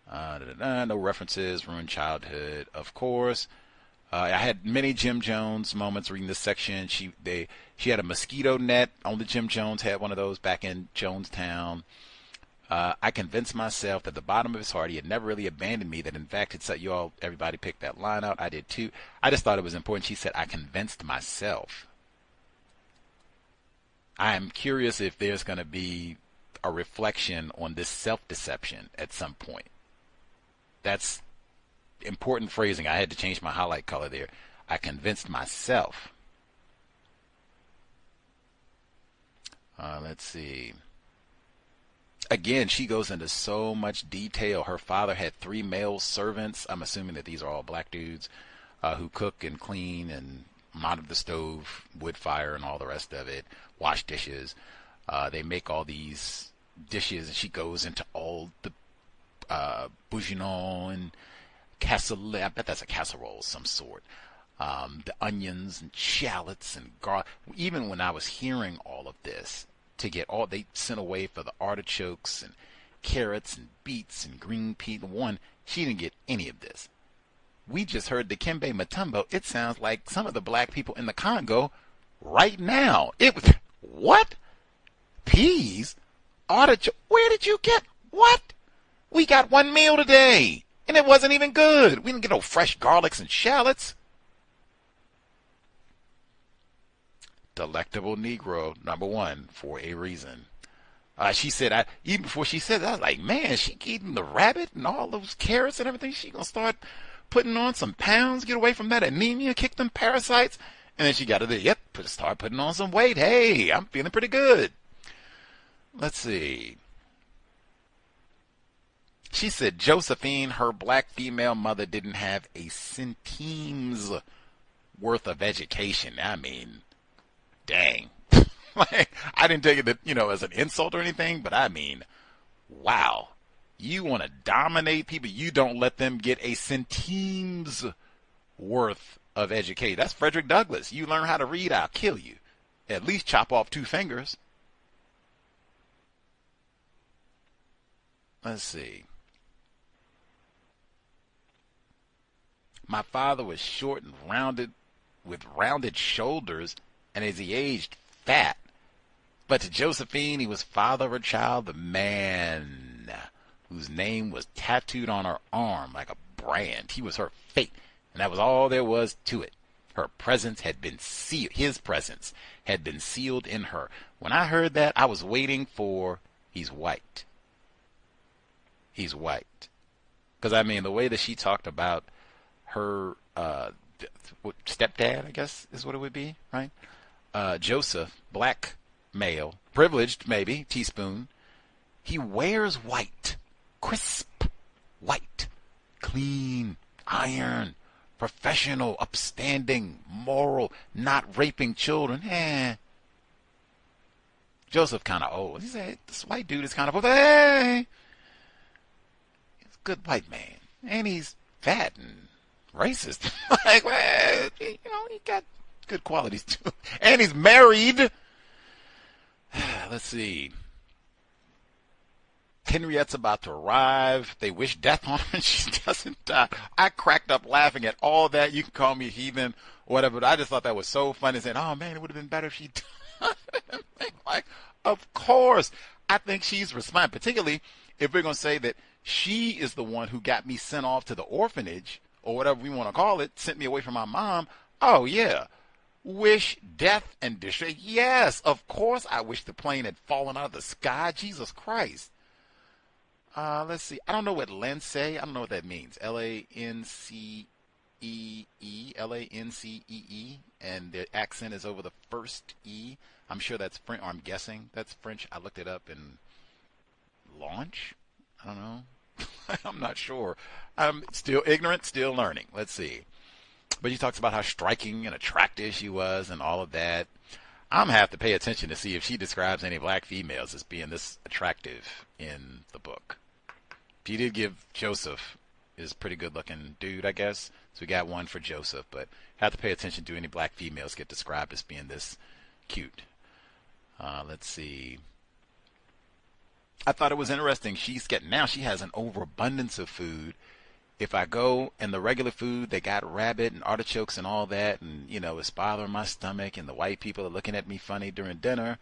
No references, ruined childhood, of course. I had many Jim Jones moments reading this section. She had a mosquito net. Only Jim Jones had one of those back in Jonestown. I convinced myself that the bottom of his heart, he had never really abandoned me, that in fact, everybody picked that line out. I did too. I just thought it was important. She said, I convinced myself. I am curious if there's going to be a reflection on this self-deception at some point. That's important phrasing. I had to change my highlight color there. I convinced myself. Let's see. Again, she goes into so much detail. Her father had 3 male servants. I'm assuming that these are all black dudes who cook and clean and monitor the stove, wood fire, and all the rest of it, wash dishes. They make all these dishes, and she goes into all the bouillon and casserole. I bet that's a casserole of some sort. The onions and shallots and garlic. Even when I was hearing all of this, they sent away for the artichokes and carrots and beets and green pea. She didn't get any of this. We just heard the Dikembe Mutombo. It sounds like some of the black people in the Congo right now. It was, what? Peas? Artichoke? Where did you get, what? We got 1 meal today, and it wasn't even good. We didn't get no fresh garlics and shallots. Delectable Negro, number 1, for a reason. She said, even before she said that, I was like, man, she eating the rabbit and all those carrots and everything. She gonna start putting on some pounds, get away from that anemia, kick them parasites. And then she got to the, start putting on some weight. Hey, I'm feeling pretty good. Let's see. She said Josephine, her black female mother, didn't have a centime's worth of education. I mean, dang. Like, I didn't take it that, as an insult or anything, but I mean, wow. You want to dominate people, you don't let them get a centime's worth of education. That's Frederick Douglass. You learn how to read, I'll kill you. At least chop off 2 fingers. Let's see. My father was short and rounded, with rounded shoulders, and as he aged, fat. But to Josephine, he was father of a child, the man whose name was tattooed on her arm like a brand. He was her fate, and that was all there was to it. Her presence had been sealed. His presence had been sealed in her. When I heard that, I was waiting for, he's white. He's white. Because, I mean, the way that she talked about her stepdad, I guess is what it would be, right? Joseph, black male, privileged maybe, teaspoon. He wears white, crisp white, clean, iron, professional, upstanding, moral, not raping children. Joseph kind of old. He said, this white dude is kind of old. Hey! He's a good white man. And he's fat and racist. Like, well, he got good qualities too. And he's married. Let's see. Henriette's about to arrive. They wish death on her and she doesn't die. I cracked up laughing at all that. You can call me heathen or whatever, but I just thought that was so funny. Saying, oh man, it would have been better if she died. Like, of course. I think she's responding, particularly if we're going to say that she is the one who got me sent off to the orphanage or whatever we want to call it, sent me away from my mom. Oh yeah. Wish death and distress. Yes, of course I wish the plane had fallen out of the sky. Jesus Christ. Let's see. I don't know what Lance. I don't know what that means. Lancee. Lancee. And the accent is over the first E. I'm sure that's French, or I'm guessing that's French. I looked it up in launch. I don't know. I'm not sure. I'm still ignorant, still learning. Let's see. But she talks about how striking and attractive she was and all of that. I'm going to have to pay attention to see if she describes any black females as being this attractive in the book. She did give Joseph is a pretty good looking dude, I guess. So we got one for Joseph, but have to pay attention to any black females get described as being this cute. Let's see. I thought it was interesting. She has an overabundance of food. if I go and the regular food, they got rabbit and artichokes and all that, and, you know, it's bothering my stomach, and the white people are looking at me funny during dinner,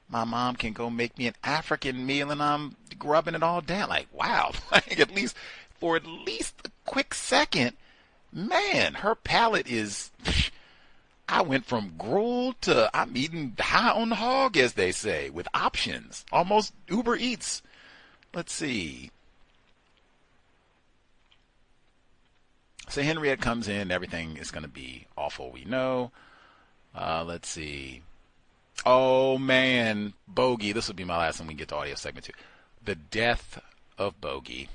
my mom can go make me an African meal, and I'm grubbing it all down. Like, wow, like for at least a quick second, man, her palate is, I went from gruel to I'm eating high on the hog, as they say, with options, almost Uber Eats. Let's see. So Henriette comes in, everything is going to be awful, we know. Let's see. Oh, man, Bogey. This will be my last one. We can get to audio segment 2. The death of Bogey.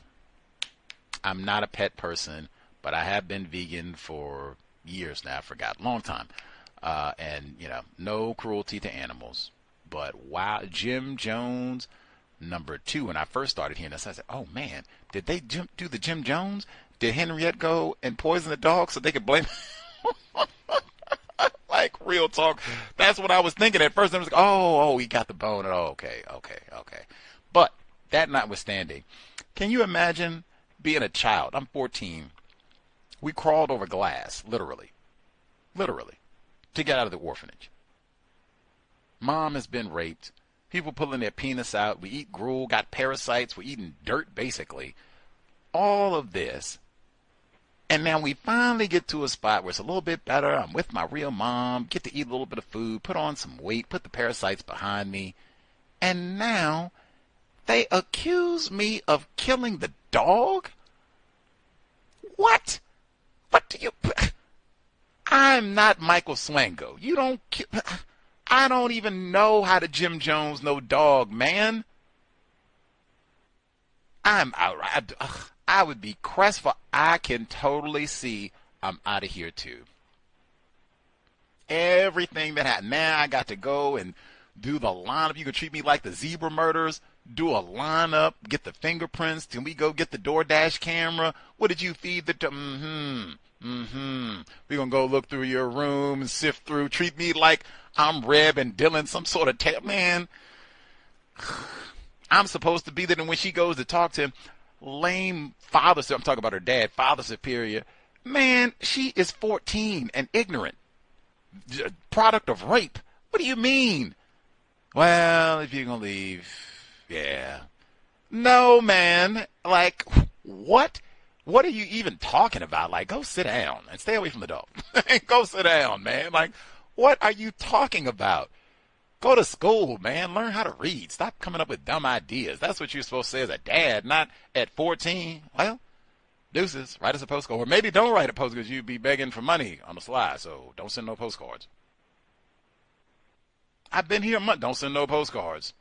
I'm not a pet person, but I have been vegan for years now. I forgot. Long time. And, you know, no cruelty to animals. But, wow, Jim Jones, number 2. When I first started hearing this, I said, oh, man, did they do the Jim Jones? Did Henriette go and poison the dog so they could blame Like, real talk. That's what I was thinking at first. I was like, oh, he got the bone. Oh, okay. But that notwithstanding, can you imagine being a child? I'm 14. We crawled over glass, literally, to get out of the orphanage. Mom has been raped. People pulling their penis out. We eat gruel, got parasites. We're eating dirt, basically. All of this. And now we finally get to a spot where it's a little bit better. I'm with my real mom, get to eat a little bit of food, put on some weight, put the parasites behind me. And now they accuse me of killing the dog? What? What do you... I'm not Michael Swango. You don't... I don't even know how to Jim Jones no dog, man. I'm outright... I would be crestfallen. I can totally see I'm out of here too. Everything that happened. Now I got to go and do the lineup. You can treat me like the zebra murders. Do a lineup. Get the fingerprints. Can we go get the DoorDash camera? What did you feed the... We're going to go look through your room and sift through. Treat me like I'm Reb and Dylan, some sort of... Man, I'm supposed to be there. And when she goes to talk to him, lame father, I'm talking about her dad, father superior, man, she is 14 and ignorant, product of rape. What do you mean? Well, if you're gonna leave, yeah. No, man, like, what are you even talking about? Like, go sit down and stay away from the dog. Go sit down, man. Like, what are you talking about? Go to school, man. Learn how to read. Stop coming up with dumb ideas. That's what you're supposed to say as a dad, not at 14. Well, deuces. Write us a postcard. Or maybe don't write a postcard because you'd be begging for money on the slide, so don't send no postcards. I've been here a month. Don't send no postcards.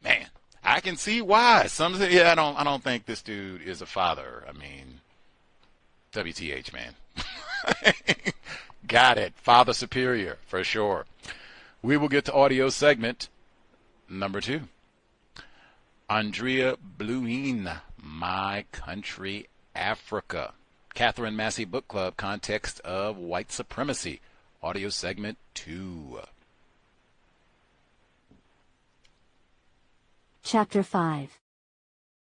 Man, I can see why. Some say, yeah, I don't think this dude is a father. I mean, WTH, man. Got it. Father superior, for sure. We will get to audio segment number 2. Andrée Blouin, My Country, Africa. Katherine Massey Book Club, Context of White Supremacy. Audio segment 2. Chapter 5.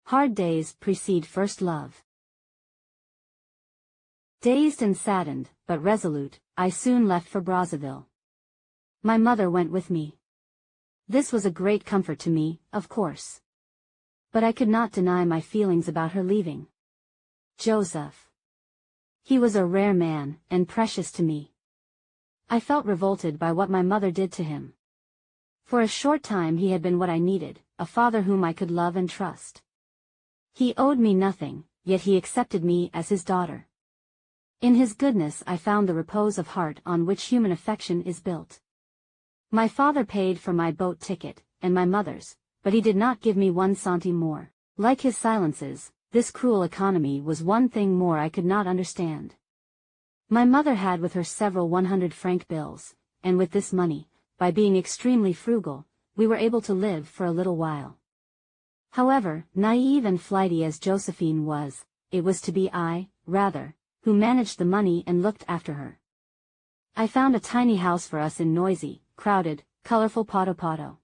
Hard days precede first love. Dazed and saddened, but resolute, I soon left for Brazzaville. My mother went with me. This was a great comfort to me, of course. But I could not deny my feelings about her leaving. Joseph. He was a rare man, and precious to me. I felt revolted by what my mother did to him. For a short time he had been what I needed, a father whom I could love and trust. He owed me nothing, yet he accepted me as his daughter. In his goodness I found the repose of heart on which human affection is built. My father paid for my boat ticket, and my mother's, but he did not give me 1 centime more. Like his silences, this cruel economy was one thing more I could not understand. My mother had with her several 100-franc bills, and with this money, by being extremely frugal, we were able to live for a little while. However, naive and flighty as Josephine was, it was to be I, rather, who managed the money and looked after her. I found a tiny house for us in noisy, crowded, colorful Poto.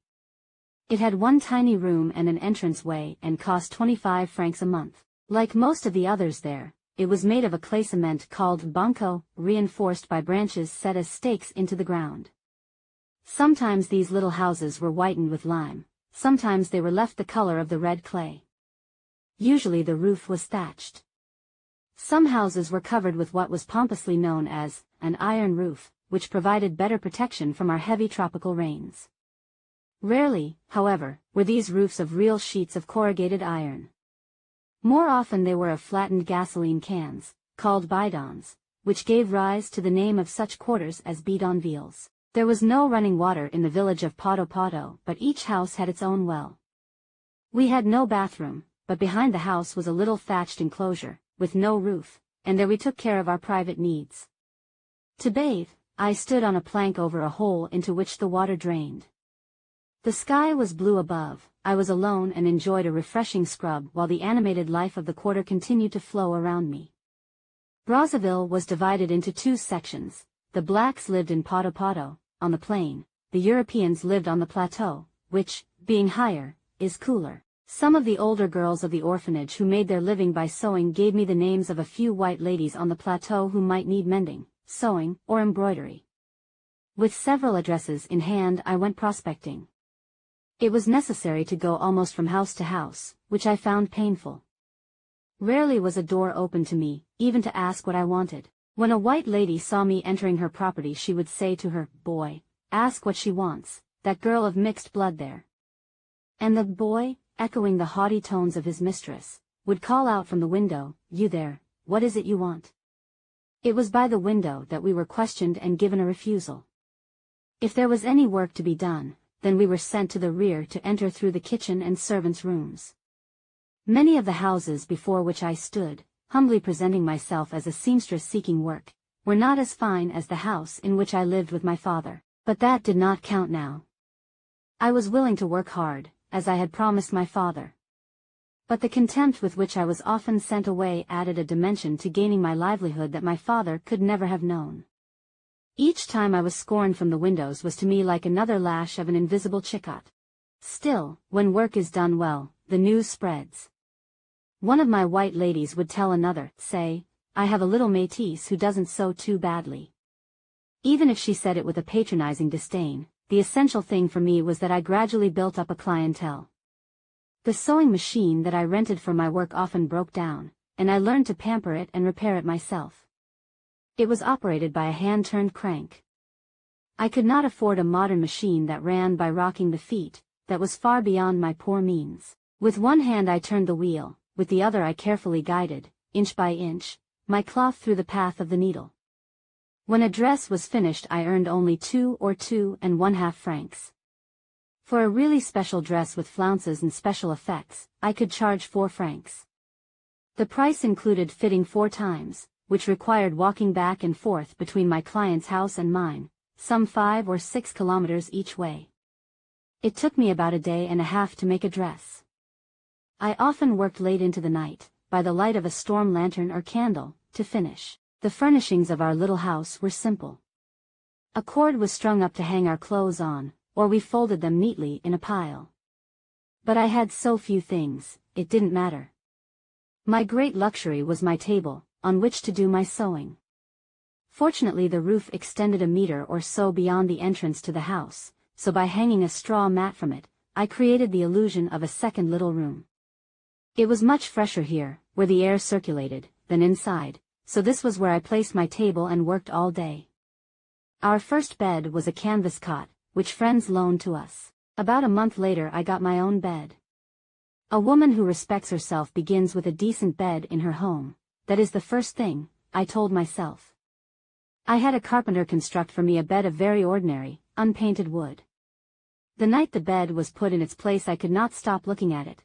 It had one tiny room and an entranceway and cost 25 francs a month. Like most of the others there, it was made of a clay cement called banco, reinforced by branches set as stakes into the ground. Sometimes these little houses were whitened with lime, sometimes they were left the color of the red clay. Usually the roof was thatched. Some houses were covered with what was pompously known as an iron roof, which provided better protection from our heavy tropical rains. Rarely, however, were these roofs of real sheets of corrugated iron. More often they were of flattened gasoline cans, called bidons, which gave rise to the name of such quarters as bidonvilles. There was no running water in the village of Poto, but each house had its own well. We had no bathroom, but behind the house was a little thatched enclosure, with no roof, and there we took care of our private needs. To bathe, I stood on a plank over a hole into which the water drained. The sky was blue above, I was alone and enjoyed a refreshing scrub while the animated life of the quarter continued to flow around me. Brazzaville was divided into two sections. The blacks lived in Poto, on the plain, the Europeans lived on the plateau, which, being higher, is cooler. Some of the older girls of the orphanage who made their living by sewing gave me the names of a few white ladies on the plateau who might need mending, sewing, or embroidery. With several addresses in hand I went prospecting. It was necessary to go almost from house to house, which I found painful. Rarely was a door open to me, even to ask what I wanted. When a white lady saw me entering her property she would say to her boy, "Ask what she wants, that girl of mixed blood there." And the boy, echoing the haughty tones of his mistress, would call out from the window, "You there, what is it you want?" It was by the window that we were questioned and given a refusal. If there was any work to be done, then we were sent to the rear to enter through the kitchen and servants' rooms. Many of the houses before which I stood, humbly presenting myself as a seamstress seeking work, were not as fine as the house in which I lived with my father, but that did not count now. I was willing to work hard, as I had promised my father. But the contempt with which I was often sent away added a dimension to gaining my livelihood that my father could never have known. Each time I was scorned from the windows was to me like another lash of an invisible chicot. Still, when work is done well, the news spreads. One of my white ladies would tell another, say, "I have a little metis who doesn't sew too badly." Even if she said it with a patronizing disdain, the essential thing for me was that I gradually built up a clientele. The sewing machine that I rented for my work often broke down, and I learned to pamper it and repair it myself. It was operated by a hand-turned crank. I could not afford a modern machine that ran by rocking the feet, that was far beyond my poor means. With one hand I turned the wheel, with the other I carefully guided, inch by inch, my cloth through the path of the needle. When a dress was finished I earned only 2 or 2½ francs. For a really special dress with flounces and special effects, I could charge 4 francs. The price included fitting 4 times, which required walking back and forth between my client's house and mine, some 5 or 6 kilometers each way. It took me about a day and a half to make a dress. I often worked late into the night, by the light of a storm lantern or candle, to finish. The furnishings of our little house were simple. A cord was strung up to hang our clothes on, or we folded them neatly in a pile. But I had so few things, it didn't matter. My great luxury was my table, on which to do my sewing. Fortunately the roof extended a meter or so beyond the entrance to the house, so by hanging a straw mat from it, I created the illusion of a second little room. It was much fresher here, where the air circulated, than inside, so this was where I placed my table and worked all day. Our first bed was a canvas cot, which friends loaned to us. About a month later I got my own bed. A woman who respects herself begins with a decent bed in her home, that is the first thing, I told myself. I had a carpenter construct for me a bed of very ordinary, unpainted wood. The night the bed was put in its place I could not stop looking at it.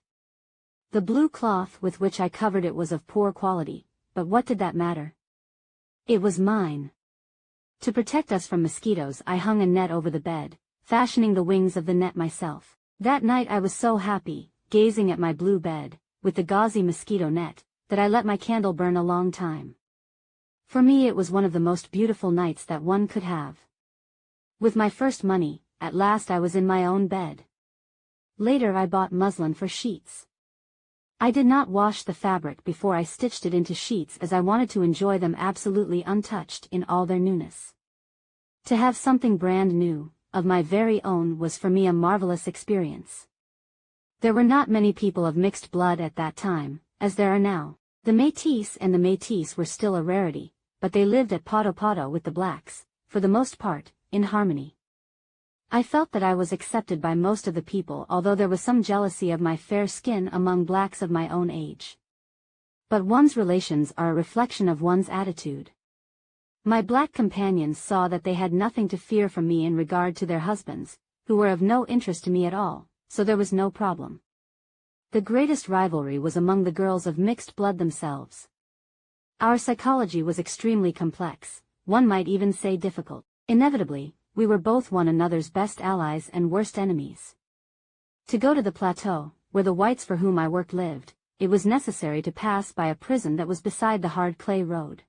The blue cloth with which I covered it was of poor quality, but what did that matter? It was mine. To protect us from mosquitoes I hung a net over the bed, fashioning the wings of the net myself. That night I was so happy, gazing at my blue bed, with the gauzy mosquito net, that I let my candle burn a long time. For me it was one of the most beautiful nights that one could have. With my first money, at last I was in my own bed. Later I bought muslin for sheets. I did not wash the fabric before I stitched it into sheets as I wanted to enjoy them absolutely untouched in all their newness. To have something brand new, of my very own, was for me a marvelous experience. There were not many people of mixed blood at that time, as there are now. The Métis and the Métis were still a rarity, but they lived at poto with the blacks, for the most part, in harmony. I felt that I was accepted by most of the people, although there was some jealousy of my fair skin among blacks of my own age. But one's relations are a reflection of one's attitude. My black companions saw that they had nothing to fear from me in regard to their husbands, who were of no interest to me at all, so there was no problem. The greatest rivalry was among the girls of mixed blood themselves. Our psychology was extremely complex, one might even say difficult. Inevitably, we were both one another's best allies and worst enemies. To go to the plateau, where the whites for whom I worked lived, it was necessary to pass by a prison that was beside the hard clay road.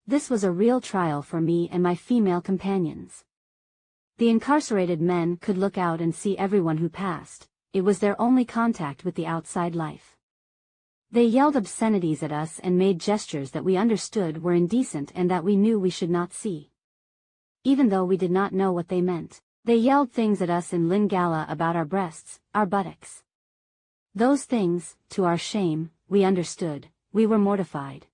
This was a real trial for me and my female companions. The incarcerated men could look out and see everyone who passed. It was their only contact with the outside life. They yelled obscenities at us and made gestures that we understood were indecent and that we knew we should not see. Even though we did not know what they meant, they yelled things at us in Lingala about our breasts, our buttocks. Those things, to our shame, we understood, we were mortified.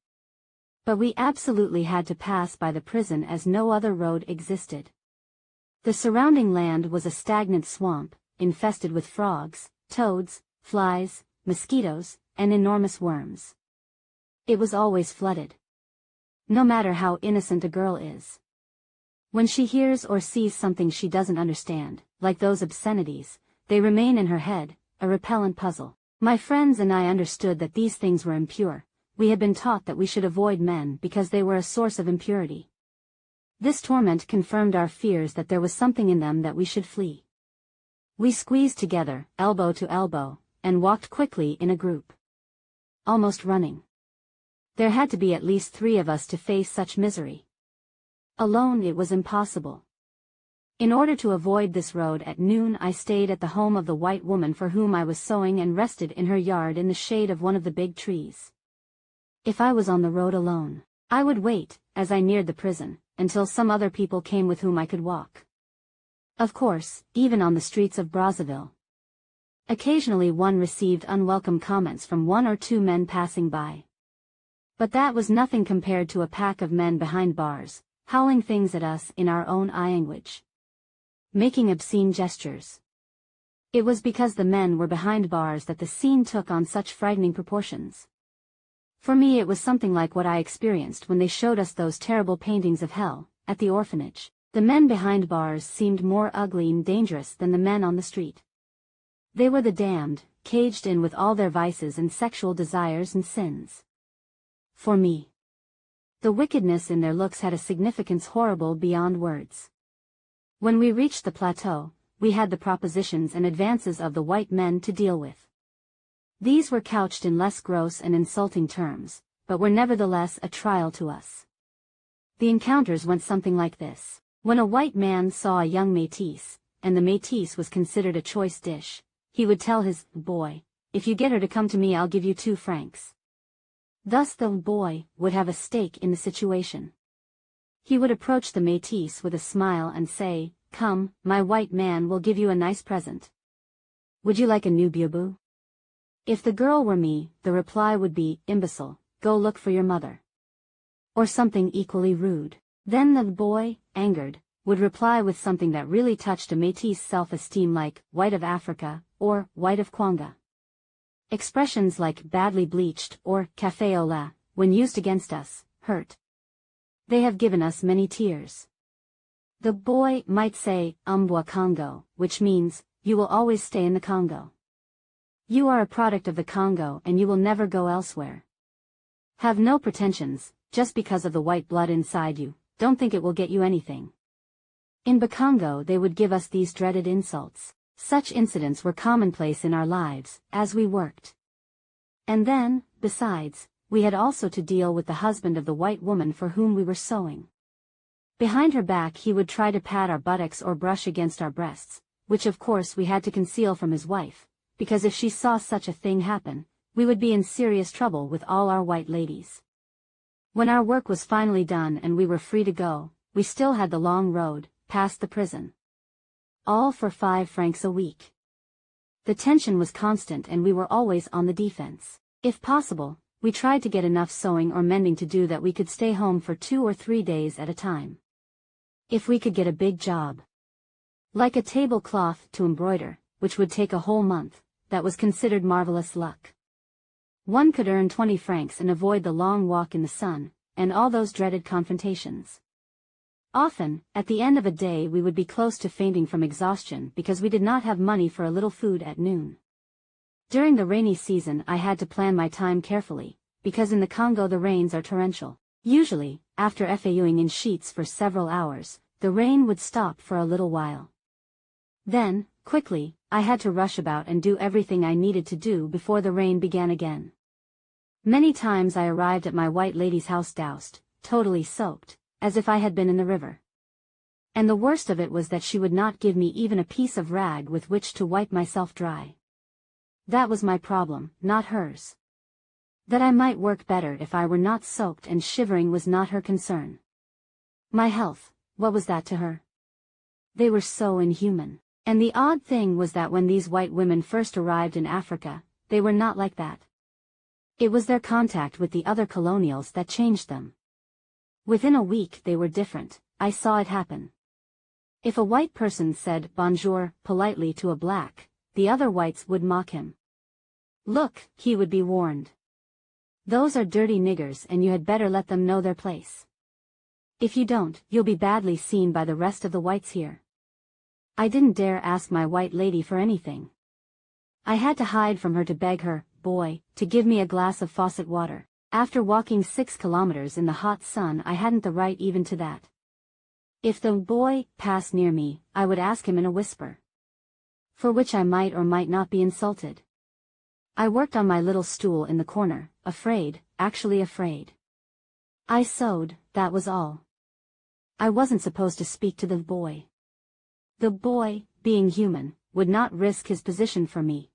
But we absolutely had to pass by the prison as no other road existed. The surrounding land was a stagnant swamp, infested with frogs, toads, flies, mosquitoes, and enormous worms. It was always flooded. No matter how innocent a girl is, when she hears or sees something she doesn't understand, like those obscenities, they remain in her head, a repellent puzzle. My friends and I understood that these things were impure. We had been taught that we should avoid men because they were a source of impurity. This torment confirmed our fears that there was something in them that we should flee. We squeezed together, elbow to elbow, and walked quickly in a group. Almost running. There had to be at least 3 of us to face such misery. Alone it was impossible. In order to avoid this road at noon I stayed at the home of the white woman for whom I was sewing and rested in her yard in the shade of one of the big trees. If I was on the road alone, I would wait, as I neared the prison, until some other people came with whom I could walk. Of course, even on the streets of Brazzaville. Occasionally one received unwelcome comments from 1 or 2 men passing by. But that was nothing compared to a pack of men behind bars, howling things at us in our own language, making obscene gestures. It was because the men were behind bars that the scene took on such frightening proportions. For me it was something like what I experienced when they showed us those terrible paintings of hell, at the orphanage. The men behind bars seemed more ugly and dangerous than the men on the street. They were the damned, caged in with all their vices and sexual desires and sins. For me, the wickedness in their looks had a significance horrible beyond words. When we reached the plateau, we had the propositions and advances of the white men to deal with. These were couched in less gross and insulting terms, but were nevertheless a trial to us. The encounters went something like this. When a white man saw a young métis, and the métis was considered a choice dish, he would tell his boy, "If you get her to come to me I'll give you 2 francs. Thus the boy would have a stake in the situation. He would approach the métis with a smile and say, "Come, my white man will give you a nice present. Would you like a new bubu?" If the girl were me, the reply would be, "Imbecile, go look for your mother." Or something equally rude. Then the boy, angered, would reply with something that really touched a métis' self-esteem like, "White of Africa," or "White of Congo." Expressions like "badly bleached" or "café au lait," when used against us, hurt. They have given us many tears. The boy might say, "Umbwa Congo," which means, "You will always stay in the Congo. You are a product of the Congo and you will never go elsewhere. Have no pretensions, just because of the white blood inside you, don't think it will get you anything." In Bakongo they would give us these dreaded insults. Such incidents were commonplace in our lives, as we worked. And then, besides, we had also to deal with the husband of the white woman for whom we were sewing. Behind her back he would try to pat our buttocks or brush against our breasts, which of course we had to conceal from his wife, because if she saw such a thing happen, we would be in serious trouble with all our white ladies. When our work was finally done and we were free to go, we still had the long road, past the prison. All for 5 francs a week. The tension was constant and we were always on the defense. If possible, we tried to get enough sewing or mending to do that we could stay home for 2 or 3 days at a time. If we could get a big job, like a tablecloth to embroider, which would take a whole month, that was considered marvelous luck. One could earn 20 francs and avoid the long walk in the sun, and all those dreaded confrontations. Often, at the end of a day we would be close to fainting from exhaustion because we did not have money for a little food at noon. During the rainy season I had to plan my time carefully, because in the Congo the rains are torrential. Usually, after FAUing in sheets for several hours, the rain would stop for a little while. Then, quickly, I had to rush about and do everything I needed to do before the rain began again. Many times I arrived at my white lady's house doused, totally soaked, as if I had been in the river. And the worst of it was that she would not give me even a piece of rag with which to wipe myself dry. That was my problem, not hers. That I might work better if I were not soaked and shivering was not her concern. My health, what was that to her? They were so inhuman. And the odd thing was that when these white women first arrived in Africa, they were not like that. It was their contact with the other colonials that changed them. Within a week they were different, I saw it happen. If a white person said bonjour politely to a black, the other whites would mock him. Look, he would be warned. Those are dirty niggers and you had better let them know their place. If you don't, you'll be badly seen by the rest of the whites here. I didn't dare ask my white lady for anything. I had to hide from her to beg her, boy, to give me a glass of faucet water. After walking 6 kilometers in the hot sun I hadn't the right even to that. If the boy passed near me, I would ask him in a whisper. For which I might or might not be insulted. I worked on my little stool in the corner, afraid, actually afraid. I sewed, that was all. I wasn't supposed to speak to the boy. The boy, being human, would not risk his position for me.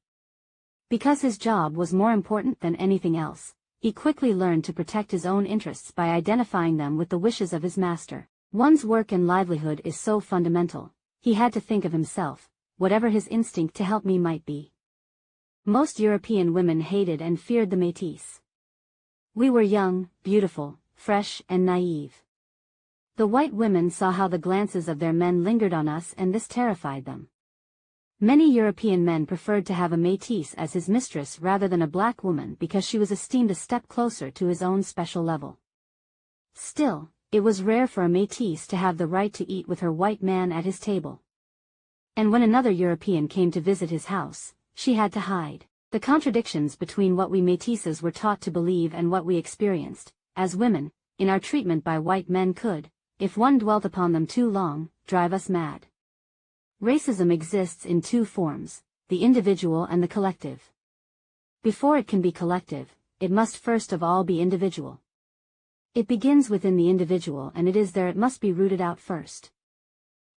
Because his job was more important than anything else, he quickly learned to protect his own interests by identifying them with the wishes of his master. One's work and livelihood is so fundamental, he had to think of himself, whatever his instinct to help me might be. Most European women hated and feared the metis. We were young, beautiful, fresh and naive. The white women saw how the glances of their men lingered on us and this terrified them. Many European men preferred to have a métis as his mistress rather than a black woman because she was esteemed a step closer to his own special level. Still, it was rare for a métis to have the right to eat with her white man at his table. And when another European came to visit his house, she had to hide. The contradictions between what we métisses were taught to believe and what we experienced, as women, in our treatment by white men could, if one dwelt upon them too long, drive us mad. Racism exists in 2 forms, the individual and the collective. Before it can be collective, it must first of all be individual. It begins within the individual and it is there it must be rooted out first.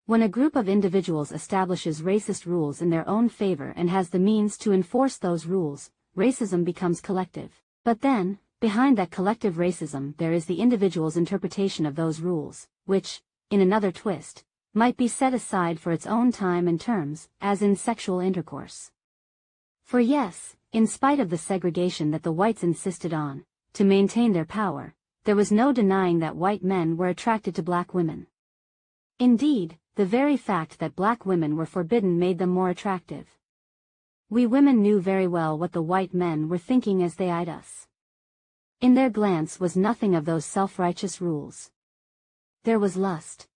When a group of individuals establishes racist rules in their own favor and has the means to enforce those rules, racism becomes collective. But then, behind that collective racism there is the individual's interpretation of those rules, which, in another twist, might be set aside for its own time and terms, as in sexual intercourse. For yes, in spite of the segregation that the whites insisted on, to maintain their power, there was no denying that white men were attracted to black women. Indeed, the very fact that black women were forbidden made them more attractive. We women knew very well what the white men were thinking as they eyed us. In their glance was nothing of those self-righteous rules. There was lust.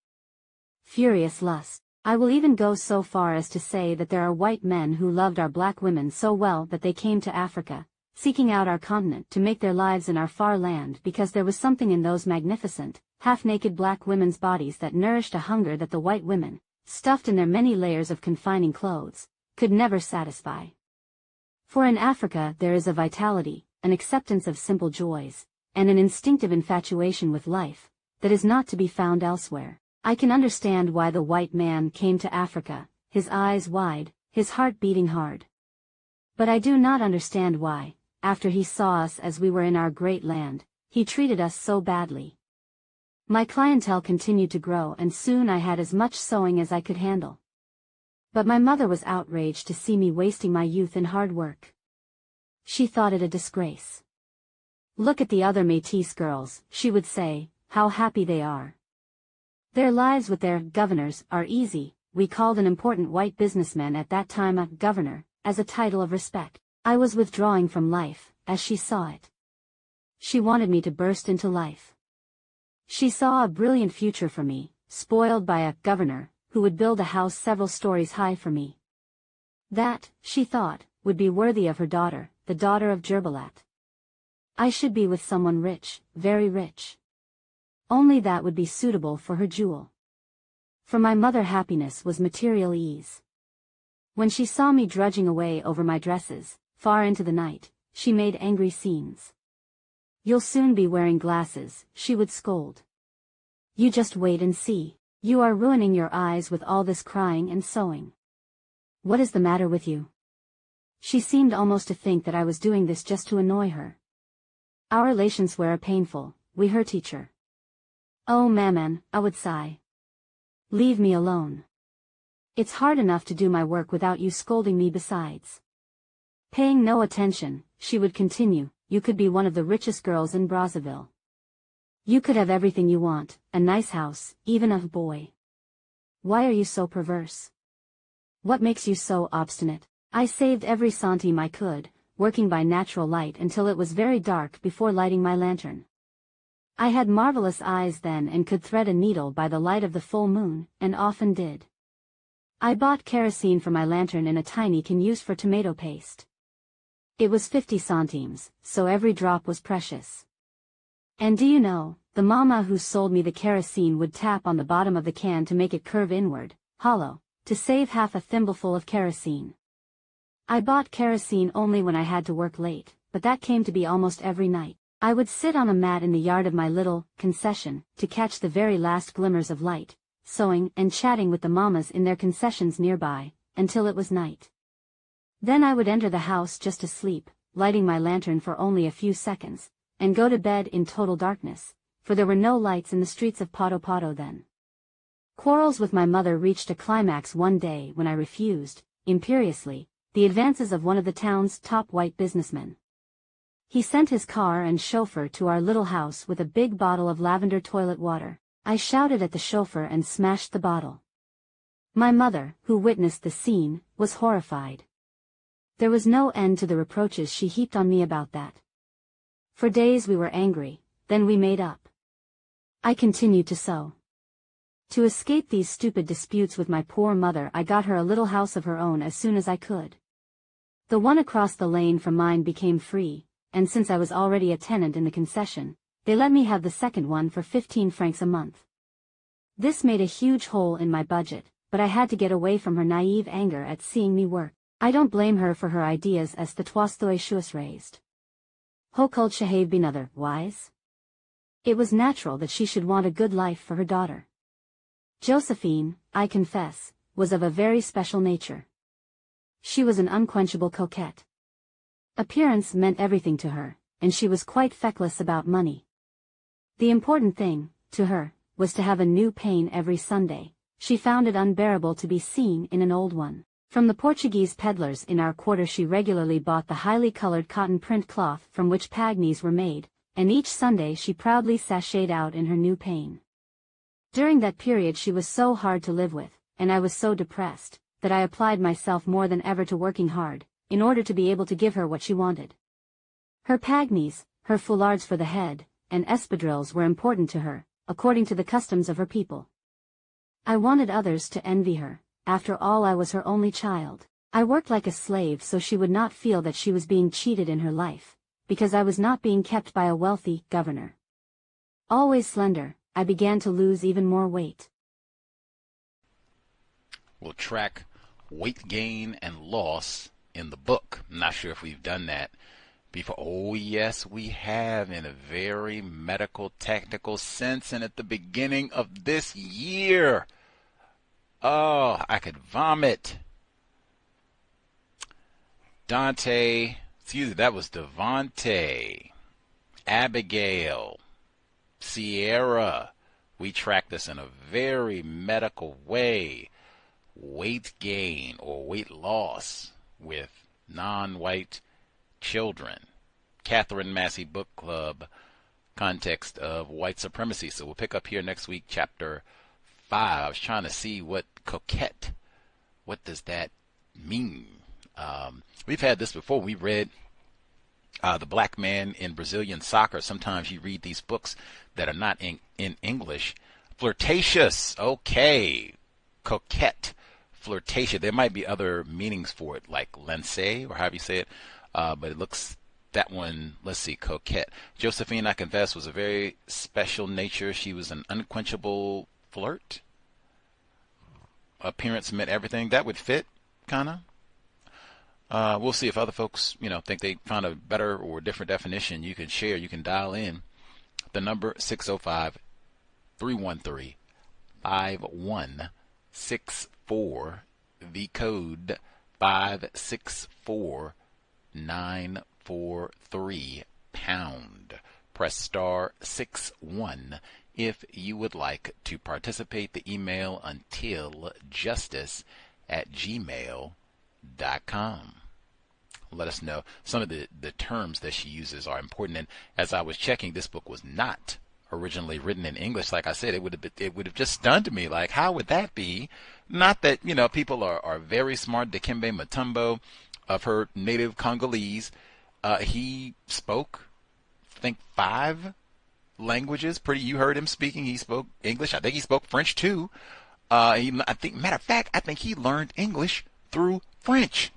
Furious lust. I will even go so far as to say that there are white men who loved our black women so well that they came to Africa, seeking out our continent to make their lives in our far land because there was something in those magnificent, half-naked black women's bodies that nourished a hunger that the white women, stuffed in their many layers of confining clothes, could never satisfy. For in Africa there is a vitality, an acceptance of simple joys, and an instinctive infatuation with life, that is not to be found elsewhere. I can understand why the white man came to Africa, his eyes wide, his heart beating hard. But I do not understand why, after he saw us as we were in our great land, he treated us so badly. My clientele continued to grow and soon I had as much sewing as I could handle. But my mother was outraged to see me wasting my youth in hard work. She thought it a disgrace. Look at the other Métis girls, she would say, how happy they are. Their lives with their governors are easy. We called an important white businessman at that time a governor, as a title of respect. I was withdrawing from life, as she saw it. She wanted me to burst into life. She saw a brilliant future for me, spoiled by a governor, who would build a house several stories high for me. That, she thought, would be worthy of her daughter, the daughter of Gerbalat. I should be with someone rich, very rich. Only that would be suitable for her jewel. For my mother happiness was material ease. When she saw me drudging away over my dresses, far into the night, she made angry scenes. You'll soon be wearing glasses, she would scold. You just wait and see. You are ruining your eyes with all this crying and sewing. What is the matter with you? She seemed almost to think that I was doing this just to annoy her. Our relations were painful, we her teacher. Oh maman, I would sigh. Leave me alone. It's hard enough to do my work without you scolding me besides. Paying no attention, she would continue, you could be one of the richest girls in Brazzaville. You could have everything you want, a nice house, even a boy. Why are you so perverse? What makes you so obstinate? I saved every centime I could, working by natural light until it was very dark before lighting my lantern. I had marvelous eyes then and could thread a needle by the light of the full moon, and often did. I bought kerosene for my lantern in a tiny can used for tomato paste. It was 50 centimes, so every drop was precious. And do you know, the mama who sold me the kerosene would tap on the bottom of the can to make it curve inward, hollow, to save half a thimbleful of kerosene. I bought kerosene only when I had to work late, but that came to be almost every night. I would sit on a mat in the yard of my little concession, to catch the very last glimmers of light, sewing and chatting with the mamas in their concessions nearby, until it was night. Then I would enter the house just to sleep, lighting my lantern for only a few seconds, and go to bed in total darkness, for there were no lights in the streets of Poto then. Quarrels with my mother reached a climax one day when I refused, imperiously, the advances of one of the town's top white businessmen. He sent his car and chauffeur to our little house with a big bottle of lavender toilet water. I shouted at the chauffeur and smashed the bottle. My mother, who witnessed the scene, was horrified. There was no end to the reproaches she heaped on me about that. For days we were angry, then we made up. I continued to sew. To escape these stupid disputes with my poor mother, I got her a little house of her own as soon as I could. The one across the lane from mine became free, and since I was already a tenant in the concession, they let me have the second one for 15 francs a month. This made a huge hole in my budget, but I had to get away from her naive anger at seeing me work. I don't blame her for her ideas as the C.O.W.S raised. How could she have been otherwise? It was natural that she should want a good life for her daughter. Josephine, I confess, was of a very special nature. She was an unquenchable coquette. Appearance meant everything to her, and she was quite feckless about money. The important thing, to her, was to have a new pane every Sunday. She found it unbearable to be seen in an old one. From the Portuguese peddlers in our quarter she regularly bought the highly colored cotton print cloth from which pagnies were made, and each Sunday she proudly sashayed out in her new pane. During that period she was so hard to live with, and I was so depressed, that I applied myself more than ever to working hard, in order to be able to give her what she wanted. Her pagnies, her foulards for the head, and espadrilles were important to her, according to the customs of her people. I wanted others to envy her. After all, I was her only child. I worked like a slave so she would not feel that she was being cheated in her life, because I was not being kept by a wealthy governor. Always slender, I began to lose even more weight. We'll track weight gain and loss in the book. I'm not sure if we've done that before. Oh yes, we have, in a very medical, technical sense, and at the beginning of this year. Oh, I could vomit. Dante, excuse me, that was Devontae, Abigail, Sierra. We track this in a very medical way. Weight gain or weight loss with non-white children. Katherine Massey Book Club, Context of White Supremacy. So we'll pick up here next week, chapter 5. I was trying to see what coquette, what does that mean? We've had this before. We read The Black Man in Brazilian Soccer. Sometimes you read these books that are not in English. Flirtatious, okay. Coquette, flirtatious. There might be other meanings for it, like lancé, or however you say it, but it looks, that one, let's see, coquette. Josephine, I confess, was a very special nature. She was an unquenchable flirt. Appearance meant everything. That would fit, kind of. We'll see if other folks, think they found a better or different definition. You can share. You can dial in. The number 605-313-5164. The code 564943 pound. Press star 61 if you would like to participate. The email untiljustice@gmail.com. Let us know. Some of the terms that she uses are important. And as I was checking, this book was not originally written in English. Like I said, it would have just stunned me. Like, how would that be? Not that, people are very smart. Dikembe Mutombo, of her native Congolese, he spoke, I think, 5 languages. You heard him speaking. He spoke English. I think he spoke French too. Matter of fact, I think he learned English through French.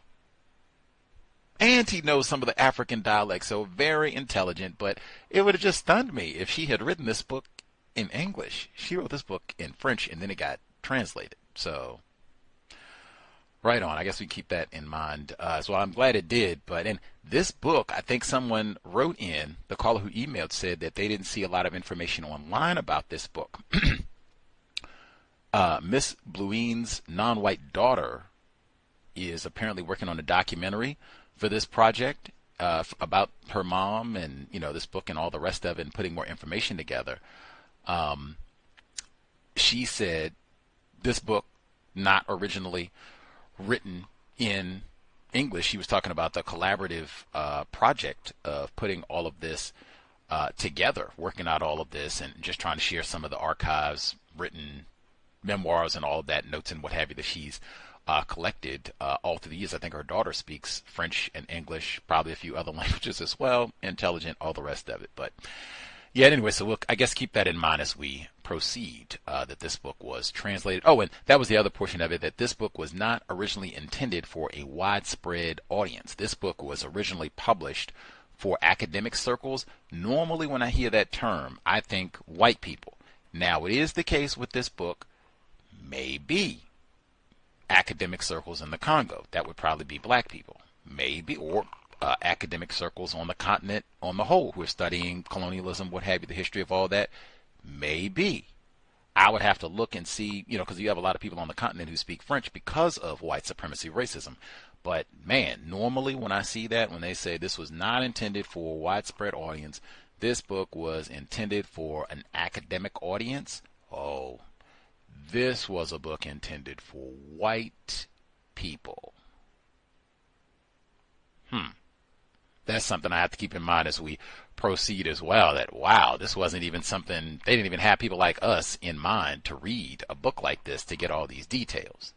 And he knows some of the African dialects, so very intelligent. But it would have just stunned me if she had written this book in English. She wrote this book in French, and then it got translated. So, right on. I guess we keep that in mind. So I'm glad it did. But in this book, I think someone wrote in, the caller who emailed said that they didn't see a lot of information online about this book. Miss Blouin's non-white daughter is apparently working on a documentary for this project about her mom and this book and all the rest of it, and putting more information together. She said this book not originally written in English. She was talking about the collaborative project of putting all of this together, working out all of this, and just trying to share some of the archives, written memoirs and all of that, notes and what have you, that she's collected all through the years. I think her daughter speaks French and English, probably a few other languages as well, intelligent, all the rest of it. But yeah, anyway, so we'll, I guess, keep that in mind as we proceed, that this book was translated. Oh, and that was the other portion of it, that this book was not originally intended for a widespread audience. This book was originally published for academic circles. Normally when I hear that term, I think white people. Now, it is the case with this book, maybe academic circles in the Congo. That would probably be black people, maybe, or academic circles on the continent on the whole who are studying colonialism, what have you, the history of all that, maybe. I would have to look and see, because you have a lot of people on the continent who speak French because of white supremacy racism. But man, normally when I see that, when they say this was not intended for a widespread audience, this book was intended for an academic audience, oh, this was a book intended for white people. That's something I have to keep in mind as we proceed as well, that wow, this wasn't even something, they didn't even have people like us in mind to read a book like this to get all these details.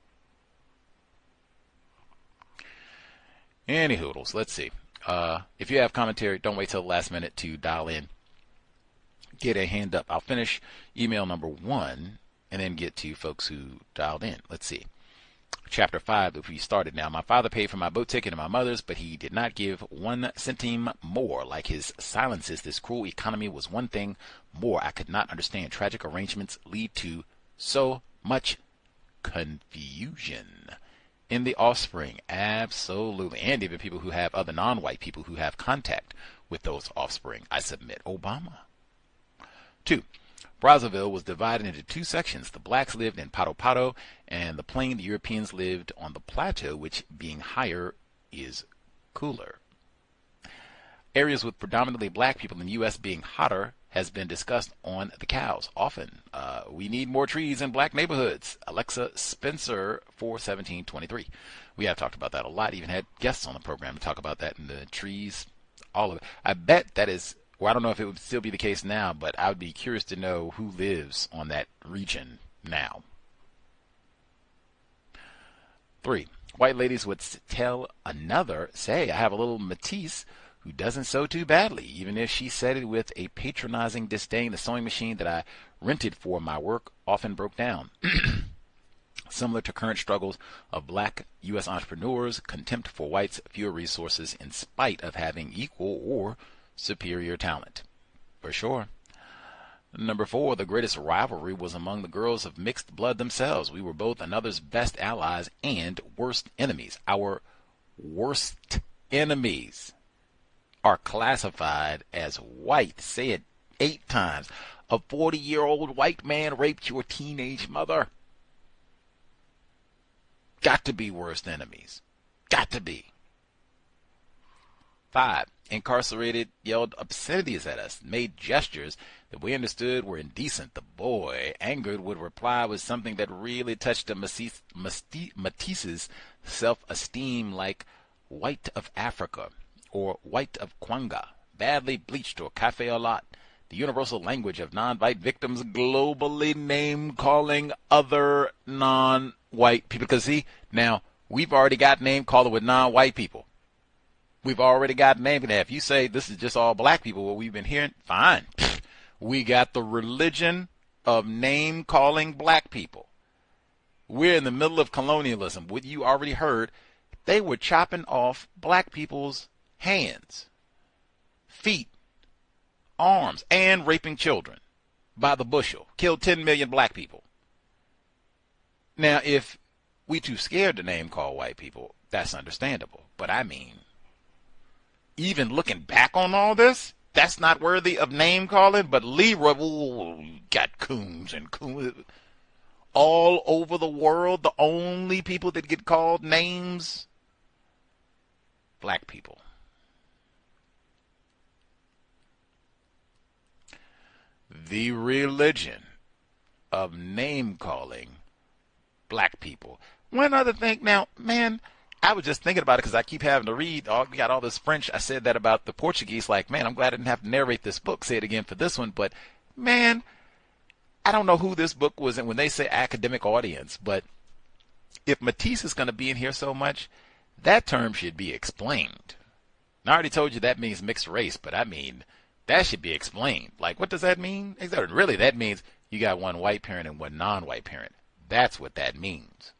Any hoodles, let's see. If you have commentary, don't wait till the last minute to dial in. Get a hand up. I'll finish email number 1 and then get to folks who dialed in. Let's see. Chapter 5, if we started now. My father paid for my boat ticket and my mother's, but he did not give 1 centime more. Like his silences, this cruel economy was one thing more I could not understand. Tragic arrangements lead to so much confusion in the offspring. Absolutely. And even people who have other non-white people who have contact with those offspring. I submit. Obama. 2. Brazzaville was divided into two sections. The blacks lived in Pato Pato, and the plain, the Europeans lived on the plateau, which, being higher, is cooler. Areas with predominantly black people in the U.S. being hotter has been discussed on the cows often. We need more trees in black neighborhoods. Alexa Spencer, 41723. We have talked about that a lot, even had guests on the program to talk about that in the trees, all of it. I bet that is, well, I don't know if it would still be the case now, but I would be curious to know who lives on that region now. 3. White ladies would tell another, say, I have a little metis who doesn't sew too badly, even if she said it with a patronizing disdain. The sewing machine that I rented for my work often broke down. Similar to current struggles of black U.S. entrepreneurs, contempt for whites' fewer resources in spite of having equal or superior talent. For sure. Number 4, the greatest rivalry was among the girls of mixed blood themselves. We were both another's best allies and worst enemies. Our worst enemies are classified as white. Say it 8 times. A 40-year-old white man raped your teenage mother. Got to be worst enemies. Got to be. 5. Incarcerated yelled obscenities at us, made gestures that we understood were indecent. The boy, angered, would reply with something that really touched a Matisse's self-esteem, like white of Africa or white of Kwanga, badly bleached or cafe au lait. The universal language of non-white victims globally name-calling other non-white people. Because see, now, we've already got name-calling with non-white people. We've already got naming that. If you say this is just all black people, what we've been hearing, fine. We got the religion of name-calling black people. We're in the middle of colonialism. What you already heard, they were chopping off black people's hands, feet, arms, and raping children by the bushel. Killed 10 million black people. Now, if we too scared to name-call white people, that's understandable. But I mean, even looking back on all this, that's not worthy of name calling. But Leroy got coons and coons all over the world. The only people that get called names, black people. The religion of name calling black people. One other thing now, man, I was just thinking about it because I keep having to read. We got all this French. I said that about the Portuguese. Like, man, I'm glad I didn't have to narrate this book. Say it again for this one. But, man, I don't know who this book was. And when they say academic audience, but if Matisse is going to be in here so much, that term should be explained. And I already told you that means mixed race, but I mean, that should be explained. Like, what does that mean? Really, that means you got one white parent and one non-white parent. That's what that means.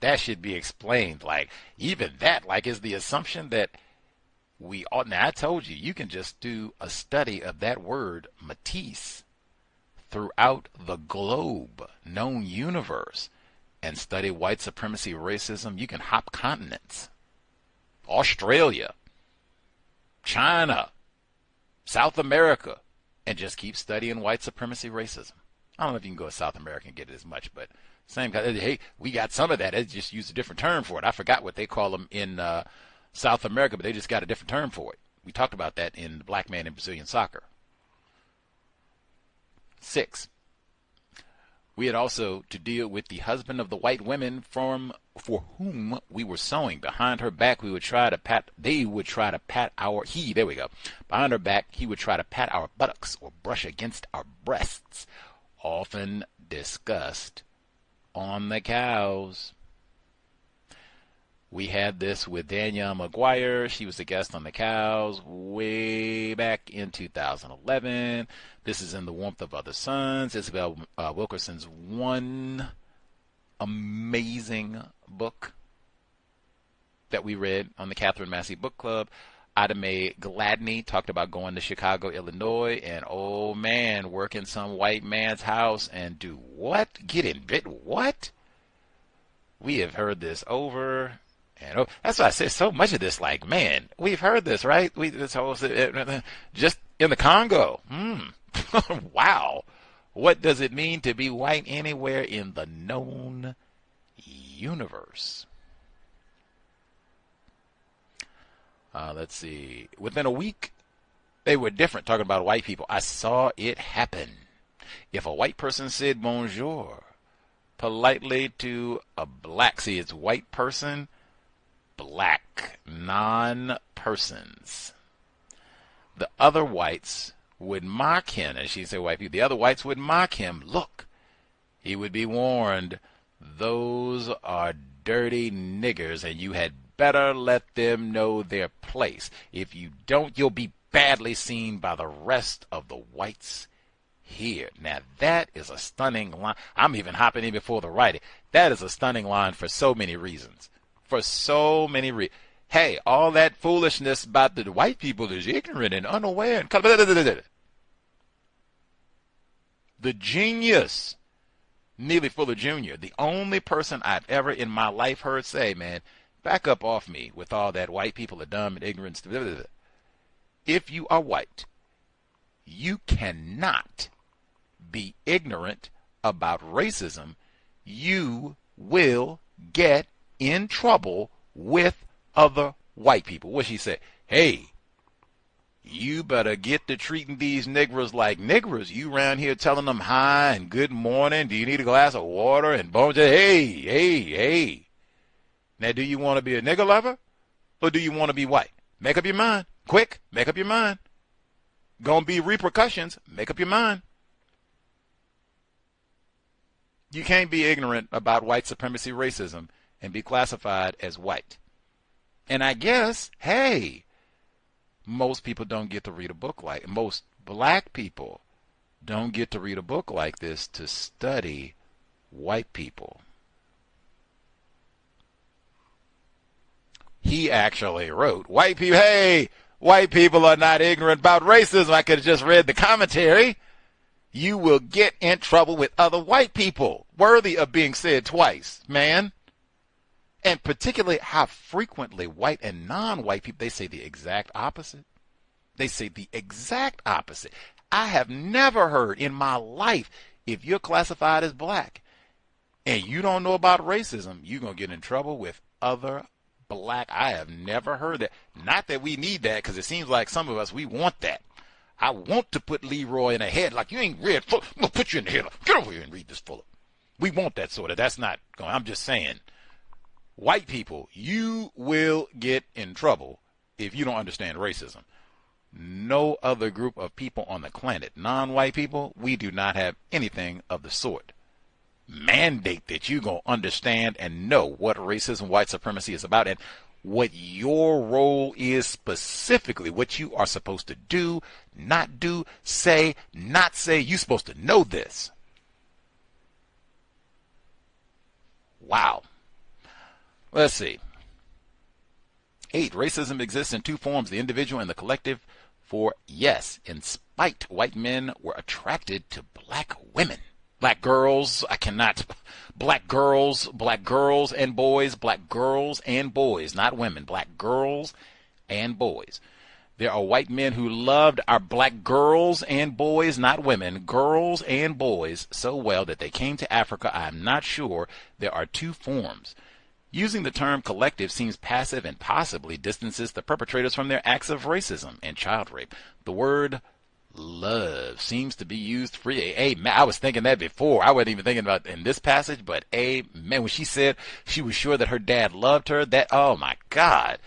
That should be explained. Like, even that, like, is the assumption that we ought. Now, I told you, you can just do a study of that word, Matisse, throughout the globe, known universe, and study white supremacy, racism. You can hop continents. Australia, China, South America, and just keep studying white supremacy, racism. I don't know if you can go to South America and get it as much, but same kind of, hey, we got some of that. They just use a different term for it. I forgot what they call them in South America, but they just got a different term for it. We talked about that in Black Man in Brazilian Soccer. 6. We had also to deal with the husband of the white women for whom we were sewing. Behind her back, we would try to pat. They would try to pat our. There we go. Behind her back, he would try to pat our buttocks or brush against our breasts. Often discussed on the cows. We had this with Danielle McGuire. She was a guest on the cows way back in 2011. This is In the Warmth of Other Suns. Isabel Wilkerson's one amazing book that we read on the Katherine Massey Book Club. Ida Mae Gladney talked about going to Chicago, Illinois, and, oh man, work in some white man's house and do what? Get in bed? What? We have heard this over and over. That's why I say so much of this, like, man, we've heard this, right? This whole, just in the Congo, Wow. What does it mean to be white anywhere in the known universe? Let's see. Within a week, they were different, talking about white people. I saw it happen. If a white person said bonjour politely to a black, see, it's white person, black, non-persons. The other whites would mock him, and she'd say white people. The other whites would mock him. Look, he would be warned, those are dirty niggers, and you had better let them know their place. If you don't, you'll be badly seen by the rest of the whites here. Now, that is a stunning line. I'm even hopping in before the writing. That is a stunning line for so many reasons. For so many reasons. Hey, all that foolishness about the white people is ignorant and unaware. And the genius, Neely Fuller Jr., the only person I've ever in my life heard say, man, back up off me with all that white people are dumb and ignorant. If you are white, you cannot be ignorant about racism. You will get in trouble with other white people. What she said? Hey, you better get to treating these niggers like niggers. You around here telling them hi and good morning. Do you need a glass of water? And bones. Hey. Now, do you want to be a nigger lover or do you want to be white? Make up your mind. Quick, make up your mind. Gonna be repercussions. Make up your mind. You can't be ignorant about white supremacy racism and be classified as white. And I guess, hey, most people don't get to read a book like, most black people don't get to read a book like this to study white people. He actually wrote, white people, hey, white people are not ignorant about racism. I could have just read the commentary. You will get in trouble with other white people. Worthy of being said twice, man. And particularly how frequently white and non-white people, they say the exact opposite. They say the exact opposite. I have never heard in my life, if you're classified as black and you don't know about racism, you're going to get in trouble with other black. I have never heard that. Not that we need that, because it seems like some of us, we want that. I want to put Leroy in a head like you ain't read Fuller. I'm going to put you in the head. Get over here and read this Fuller. We want that sort of. That's not going. I'm just saying. White people, you will get in trouble if you don't understand racism. No other group of people on the planet, non-white people, we do not have anything of the sort. Mandate that you go understand and know what racism, white supremacy is about, and what your role is specifically, what you are supposed to do, say, not say. You're supposed to know this. Wow. Let's see. 8. Racism exists in two forms, the individual and the collective. For yes, in spite, white men were attracted to black women. Black girls, black girls and boys, not women, black girls and boys. There are white men who loved our black girls and boys, not women, girls and boys, so well that they came to Africa. I am not sure. There are two forms. Using the term collective seems passive and possibly distances the perpetrators from their acts of racism and child rape. The word love seems to be used free. Amen. I was thinking that before. I wasn't even thinking about in this passage, but amen. When she said she was sure that her dad loved her, that, oh my God.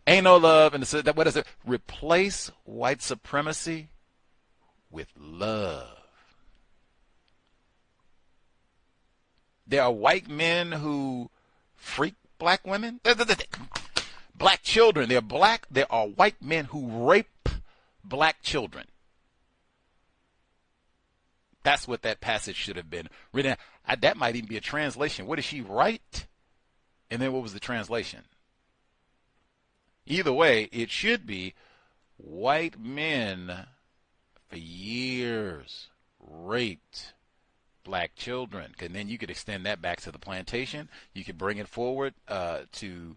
Ain't no love. And what is it? Replace white supremacy with love. There are white men who freak black women. Black children. There are white men who rape black children. That's what that passage should have been written. That might even be a translation. What did she write? And then what was the translation? Either way, it should be white men for years raped black children. And then you could extend that back to the plantation. You could bring it forward to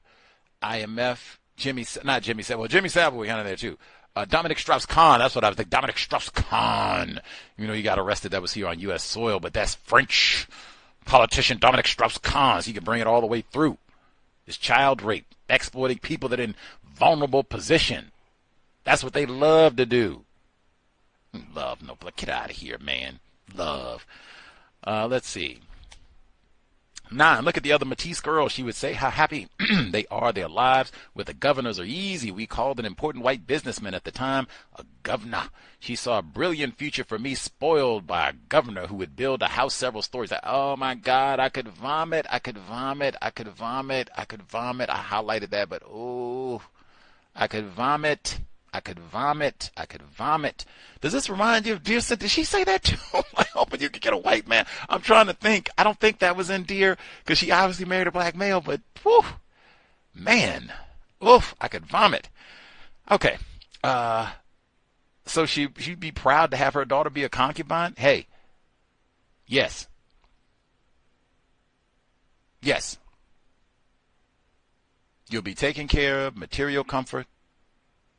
IMF. Jimmy Savile, we're kind of there too. Dominic Strauss-Kahn, that's what I was thinking. Dominic Strauss-Kahn. You know, he got arrested. That was here on U.S. soil, but that's French politician Dominic Strauss-Kahn. So he can bring it all the way through. It's child rape, exploiting people that are in vulnerable position. That's what they love to do. Love, no, get out of here, man. Love. Let's see. 9, look at the other Matisse girl. She would say how happy they are. Their lives with the governors are easy. We called an important white businessman at the time a governor. She saw a brilliant future for me spoiled by a governor who would build a house several stories. Oh, my God, I could vomit. I could vomit. I could vomit. I could vomit. I highlighted that, but oh, I could vomit. I could vomit. I could vomit. Does this remind you of Dear Cynthia? Did she say that too? Like, hoping you could get a white man. I'm trying to think. I don't think that was in Dear, because she obviously married a black male, but whew, man, oof, I could vomit. Okay. So she'd be proud to have her daughter be a concubine? Hey, yes. Yes. You'll be taken care of, material comfort.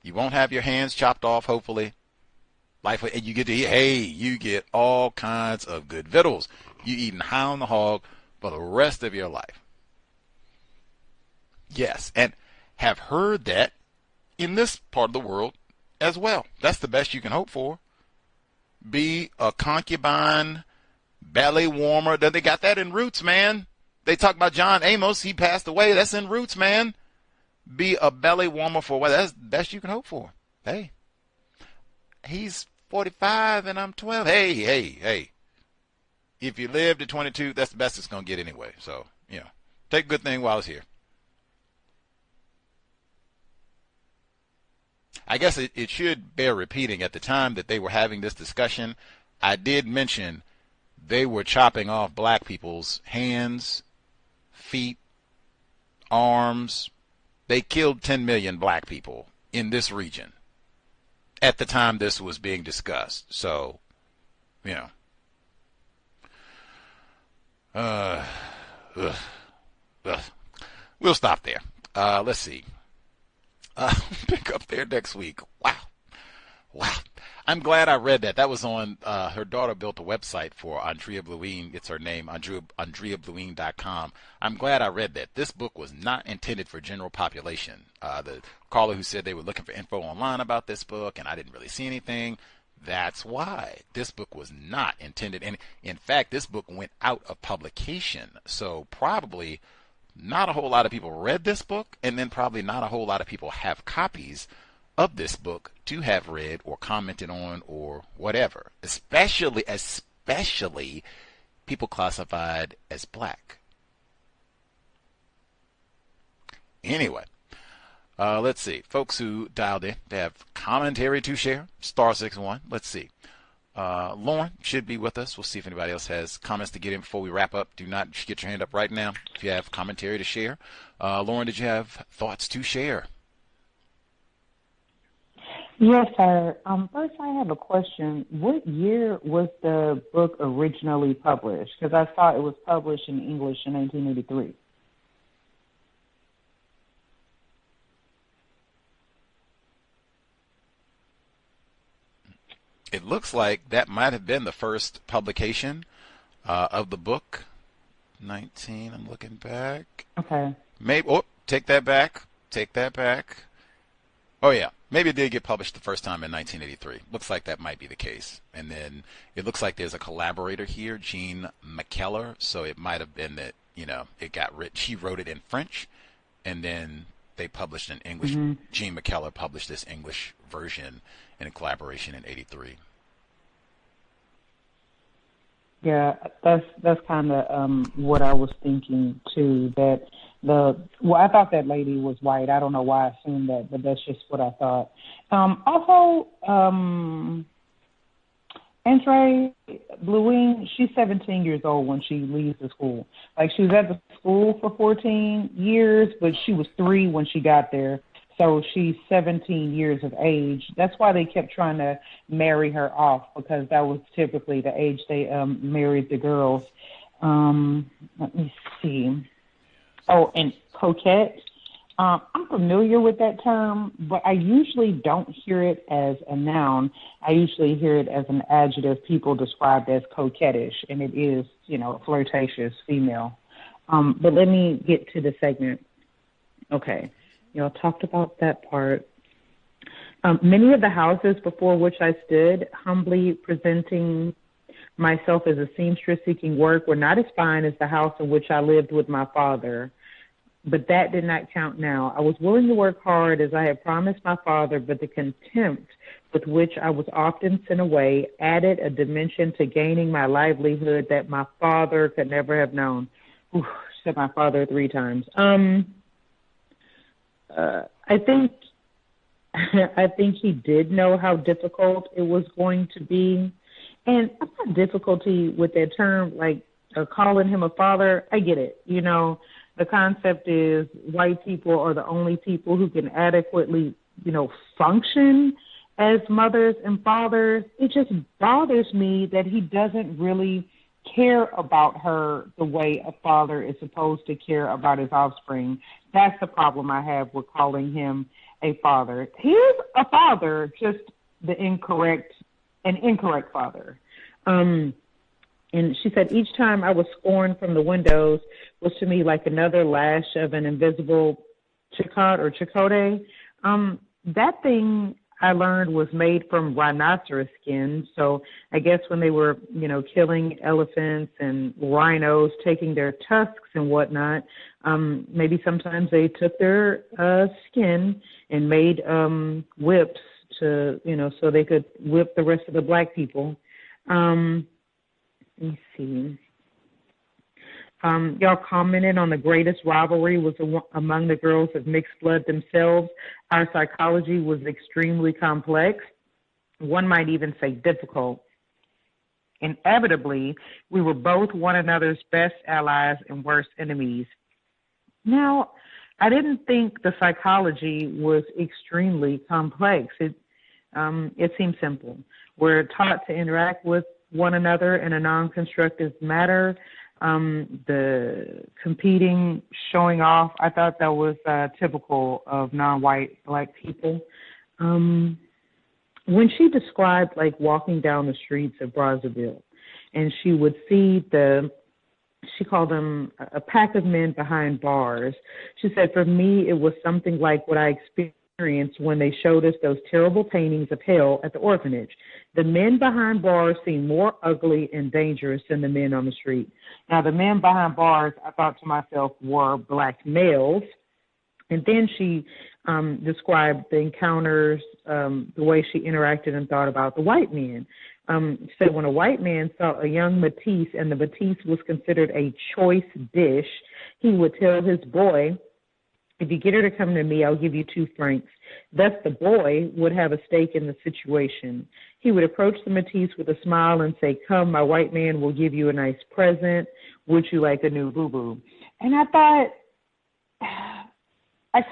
You won't have your hands chopped off, hopefully. Life, and you get to eat, hey, you get all kinds of good victuals. You eating high on the hog for the rest of your life. Yes, and have heard that in this part of the world as well. That's the best you can hope for. Be a concubine, belly warmer. They got that in Roots, man. They talk about John Amos. He passed away. That's in Roots, man. Be a belly warmer for what? That's the best you can hope for. Hey, he's 45 and I'm 12. Hey. If you live to 22, that's the best it's going to get anyway. So, take a good thing while it's here. I guess it should bear repeating. At the time that they were having this discussion, I did mention they were chopping off black people's hands, feet, arms. They killed 10 million black people in this region at the time this was being discussed. So, we'll stop there. Let's see. Pick up there next week. Wow. I'm glad I read that. That was on, her daughter built a website for Andrée Blouin. It's her name, AndreaBlouin.com. I'm glad I read that. This book was not intended for general population. The caller who said they were looking for info online about this book and I didn't really see anything, that's why. This book was not intended. And in fact, this book went out of publication. So probably not a whole lot of people read this book, and then probably not a whole lot of people have copies of this book to have read or commented on or whatever, especially people classified as black. Anyway, let's see. Folks who dialed in, they have commentary to share, *61. Let's see. Lauren should be with us. We'll see if anybody else has comments to get in before we wrap up. Do not get your hand up right now if you have commentary to share. Lauren, did you have thoughts to share? Yes, sir. First, I have a question. What year was the book originally published? Because I saw it was published in English in 1983. It looks like that might have been the first publication of the book. 19, I'm looking back. Okay. Maybe, take that back. Oh, yeah. Maybe it did get published the first time in 1983. Looks like that might be the case. And then it looks like there's a collaborator here, Jean McKellar. So it might have been that, it got written. She wrote it in French, and then they published in English. Mm-hmm. Jean McKellar published this English version in collaboration in 83. Yeah, that's kind of what I was thinking too. That I thought that lady was white. I don't know why I assumed that, but that's just what I thought. Also, Andrée Blouin, she's 17 years old when she leaves the school. Like, she was at the school for 14 years, but she was 3 when she got there. So she's 17 years of age. That's why they kept trying to marry her off, because that was typically the age they married the girls. Let me see. Oh, and Coquette. I'm familiar with that term, but I usually don't hear it as a noun. I usually hear it as an adjective people described as coquettish, and it is, flirtatious female. But let me get to the segment. Okay, y'all talked about that part. Many of the houses before which I stood, humbly presenting myself as a seamstress seeking work, were not as fine as the house in which I lived with my father. But that did not count now. I was willing to work hard as I had promised my father, but the contempt with which I was often sent away added a dimension to gaining my livelihood that my father could never have known. Ooh, said my father 3 times. I think he did know how difficult it was going to be. And I've got difficulty with that term, like calling him a father. I get it, The concept is white people are the only people who can adequately, function as mothers and fathers. It just bothers me that he doesn't really care about her the way a father is supposed to care about his offspring. That's the problem I have with calling him a father. He is a father, just an incorrect father. And she said, each time I was scorned from the windows was to me like another lash of an invisible chicote or chicote. That thing I learned was made from rhinoceros skin. So I guess when they were, killing elephants and rhinos, taking their tusks and whatnot, maybe sometimes they took their skin and made whips to, so they could whip the rest of the black people. Let me see. Y'all commented on the greatest rivalry was among the girls of mixed blood themselves. Our psychology was extremely complex. One might even say difficult. Inevitably, we were both one another's best allies and worst enemies. Now, I didn't think the psychology was extremely complex. It seemed simple. We're taught to interact with one another in a non-constructive manner. The competing, showing off, I thought that was typical of non-white black people. When she described like walking down the streets of Brazzaville, and she would see she called them a pack of men behind bars. She said, for me, it was something like what I experienced when they showed us those terrible paintings of hell at the orphanage. The men behind bars seemed more ugly and dangerous than the men on the street. Now, the men behind bars, I thought to myself, were black males. And then she described the encounters, the way she interacted and thought about the white men. Said when a white man saw a young metis, and the metis was considered a choice dish, he would tell his boy, if you get her to come to me, I'll give you 2 francs. Thus, the boy would have a stake in the situation. He would approach the metis with a smile and say, come, my white man will give you a nice present. Would you like a new boo-boo? And I thought, I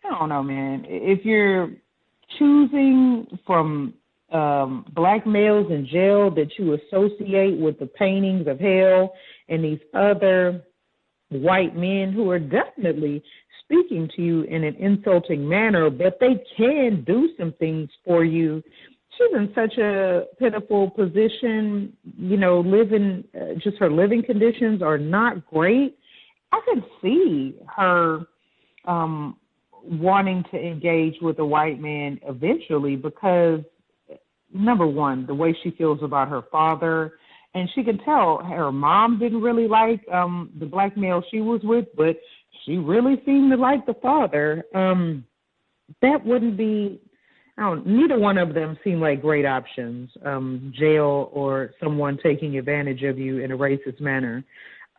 don't know, man. If you're choosing from black males in jail that you associate with the paintings of hell and these other white men who are definitely speaking to you in an insulting manner, but they can do some things for you. She's in such a pitiful position, living, just her living conditions are not great. I could see her wanting to engage with a white man eventually because, number one, the way she feels about her father. And she could tell her mom didn't really like the black male she was with, but she really seemed to like the father. That wouldn't be, neither one of them seemed like great options, jail or someone taking advantage of you in a racist manner.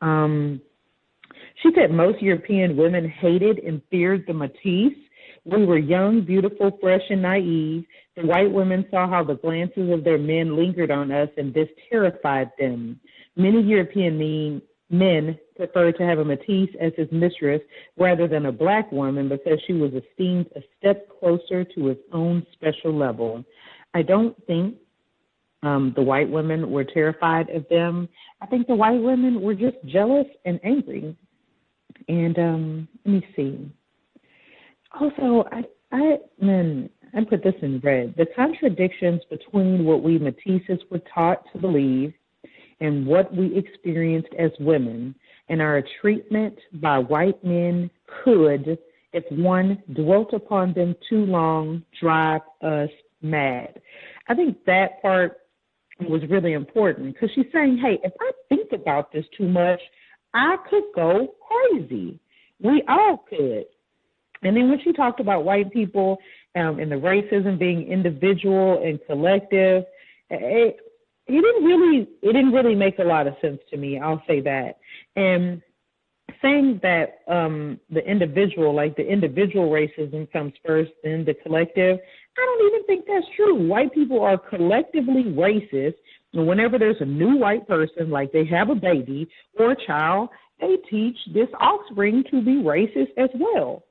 She said most European women hated and feared the metis. We were young, beautiful, fresh, and naive. The white women saw how the glances of their men lingered on us, and this terrified them. Many European men preferred to have a metis as his mistress rather than a black woman because she was esteemed a step closer to his own special level. I don't think the white women were terrified of them. I think the white women were just jealous and angry. And let me see. Also, I put this in red. The contradictions between what we Métisses were taught to believe and what we experienced as women and our treatment by white men could, if one dwelt upon them too long, drive us mad. I think that part was really important because she's saying, hey, if I think about this too much, I could go crazy. We all could. And then when she talked about white people and the racism being individual and collective, it didn't really make a lot of sense to me. I'll say that. And saying that the individual racism comes first, then the collective, I don't even think that's true. White people are collectively racist. And whenever there's a new white person, like they have a baby or a child, they teach this offspring to be racist as well.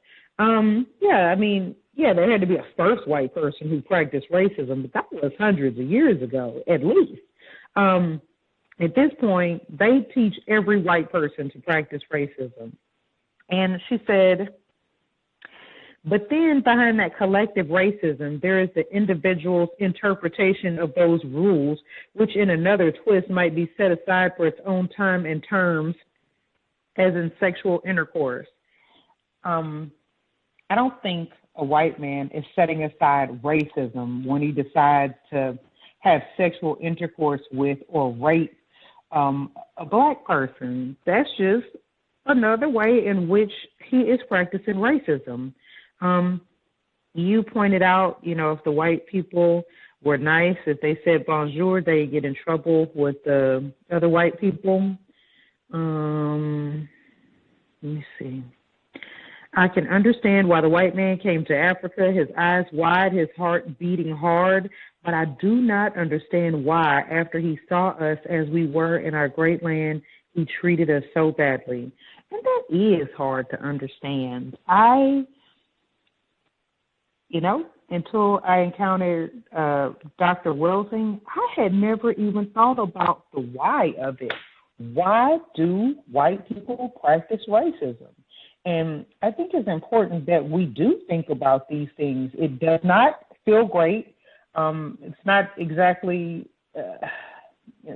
There had to be a first white person who practiced racism, but that was hundreds of years ago, at least. At this point, they teach every white person to practice racism. And she said, but then behind that collective racism, there is the individual's interpretation of those rules, which in another twist might be set aside for its own time and terms, as in sexual intercourse. I don't think a white man is setting aside racism when he decides to have sexual intercourse with or rape a black person. That's just another way in which he is practicing racism. You pointed out, if the white people were nice, if they said bonjour, they get in trouble with the other white people. Let me see. I can understand why the white man came to Africa, his eyes wide, his heart beating hard, but I do not understand why, after he saw us as we were in our great land, he treated us so badly. And that is hard to understand. Until I encountered Dr. Welsing, I had never even thought about the why of it. Why do white people practice racism? And I think it's important that we do think about these things. It does not feel great. It's not exactly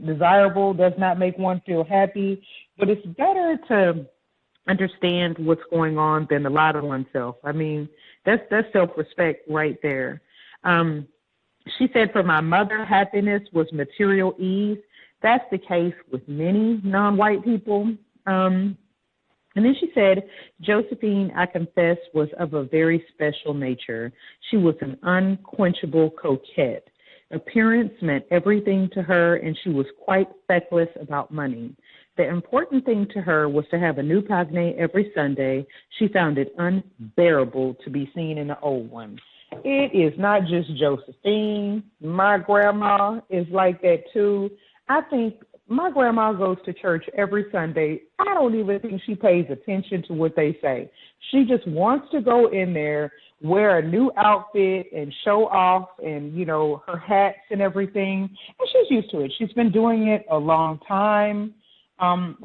desirable, does not make one feel happy, but it's better to understand what's going on than to lie to oneself. I mean, that's self-respect right there. She said, for my mother, happiness was material ease. That's the case with many non-white people. And then she said, Josephine, I confess, was of a very special nature. She was an unquenchable coquette. Appearance meant everything to her, and she was quite feckless about money. The important thing to her was to have a new pagne every Sunday. She found it unbearable to be seen in the old one. It is not just Josephine. My grandma is like that too. I think my grandma goes to church every Sunday. I don't even think she pays attention to what they say. She just wants to go in there, wear a new outfit and show off and, her hats and everything. And she's used to it. She's been doing it a long time.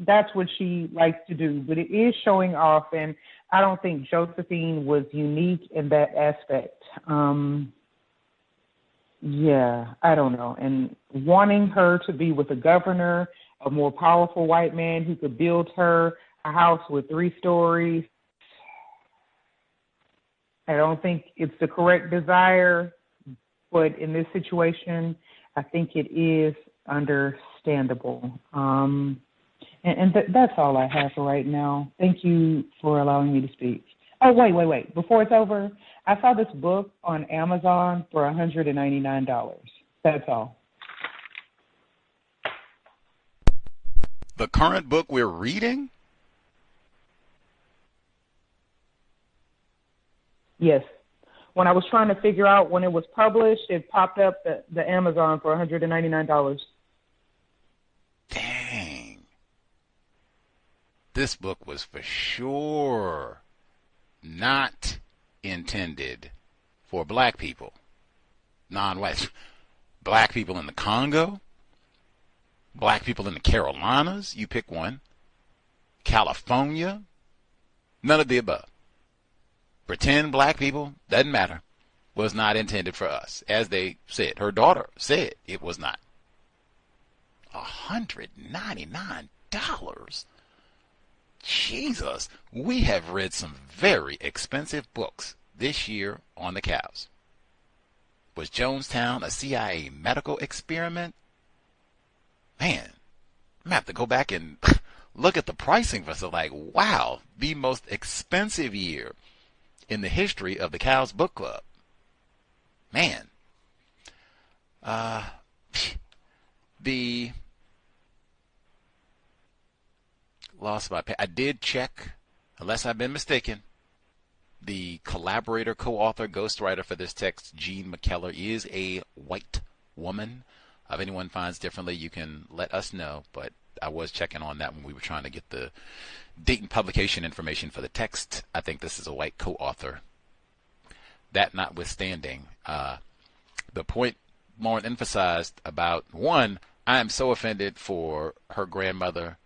That's what she likes to do. But it is showing off, and I don't think Josephine was unique in that aspect. I don't know. And wanting her to be with a governor, a more powerful white man who could build her a house with 3 stories, I don't think it's the correct desire, but in this situation, I think it is understandable. That's all I have for right now. Thank you for allowing me to speak. Oh, wait. Before it's over, I saw this book on Amazon for $199. That's all. The current book we're reading? Yes. When I was trying to figure out when it was published, it popped up the Amazon for $199. Dang. This book was for sure not intended for black people, non-whites. Black people in the Congo, black people in the Carolinas, you pick one, California, None of the above. Pretend black people, doesn't matter, was not intended for us. As they said, her daughter said it was not. $199. Jesus, we have read some very expensive books this year on the cows. Was Jonestown a CIA medical experiment? Man, I'm going to have to go back and look at the pricing for like, wow, the most expensive year in the history of the Cows Book Club. Man. Lost my I did check, unless I've been mistaken, the collaborator, co-author, ghostwriter for this text, Jean McKellar, is a white woman. If anyone finds differently, you can let us know, but I was checking on that when we were trying to get the date and publication information for the text. I think this is a white co-author. That notwithstanding, the point Lauren emphasized about, one, I am so offended for her grandmother.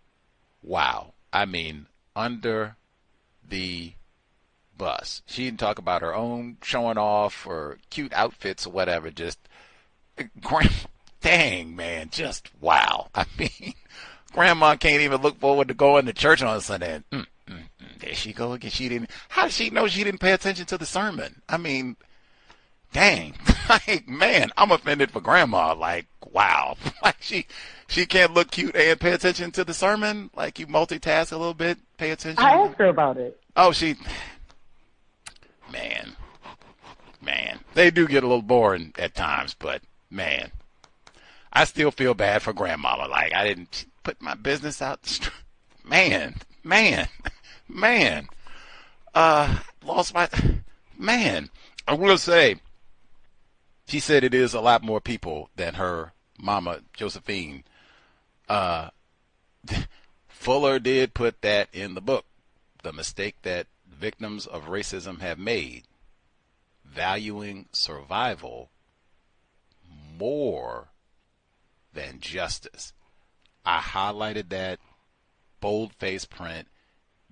Wow. I mean, under the bus. She didn't talk about her own showing off or cute outfits or whatever. Just, dang, man, just wow. I mean, grandma can't even look forward to going to church on Sunday. There she go again. How did she know she didn't pay attention to the sermon? I mean, dang, like, man, I'm offended for grandma. Like, wow, like she can't look cute and pay attention to the sermon. Like, you multitask a little bit, pay attention. I asked her about it. Oh, man, they do get a little boring at times, but man, I still feel bad for grandmama. Like, I didn't put my business out. Man, lost my, man, I will say, she said it is a lot more people than her mama, Josephine. Fuller did put that in the book, the mistake that victims of racism have made, valuing survival more than justice. I highlighted that bold-face print.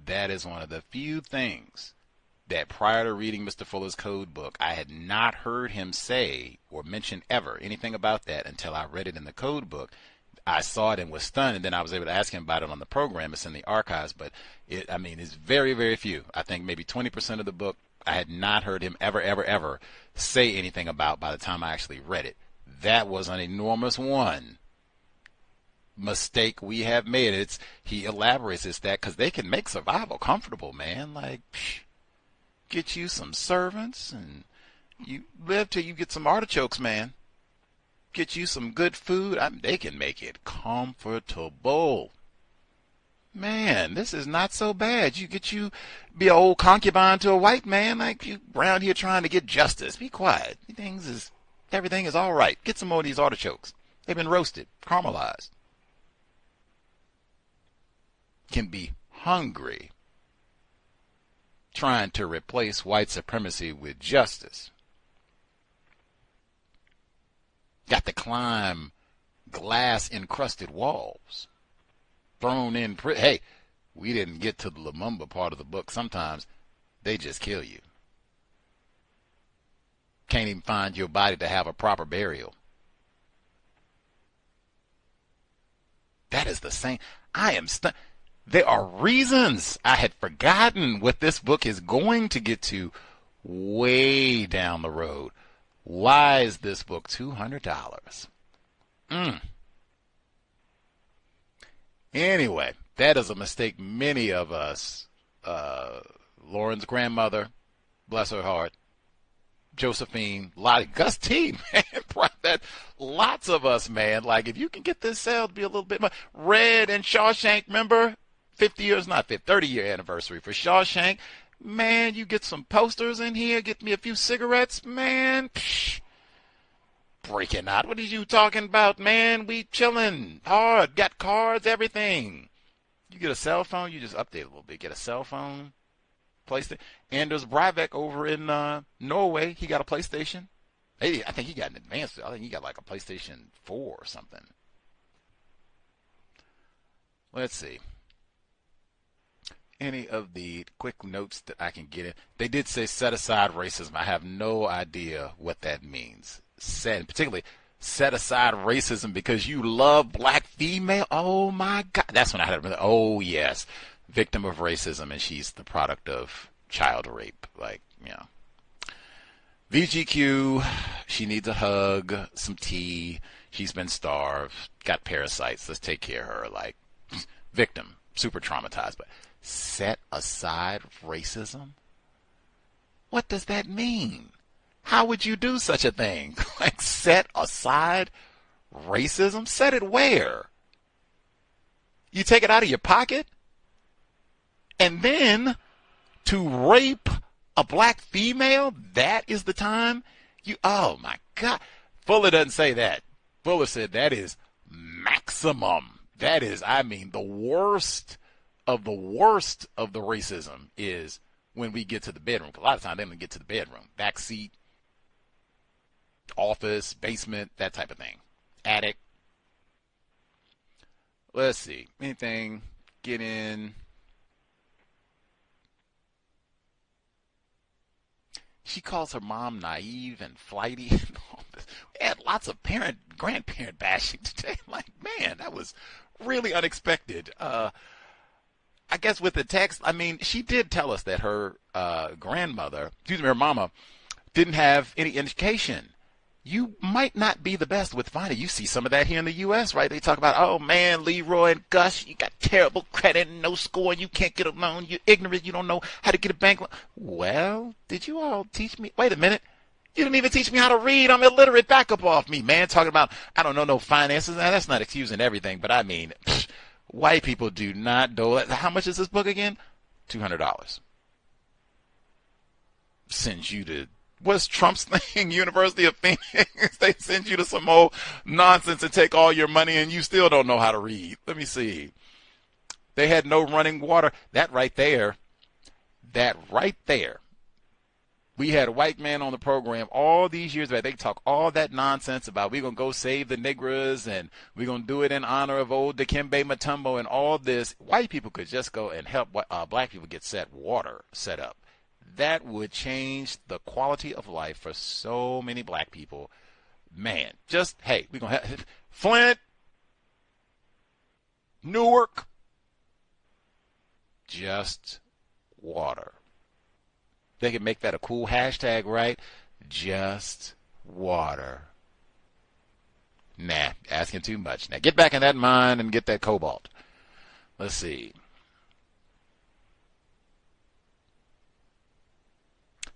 That is one of the few things that prior to reading Mr. Fuller's code book, I had not heard him say or mention ever anything about that until I read it in the code book. I saw it and was stunned, and then I was able to ask him about it on the program. It's in the archives, but it's very, very few. I think maybe 20% of the book I had not heard him ever say anything about by the time I actually read it. That was an enormous mistake we have made. He elaborates it's that because they can make survival comfortable, man. Like, get you some servants and you live till you get some artichokes, man. Get you some good food. They can make it comfortable. Man, this is not so bad. You be an old concubine to a white man, like you around here trying to get justice. Be quiet. Everything is all right. Get some more of these artichokes. They've been roasted, caramelized. Can be hungry trying to replace white supremacy with justice. Got to climb glass-encrusted walls. Thrown in hey, we didn't get to the Lumumba part of the book. Sometimes they just kill you. Can't even find your body to have a proper burial. That is the same. I am stunned. There are reasons I had forgotten what this book is going to get to way down the road. Why is this book $200? Anyway, that is a mistake many of us, Lauren's grandmother, bless her heart, Josephine, Gus T, man, lots of us, man, like if you can get this sale to be a little bit more, Red and Shawshank, remember, 30-year anniversary for Shawshank. Man, you get some posters in here, get me a few cigarettes, man. Breaking out. What are you talking about, man? We chilling hard, got cards, everything. You get a cell phone, you just update a little bit. Get a cell phone, PlayStation. Anders Breivik over in Norway, he got a PlayStation. I think he got an advanced. I think he got like a PlayStation 4 or something. Let's see. any of the quick notes that I can get in. They did say set aside racism. I have no idea what that means. Particularly set aside racism because you love black female. Oh my God. That's when I had to, oh yes, victim of racism, and she's the product of child rape. Like, you know. VGQ, she needs a hug, some tea. She's been starved, got parasites. Let's take care of her. Like, victim, super traumatized. But set aside racism? What does that mean? How would you do such a thing? Like, set aside racism? Set it where? You take it out of your pocket? And then to rape a black female, that is the time you, oh my God. Fuller doesn't say that. Fuller said that is maximum. That is, I mean, the worst of the racism is when we get to the bedroom. A lot of times they don't get to the bedroom. Back seat, office, basement, that type of thing. Attic. Let's see. Anything, get in. She calls her mom naive and flighty. We had lots of grandparent bashing today. Like, man, that was really unexpected. I guess with the text, I mean, she did tell us that her her mama, didn't have any education. You might not be the best with finding. You see some of that here in the U.S., right? They talk about, oh, man, Leroy and Gus, you got terrible credit and no score, and you can't get a loan. You're ignorant. You don't know how to get a bank loan. Well, did you all teach me? Wait a minute. You didn't even teach me how to read. I'm illiterate. Back up off me, man. Talking about, I don't know no finances. Now, that's not excusing everything, but I mean, white people do not know. How much is this book again? $200. Sends you to, what's Trump's thing? University of Phoenix. They send you to some old nonsense and take all your money, and you still don't know how to read. Let me see. They had no running water. That right there. We had a white man on the program all these years back. They talk all that nonsense about we're going to go save the Negras and we're going to do it in honor of old Dikembe Mutombo and all this. White people could just go and help black people get water set up. That would change the quality of life for so many black people. Man, just, hey, we're going to have Flint, Newark, just water. They could make that a cool hashtag, right? Just water. Nah, asking too much. Now get back in that mine and get that cobalt. Let's see.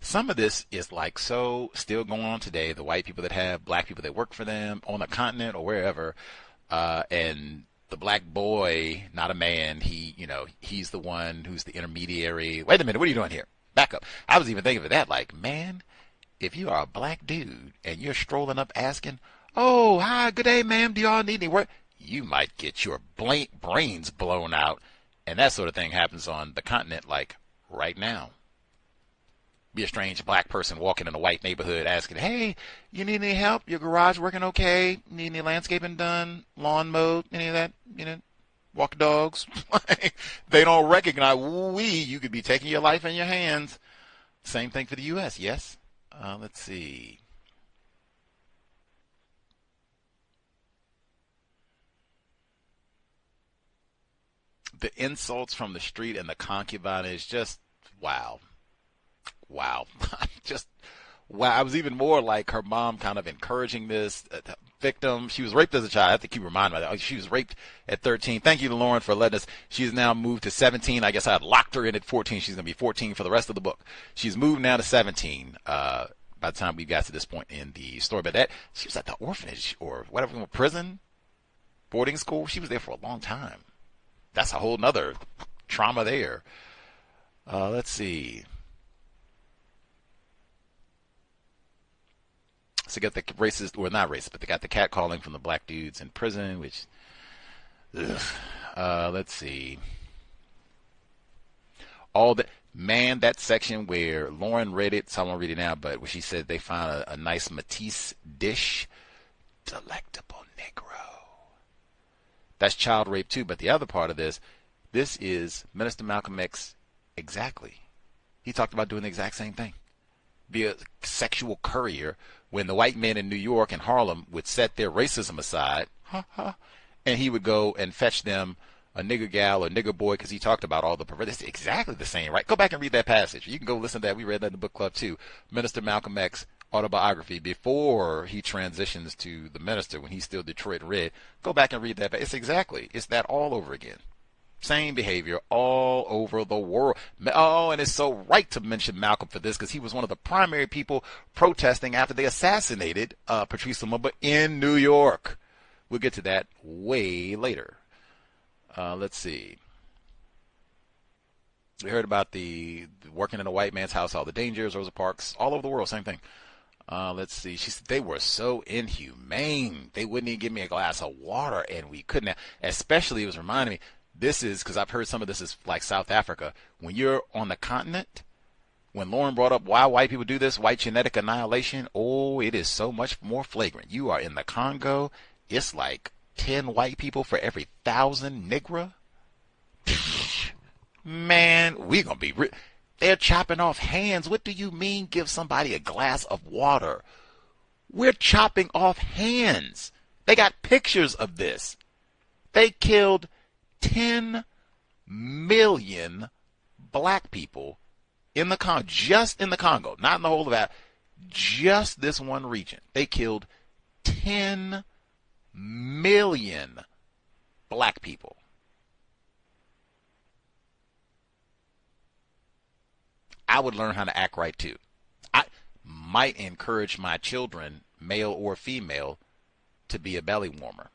Some of this is like so still going on today. The white people that have black people that work for them on the continent or wherever, and the black boy, not a man, he's the one who's the intermediary. Wait a minute, what are you doing here? Back up. I was even thinking of that, like, man, if you are a black dude and you're strolling up asking, oh, hi, good day, ma'am, do y'all need any work? You might get your brains blown out, and that sort of thing happens on the continent, like, right now. Be a strange black person walking in a white neighborhood asking, hey, you need any help? Your garage working okay? Need any landscaping done? Lawn mowed? Any of that? Walk dogs? They don't recognize, you could be taking your life in your hands. Same thing for the U.S., yes? Let's see. The insults from the street and the concubine is just, wow. Just, wow. I was even more like her mom kind of encouraging this victim. She was raped as a child. I have to keep reminding myself. She was raped at 13. Thank you to Lauren for letting us. She's now moved to 17. I guess I had locked her in at 14. She's going to be 14 for the rest of the book. She's moved now to 17 by the time we got to this point in the story. But she was at the orphanage or whatever, prison, boarding school. She was there for a long time. That's a whole nother trauma there. Let's see. So they got the racist, or not racist, but they got the catcalling from the black dudes in prison, which, let's see. All that, man, that section where Lauren read it, so I won't read it now, but where she said they found a nice metis dish, delectable Negro. That's child rape too, but the other part of this, This is Minister Malcolm X exactly. He talked about doing the exact same thing. Be a sexual courier when the white men in New York and Harlem would set their racism aside, and he would go and fetch them a nigger gal or nigger boy, because he talked about all the perversion. It's exactly the same, right? Go back and read that passage. You can go listen to that. We read that in the book club too. Minister Malcolm X autobiography, before he transitions to the minister when he's still Detroit Red. Go back and read that. It's that all over again. Same behavior all over the world. Oh, and it's so right to mention Malcolm for this, because he was one of the primary people protesting after they assassinated Patrice Lumumba in New York. We'll get to that way later. Let's see. We heard about the working in a white man's house, all the dangers, Rosa Parks, all over the world, same thing. Let's see. She said they were so inhumane. They wouldn't even give me a glass of water, and we couldn't. Especially, it was reminding me, this is, because I've heard some of this is like South Africa. When you're on the continent, when Lauren brought up why white people do this, white genetic annihilation, oh, it is so much more flagrant. You are in the Congo, it's like 10 white people for every 1,000 Negro. Man, we gonna be they're chopping off hands. What do you mean give somebody a glass of water? We're chopping off hands. They got pictures of this. They killed 10 million black people in the Congo, just in the Congo, not in the whole of that, just this one region. They killed 10 million black people. I would learn how to act right too. I might encourage my children, male or female, to be a belly warmer.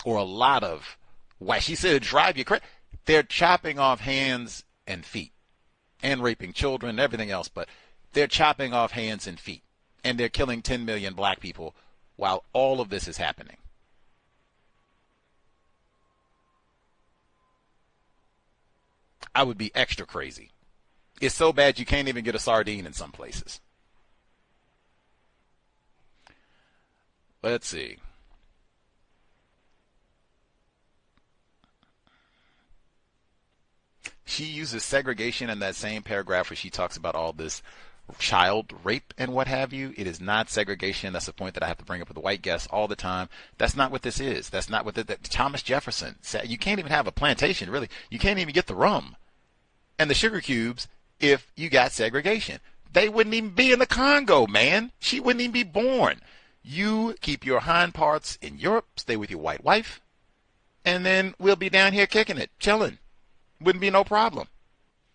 Or a lot of, why she said drive you crazy. They're chopping off hands and feet and raping children and everything else, but they're chopping off hands and feet, and they're killing 10 million black people while all of this is happening. I would be extra crazy. It's so bad you can't even get a sardine in some places. Let's see. She uses segregation in that same paragraph where she talks about all this child rape and what have you. It is not segregation. That's the point that I have to bring up with the white guests all the time. That's not what this is. That's not what Thomas Jefferson said. You can't even have a plantation, really. You can't even get the rum and the sugar cubes if you got segregation. They wouldn't even be in the Congo, man. She wouldn't even be born. You keep your hind parts in Europe, stay with your white wife, and then we'll be down here kicking it, chilling. Wouldn't be no problem.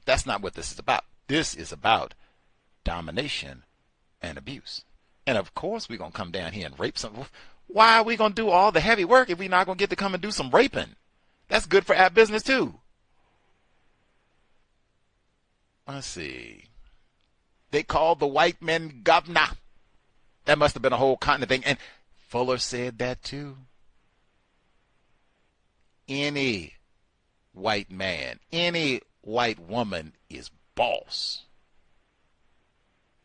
That's not what this is about. This is about domination and abuse. And of course we're going to come down here and rape some. Why are we going to do all the heavy work if we're not going to get to come and do some raping? That's good for our business too. Let's see. They called the white men governor. That must have been a whole continent thing. And Fuller said that too. Any white man, any white woman is boss.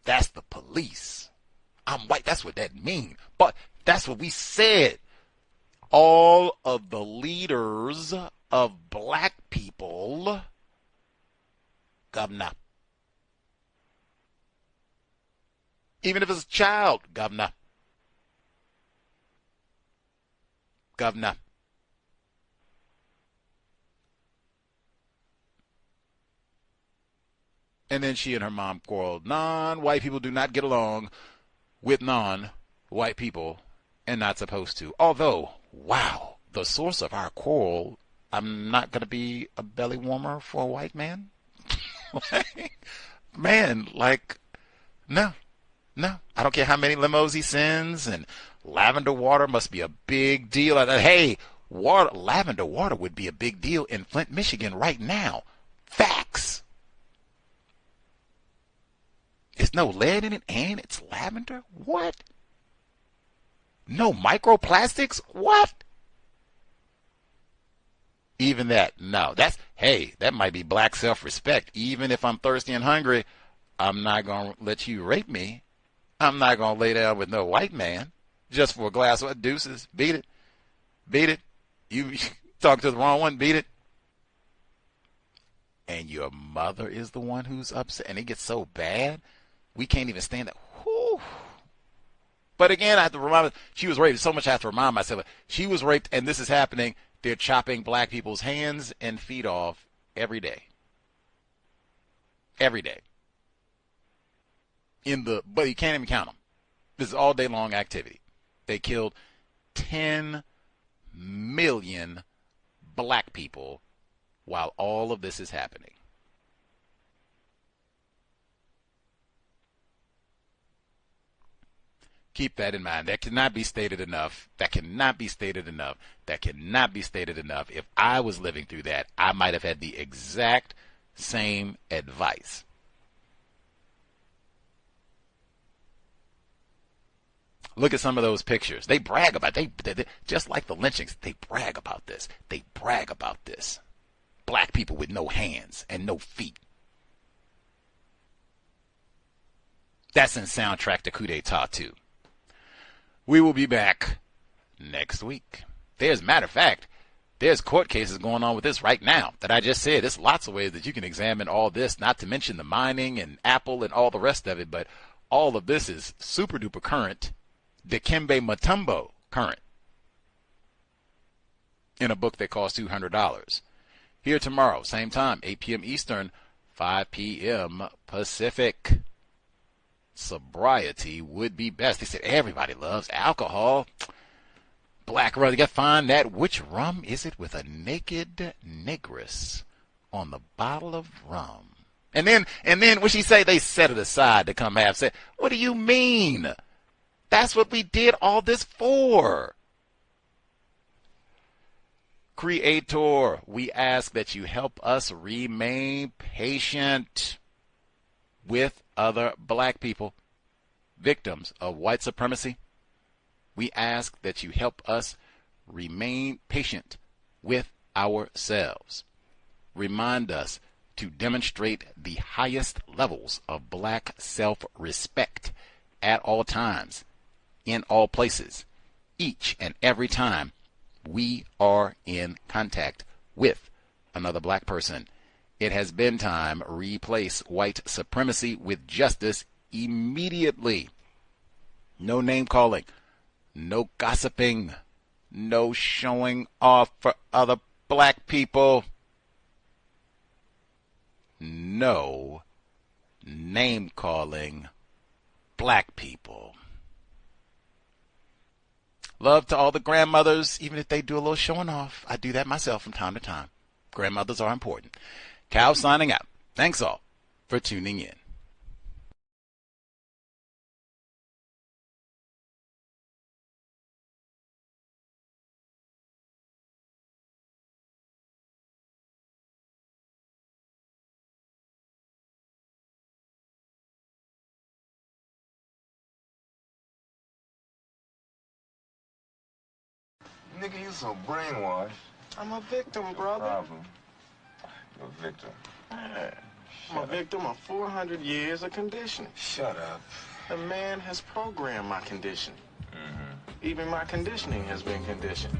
That's the police. I'm white. That's what that means. But that's what we said. All of the leaders of black people, governor. Even if it's a child, governor. Governor. And then she and her mom quarreled. Non-white people do not get along with non-white people and not supposed to. Although, wow, the source of our quarrel, I'm not going to be a belly warmer for a white man? Man, like, no. I don't care how many limos he sends, and lavender water must be a big deal. Hey, lavender water would be a big deal in Flint, Michigan right now. Facts. There's no lead in it, and it's lavender? What? No microplastics? What? Even that, no. That might be black self-respect. Even if I'm thirsty and hungry, I'm not going to let you rape me. I'm not going to lay down with no white man just for a glass of deuces. Beat it. Talk to the wrong one, beat it. And your mother is the one who's upset, and it gets so bad, we can't even stand that. Whew. But again, I have to remind her, she was raped. So much I have to remind myself. She was raped, and this is happening. They're chopping black people's hands and feet off every day. Every day. But you can't even count them. This is all day long activity. They killed 10 million black people while all of this is happening. Keep that in mind. That cannot be stated enough. That cannot be stated enough. That cannot be stated enough. If I was living through that, I might have had the exact same advice. Look at some of those pictures. They brag about they just like the lynchings. They brag about this. They brag about this. Black people with no hands and no feet. That's in soundtrack to Coup d'etat too. We will be back next week. Matter of fact, there's court cases going on with this right now that I just said. There's lots of ways that you can examine all this, not to mention the mining and Apple and all the rest of it, but all of this is super duper current. Dikembe Mutombo current in a book that costs $200. Here tomorrow, same time, 8 p.m. Eastern, 5 p.m. Pacific. Sobriety would be best. They said everybody loves alcohol. Black rum, you got to find that. Which rum is it with a naked negress on the bottle of rum? And then when she say they set it aside to come have sex, what do you mean? That's what we did all this for. Creator, we ask that you help us remain patient with other black people, victims of white supremacy. We ask that you help us remain patient with ourselves. Remind us to demonstrate the highest levels of black self-respect at all times, in all places, each and every time we are in contact with another black person. It has been time. Replace white supremacy with justice immediately. No name calling, no gossiping, no showing off for other black people. No name calling black people. Love to all the grandmothers, even if they do a little showing off. I do that myself from time to time. Grandmothers are important. Cal signing out. Thanks all for tuning in. Nigga, you so brainwashed. I'm a victim, brother. No problem. You're a victim. Yeah. I'm a victim of 400 years of conditioning. Shut up. The man has programmed my condition. Even my conditioning has been conditioned.